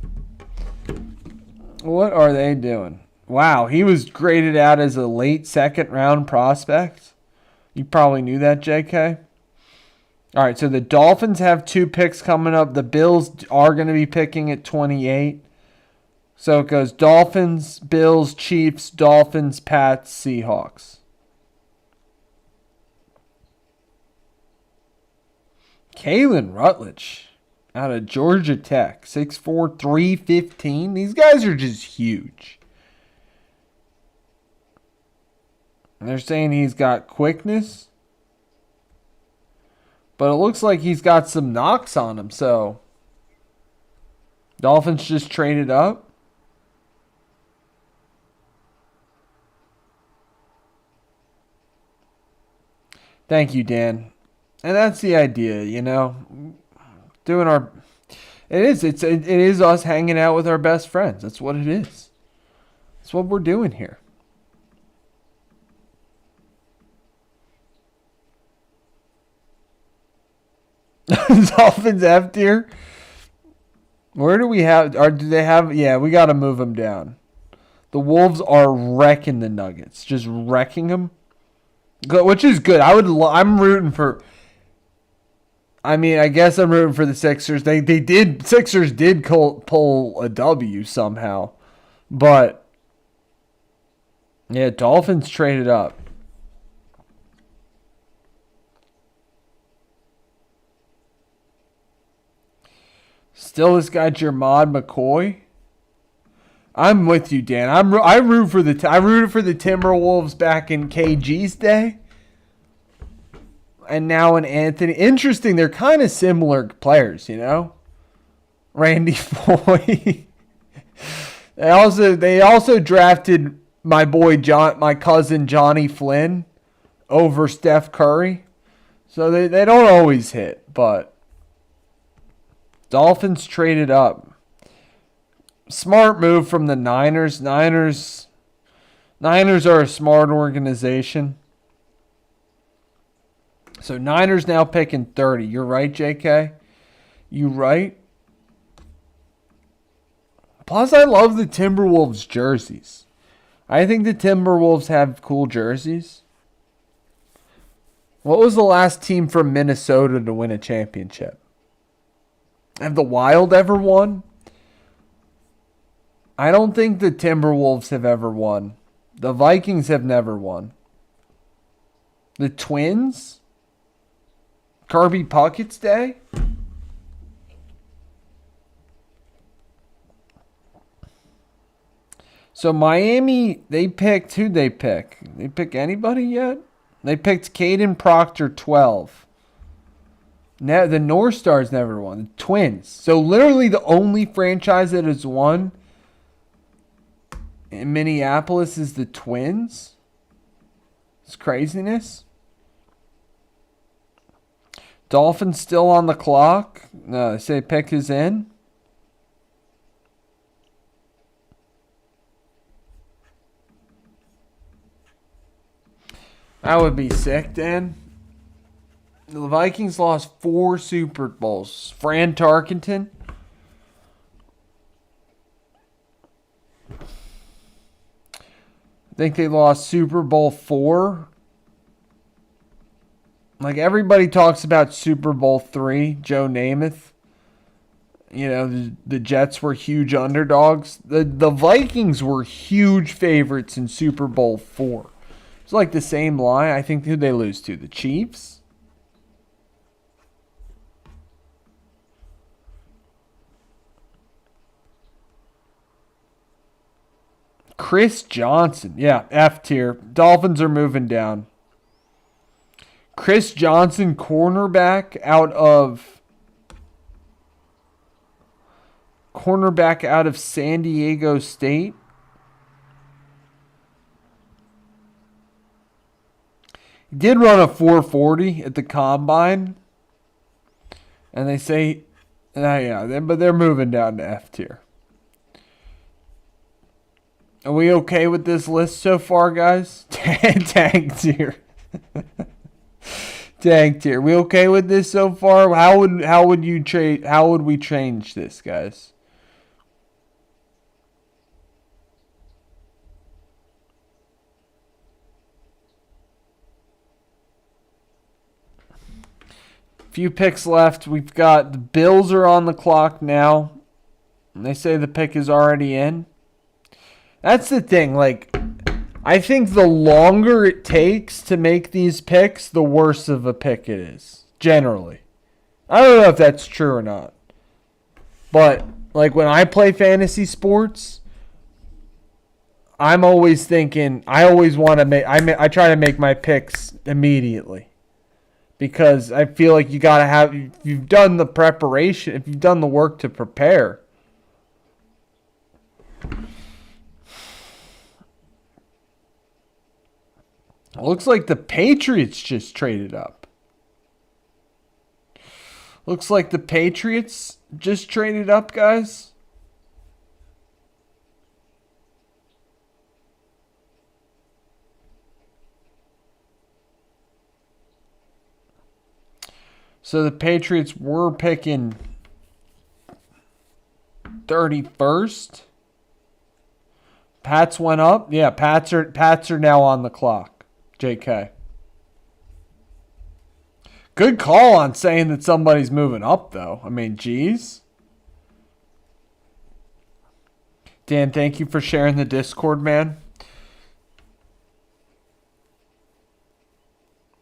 A: What are they doing? Wow, he was graded out as a late second round prospect. You probably knew that, JK. All right, so the Dolphins have 2 picks coming up. The Bills are going to be picking at 28. So it goes Dolphins, Bills, Chiefs, Dolphins, Pats, Seahawks. Kalen Rutledge out of Georgia Tech, 6'4", 315. These guys are just huge. And they're saying he's got quickness. But it looks like he's got some knocks on him, so Dolphins just traded up. Thank you, Dan. And that's the idea, you know. It is us hanging out with our best friends. That's what it is. That's what we're doing here. Dolphins F tier. Where do we have? Or do they have? Yeah, we got to move them down. The Wolves are wrecking the Nuggets, just wrecking them, which is good. I'm rooting for. I mean, I guess I'm rooting for the Sixers. Sixers did pull a W somehow, but yeah, Dolphins traded up. Still, this guy Jermod McCoy. I'm with you, Dan. I rooted for the Timberwolves back in KG's day, and now in Anthony. Interesting. They're kind of similar players, you know. Randy Foye. They also drafted my cousin Johnny Flynn over Steph Curry, so they don't always hit, but. Dolphins traded up. Smart move from the Niners. Niners are a smart organization. So Niners now picking 30. You're right, JK. You right. Plus, I love the Timberwolves jerseys. I think the Timberwolves have cool jerseys. What was the last team from Minnesota to win a championship? Have the Wild ever won? I don't think the Timberwolves have ever won. The Vikings have never won. The Twins? Kirby Puckett's day? So Miami, who'd they pick? They pick anybody yet? They picked Caden Proctor 12. The North Stars never won. The Twins. So literally the only franchise that has won in Minneapolis is the Twins. It's craziness. Dolphins still on the clock. No, they say pick is in. That would be sick, Dan. The Vikings lost 4 Super Bowls. Fran Tarkenton. I think they lost Super Bowl 4. Like everybody talks about Super Bowl 3, Joe Namath. You know, the Jets were huge underdogs. The Vikings were huge favorites in Super Bowl IV. It's like the same line. I think who they lose to? The Chiefs? Chris Johnson. Yeah, F tier. Dolphins are moving down. Chris Johnson, cornerback out of San Diego State. He did run a 4.40 at the combine. And they say, but they're moving down to F tier. Are we okay with this list so far, guys? Tank tier. Tank tier. We okay with this so far? How would we change this, guys? Few picks left. We've got the Bills are on the clock now. And they say the pick is already in. That's the thing. Like, I think the longer it takes to make these picks, the worse of a pick it is. Generally. I don't know if that's true or not. But, like, when I play fantasy sports, I'm always thinking, I always want to make, I try to make my picks immediately. Because I feel like you got to have, if you've done the preparation, if you've done the work to prepare. Looks like the Patriots just traded up. Looks like the Patriots just traded up, guys. So the Patriots were picking 31st. Pats went up. Yeah, Pats are now on the clock. JK. Good call on saying that somebody's moving up, though. I mean, geez. Dan, thank you for sharing the Discord, man.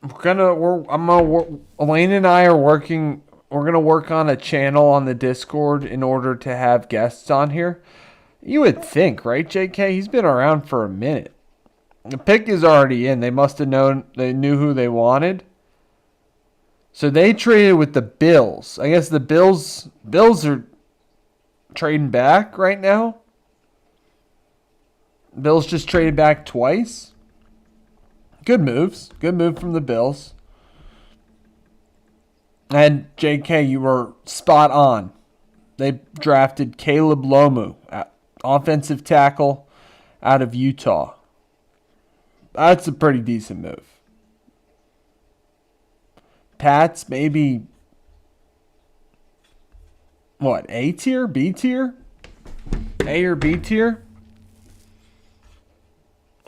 A: Elaine and I are working. We're gonna work on a channel on the Discord in order to have guests on here. You would think, right, JK? He's been around for a minute. The pick is already in. They must have known. They knew who they wanted. So they traded with the Bills. I guess the Bills are trading back right now. Bills just traded back twice. Good moves. Good move from the Bills. And JK, you were spot on. They drafted Caleb Lomu, offensive tackle out of Utah. That's a pretty decent move. Pats, maybe, what, A tier? B tier? A or B tier?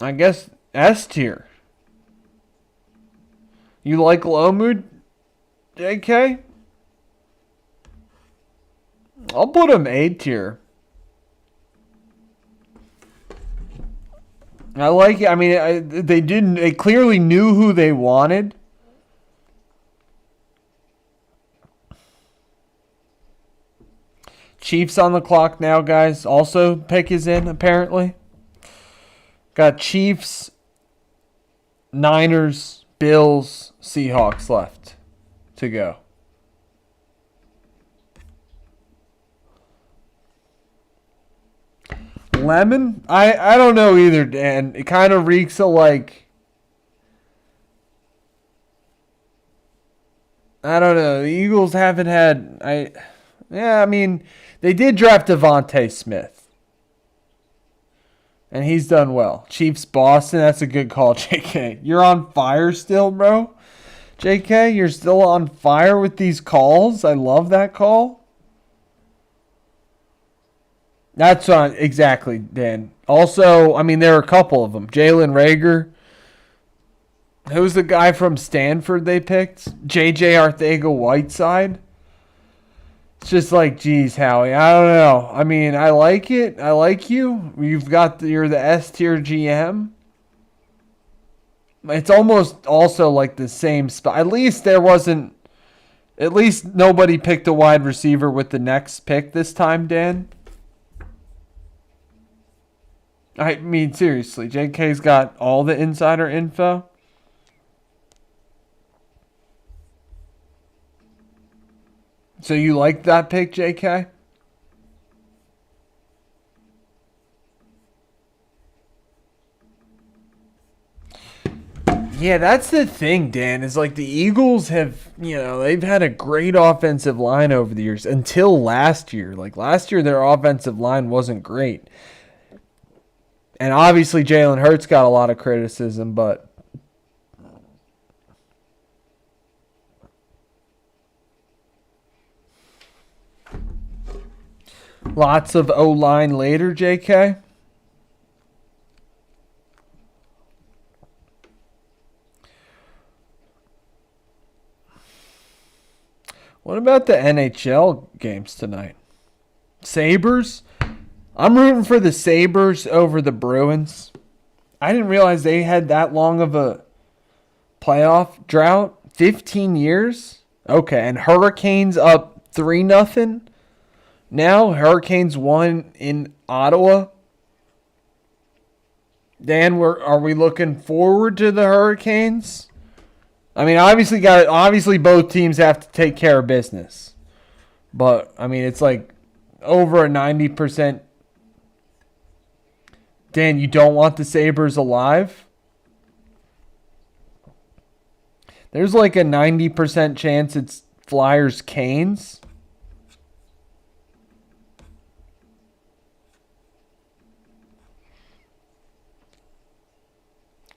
A: I guess S tier. You like Lomu, JK? I'll put him A tier. I like it. I mean, they clearly knew who they wanted. Chiefs on the clock now, guys. Also, pick is in, apparently. Got Chiefs, Niners, Bills, Seahawks left to go. Lemon? I don't know either, Dan. It kind of reeks of like, I don't know. The Eagles haven't had, I mean, they did draft Devontae Smith. And he's done well. Chiefs, Boston, that's a good call, JK. You're on fire still, bro? JK, you're still on fire with these calls? I love that call. That's exactly, Dan. Also, I mean, there are a couple of them. Jalen Reagor. Who's the guy from Stanford they picked? J.J. Arcega-Whiteside. It's just like, geez, Howie. I don't know. I mean, I like it. I like you. You're the S tier GM. It's almost also like the same spot. At least nobody picked a wide receiver with the next pick this time, Dan. I mean, seriously, JK's got all the insider info. So you like that pick, JK? Yeah, that's the thing, Dan, is like the Eagles have, they've had a great offensive line over the years until last year. Like last year, their offensive line wasn't great. And obviously, Jalen Hurts got a lot of criticism, but lots of O-line later, JK. What about the NHL games tonight? Sabres? I'm rooting for the Sabres over the Bruins. I didn't realize they had that long of a playoff drought. 15 years? Okay, and Hurricanes up 3-0. Now Hurricanes won in Ottawa. Dan, are we looking forward to the Hurricanes? I mean, obviously both teams have to take care of business. But, I mean, it's like over a 90%. Dan, you don't want the Sabres alive? There's like a 90% chance it's Flyers-Canes.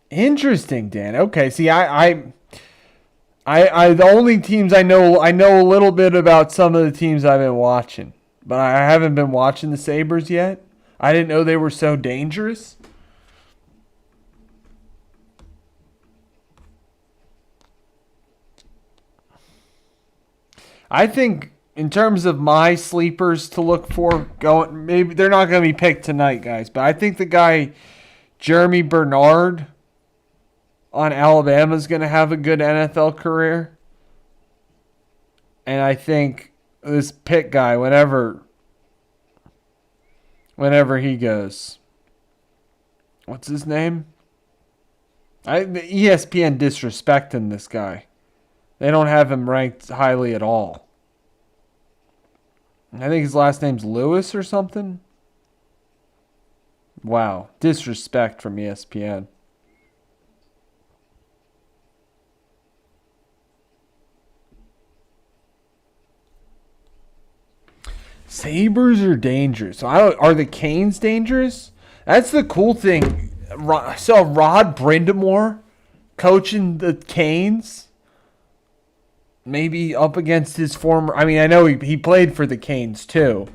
A: Interesting, Dan. Okay, see, I the only teams I know a little bit about some of the teams I've been watching, but I haven't been watching the Sabres yet. I didn't know they were so dangerous. I think in terms of my sleepers to look for, maybe they're not going to be picked tonight, guys, but I think the guy Jeremy Bernard on Alabama is going to have a good NFL career. And I think this Pitt guy, whenever he goes, what's his name? The ESPN disrespecting this guy. They don't have him ranked highly at all. I think his last name's Lewis or something. Wow. Disrespect from ESPN. Sabres are dangerous. Are the Canes dangerous? That's the cool thing. So Rod Brindamore coaching the Canes, maybe up against his former. I mean, I know he played for the Canes too,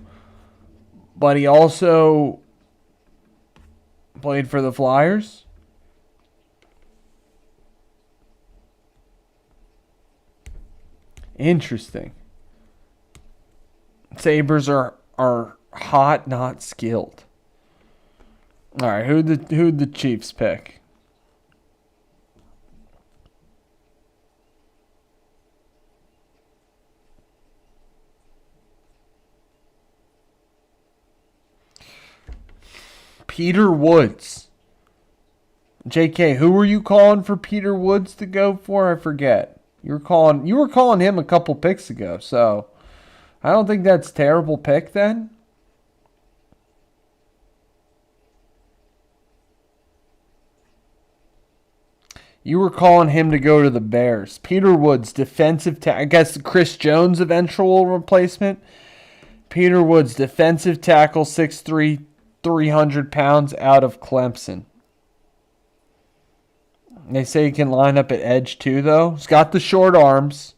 A: but he also played for the Flyers. Interesting. Sabres are hot, not skilled. All right, who'd the Chiefs pick? Peter Woods. JK, who were you calling for Peter Woods to go for? I forget. You were calling him a couple picks ago, so I don't think that's a terrible pick then. You were calling him to go to the Bears. Peter Woods, defensive tackle. I guess Chris Jones, eventual replacement. Peter Woods, defensive tackle, 6'3", 300 pounds, out of Clemson. They say he can line up at edge too, though. He's got the short arms,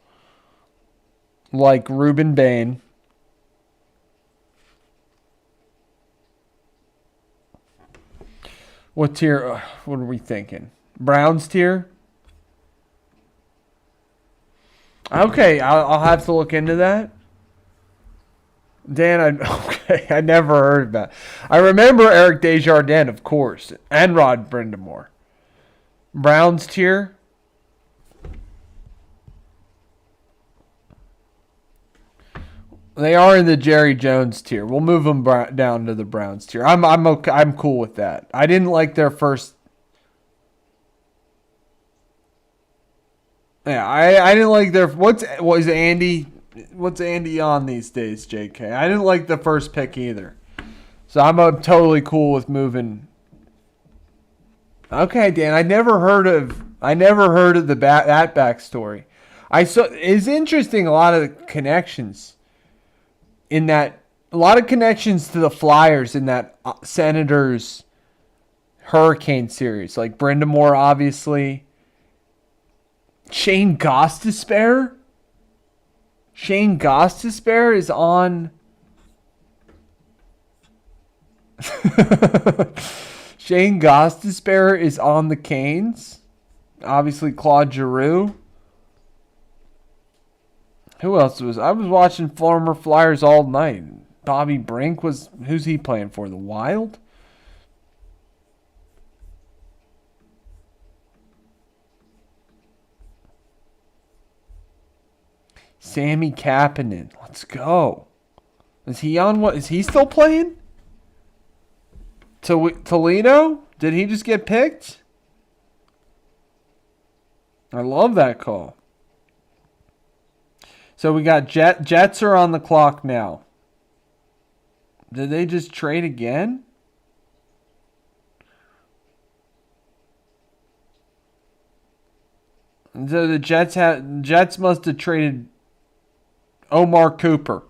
A: like Ruben Bain. What tier? What are we thinking? Browns tier? Okay, I'll have to look into that. Dan, okay, I never heard of that. I remember Eric Desjardins, of course, and Rod Brindamore. Browns tier. They are in the Jerry Jones tier. We'll move them down to the Browns tier. I'm okay. I'm cool with that. I didn't like their first. Yeah, I didn't like their. What's Andy on these days, JK? I didn't like the first pick either. So I'm totally cool with moving. Okay, Dan. I never heard of that backstory. It's interesting. A lot of connections in that. A lot of connections to the Flyers in that Senators Hurricane series, like Brindamore, obviously. Shane Gostisbehere? Shane Gostisbehere is on... Shane Gostisbehere is on the Canes. Obviously, Claude Giroux. Who else was... I was watching former Flyers all night. Bobby Brink was... Who's he playing for? The Wild? Sammy Kapanen. Let's go. Is he on what? Is he still playing? Toledo? Did he just get picked? I love that call. So we got Jets are on the clock now. Did they just trade again? So the Jets must have traded Omar Cooper.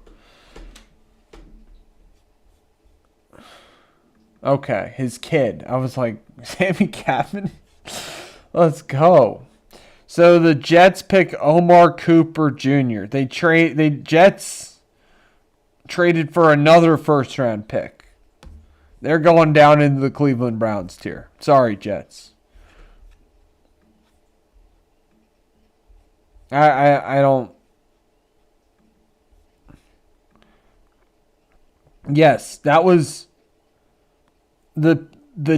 A: Okay, his kid. I was like, Sammy Kapanen? Let's go. So the Jets pick Omar Cooper Jr. Jets traded for another first round pick. They're going down into the Cleveland Browns tier. Sorry, Jets. I don't. Yes, that was the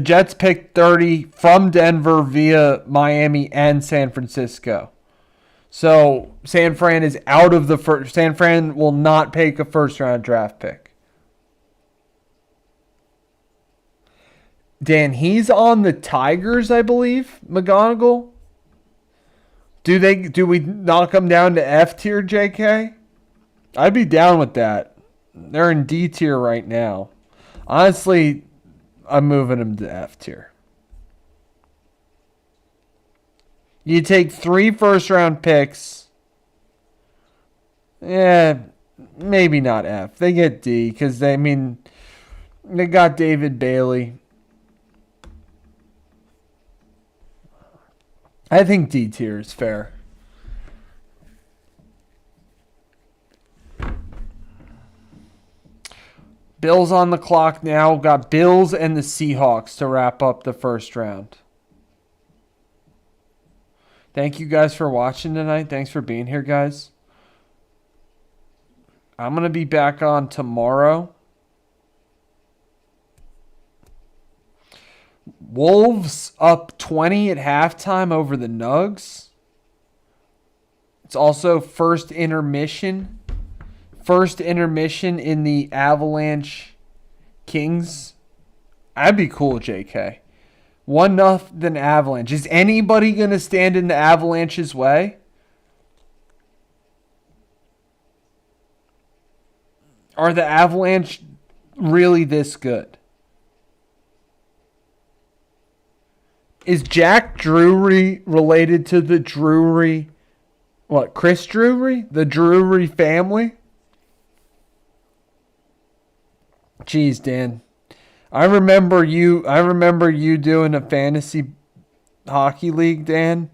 A: Jets picked 30 from Denver via Miami and San Francisco. So San Fran is out of the first. San Fran will not take a first round draft pick. Dan, he's on the Tigers, I believe. McGonigal. Do we knock them down to F tier, JK? I'd be down with that. They're in D tier right now. Honestly, I'm moving them to F tier. You take 3 first-round picks. Yeah, maybe not F. They get D because they got David Bailey. I think D tier is fair. Bills on the clock now. Got Bills and the Seahawks to wrap up the first round. Thank you guys for watching tonight. Thanks for being here, guys. I'm going to be back on tomorrow. Wolves up 20 at halftime over the Nugs. It's also first intermission. First intermission in the Avalanche Kings. That'd be cool, JK. 1-0 Avalanche. Is anybody going to stand in the Avalanche's way? Are the Avalanche really this good? Is Jack Drury related to the Drury? What, Chris Drury? The Drury family? Jeez, Dan. I remember you doing a fantasy hockey league, Dan,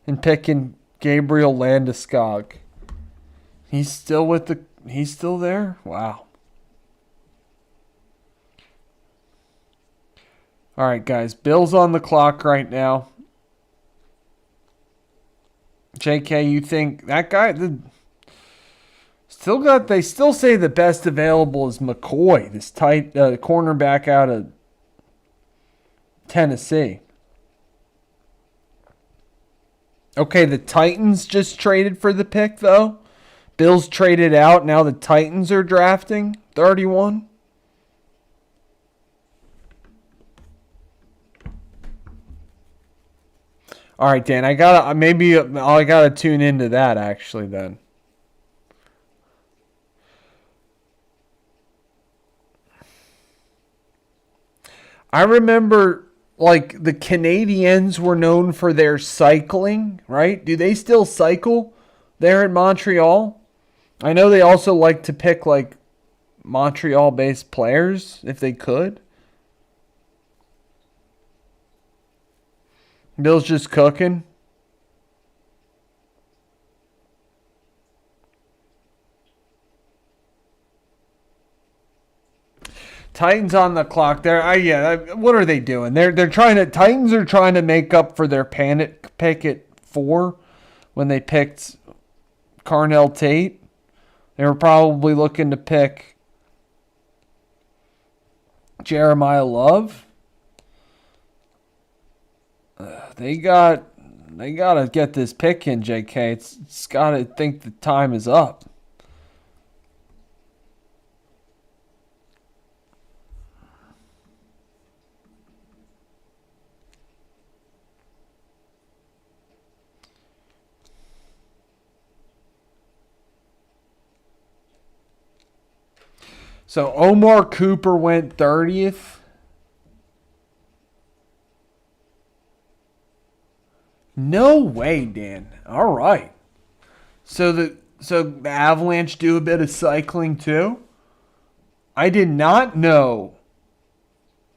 A: and picking Gabriel Landeskog. He's still there? Wow. All right, guys. Bills on the clock right now. JK, you think that guy... They still say the best available is McCoy, this tight cornerback out of Tennessee. Okay, the Titans just traded for the pick, though. Bills traded out. Now the Titans are drafting 31. All right, Dan. I gotta tune into that actually. Then I remember, like, the Canadiens were known for their cycling, right? Do they still cycle there in Montreal? I know they also like to pick, like, Montreal-based players if they could. Bill's just cooking. Titans on the clock. What are they doing? Titans are trying to make up for their panic pick at 4 when they picked Carnell Tate. They were probably looking to pick Jeremiah Love. They gotta get this pick in, JK. It's gotta think the time is up. So Omar Cooper went 30th. No way, Dan. All right. So the Avalanche do a bit of cycling too? I did not know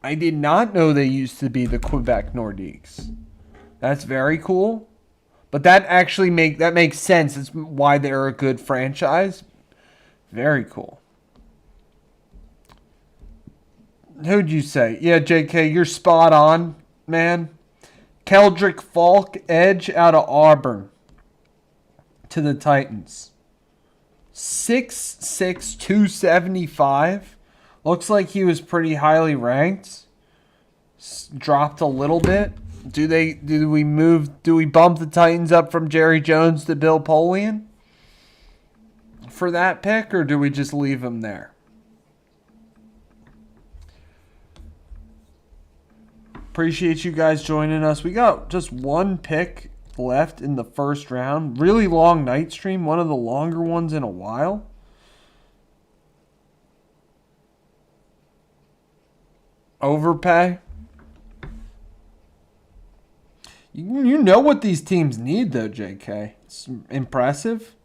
A: they used to be the Quebec Nordiques. That's very cool. But that makes sense. It's why they're a good franchise. Very cool. Who'd you say? Yeah, JK, you're spot on, man. Keldrick Falk, edge out of Auburn to the Titans. 6'6", 275. Looks like he was pretty highly ranked. Dropped a little bit. Do we bump the Titans up from Jerry Jones to Bill Polian for that pick, or do we just leave him there? Appreciate you guys joining us. We got just one pick left in the first round. Really long night stream. One of the longer ones in a while. Overpay. You know what these teams need, though, JK. It's impressive.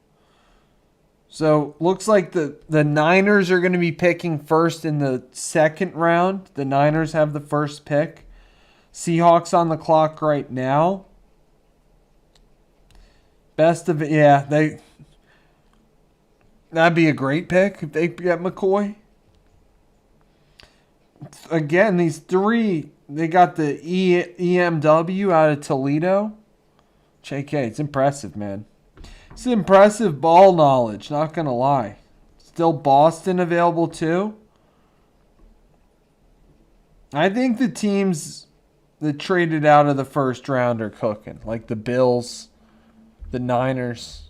A: So, looks like the Niners are going to be picking first in the second round. The Niners have the first pick. Seahawks on the clock right now. That'd be a great pick if they get McCoy. Again, these three, they got the EMW out of Toledo. JK, it's impressive, man. It's impressive ball knowledge, not going to lie. Still Boston available too. I think the teams that traded out of the first round are cooking, like the Bills, the Niners.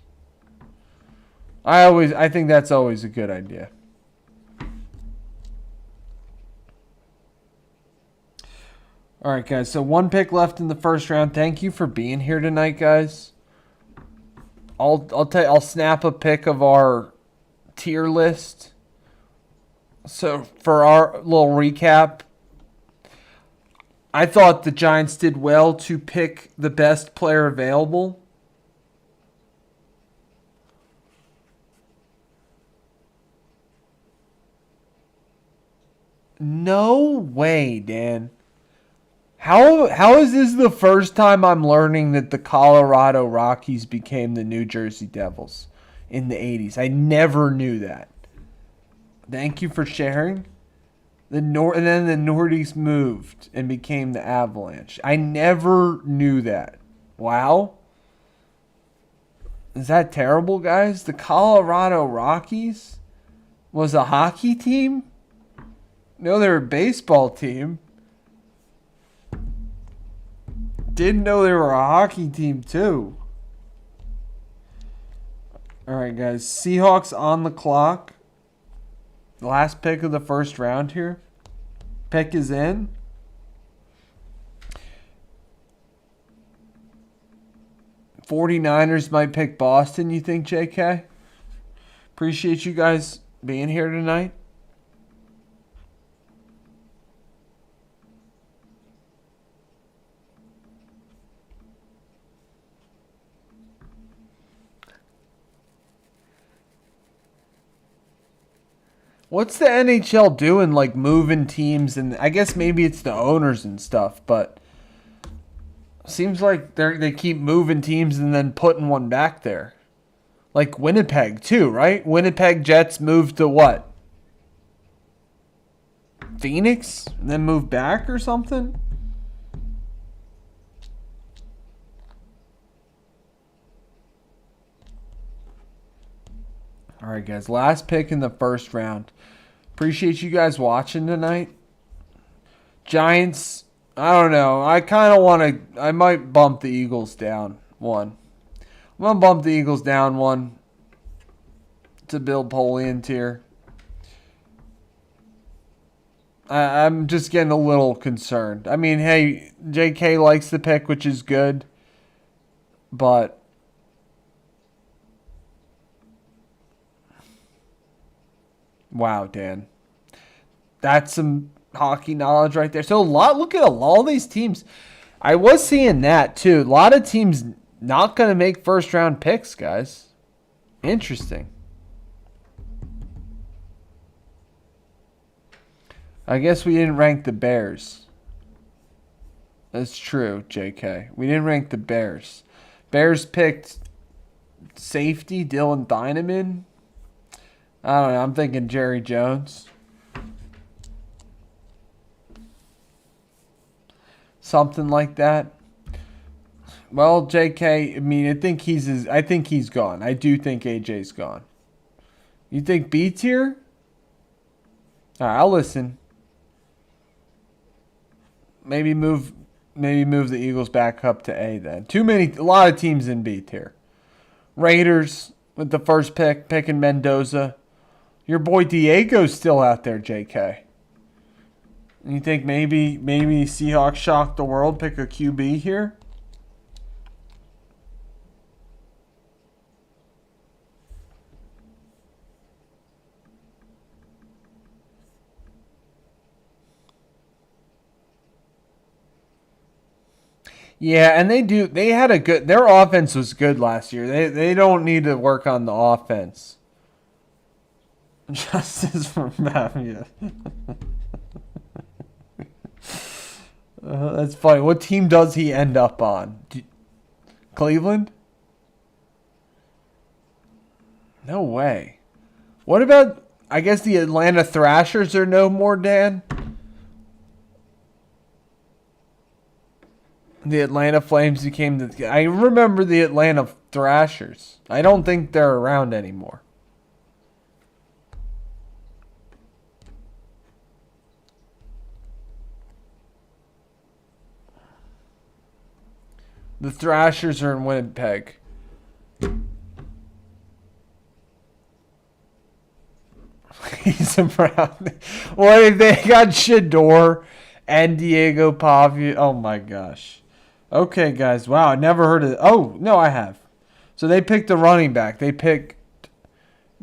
A: I think that's always a good idea. All right, guys. So one pick left in the first round. Thank you for being here tonight, guys. I'll snap a pic of our tier list. So for our little recap, I thought the Giants did well to pick the best player available. No way, Dan. How is this the first time I'm learning that the Colorado Rockies became the New Jersey Devils in the 80s? I never knew that. Thank you for sharing. And then the Nordiques moved and became the Avalanche. I never knew that. Wow. Is that terrible, guys? The Colorado Rockies was a hockey team? No, they're a baseball team. Didn't know they were a hockey team, too. All right, guys. Seahawks on the clock. Last pick of the first round here. Pick is in. '49ers might pick Boston, you think, JK? Appreciate you guys being here tonight. What's the NHL doing, like moving teams? And I guess maybe it's the owners and stuff, but seems like they keep moving teams and then putting one back there. Like Winnipeg, too, right? Winnipeg Jets moved to what? Phoenix? And then moved back or something? All right, guys. Last pick in the first round. Appreciate you guys watching tonight. Giants, I don't know. I kind of want to... I might bump the Eagles down one. I'm going to bump the Eagles down one to build Polian tier. I'm just getting a little concerned. I mean, hey, JK likes the pick, which is good. But... wow, Dan. That's some hockey knowledge right there. So look at all these teams. I was seeing that too. A lot of teams not going to make first round picks, guys. Interesting. I guess we didn't rank the Bears. That's true, JK. We didn't rank the Bears. Bears picked safety Dylan Dynaman. I don't know. I'm thinking Jerry Jones. Something like that. Well, JK, I mean, I think he's gone. I do think AJ's gone. You think B tier? All right, I'll listen. Maybe move the Eagles back up to A then. A lot of teams in B tier. Raiders with the first pick, picking Mendoza. Your boy Diego's still out there, JK. You think maybe Seahawks shock the world, pick a QB here? Yeah, and their offense was good last year. They don't need to work on the offense. Justice for Mafia. That's funny. What team does he end up on? Cleveland? No way. What about, I guess the Atlanta Thrashers are no more, Dan? The Atlanta Flames became I remember the Atlanta Thrashers. I don't think they're around anymore. The Thrashers are in Winnipeg. He's a Brown. Well, they got Shador and Diego Pavia. Oh my gosh. Okay, guys. Wow, I never heard of it. Oh, no, I have. So they picked the running back. They picked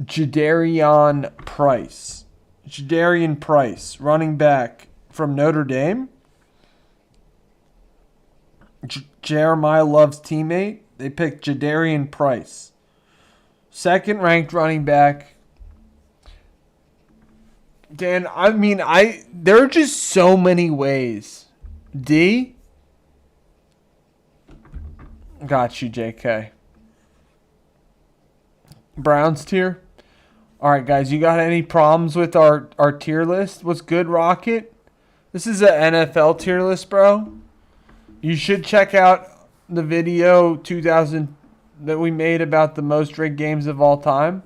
A: Jadarian Price. Jadarian Price, running back from Notre Dame. Jeremiah Love's teammate. They picked Jadarian Price. Second ranked running back. Dan, I mean, there are just so many ways. D? Got you, JK. Browns tier? Alright, guys, you got any problems with our tier list? What's good, Rocket? This is an NFL tier list, bro. You should check out the video 2000 that we made about the most rigged games of all time?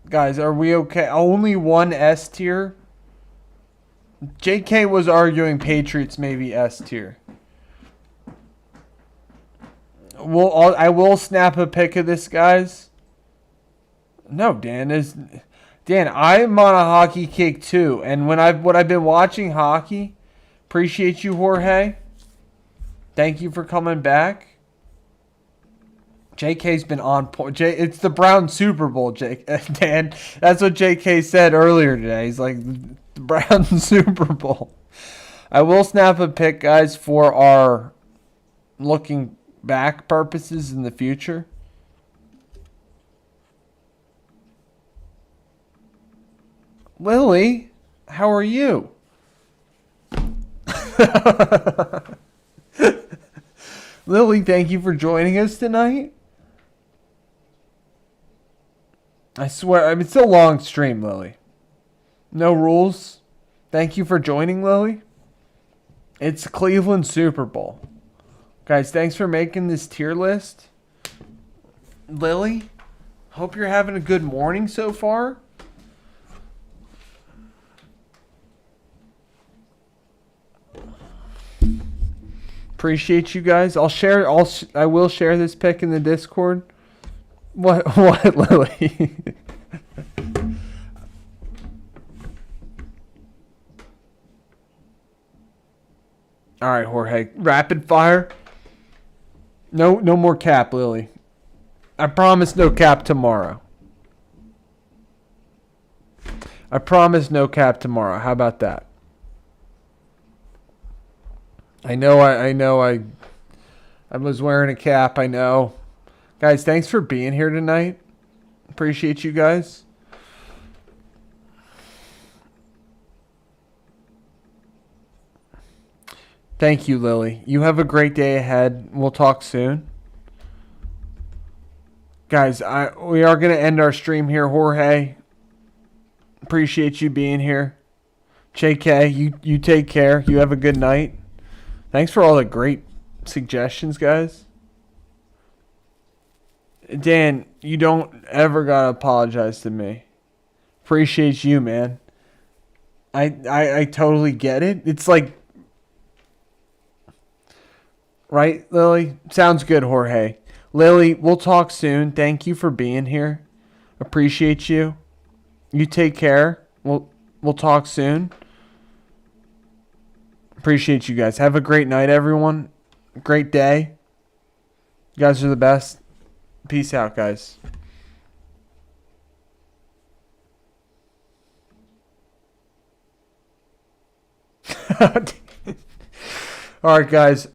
A: Guys, are we okay? Only one S tier? JK was arguing Patriots maybe S tier. I will snap a pic of this, guys. No, Dan, I'm on a hockey kick too. And when I've been watching hockey, appreciate you, Jorge. Thank you for coming back. JK's been on point. It's the Brown Super Bowl, Dan. That's what JK said earlier today. He's like, the Brown Super Bowl. I will snap a pic, guys, for our looking back purposes in the future. Lily, how are you? Lily, thank you for joining us tonight. I swear, it's a long stream, Lily. No rules. Thank you for joining, Lily. It's Cleveland Super Bowl. Guys, thanks for making this tier list. Lily, hope you're having a good morning so far. Appreciate you guys. I will share this pic in the Discord. What, Lily? All right, Jorge. Rapid fire. No more cap, Lily. I promise no cap tomorrow. I promise no cap tomorrow. How about that? I was wearing a cap, I know. Guys, thanks for being here tonight. Appreciate you guys. Thank you, Lily. You have a great day ahead. We'll talk soon. Guys, we are going to end our stream here, Jorge. Appreciate you being here. JK, you take care. You have a good night. Thanks for all the great suggestions, guys. Dan, you don't ever gotta apologize to me. Appreciate you, man. I totally get it. It's like, right, Lily? Sounds good, Jorge. Lily, we'll talk soon. Thank you for being here. Appreciate you. You take care. We'll talk soon. Appreciate you guys. Have a great night, everyone. Great day. You guys are the best. Peace out, guys. All right, guys.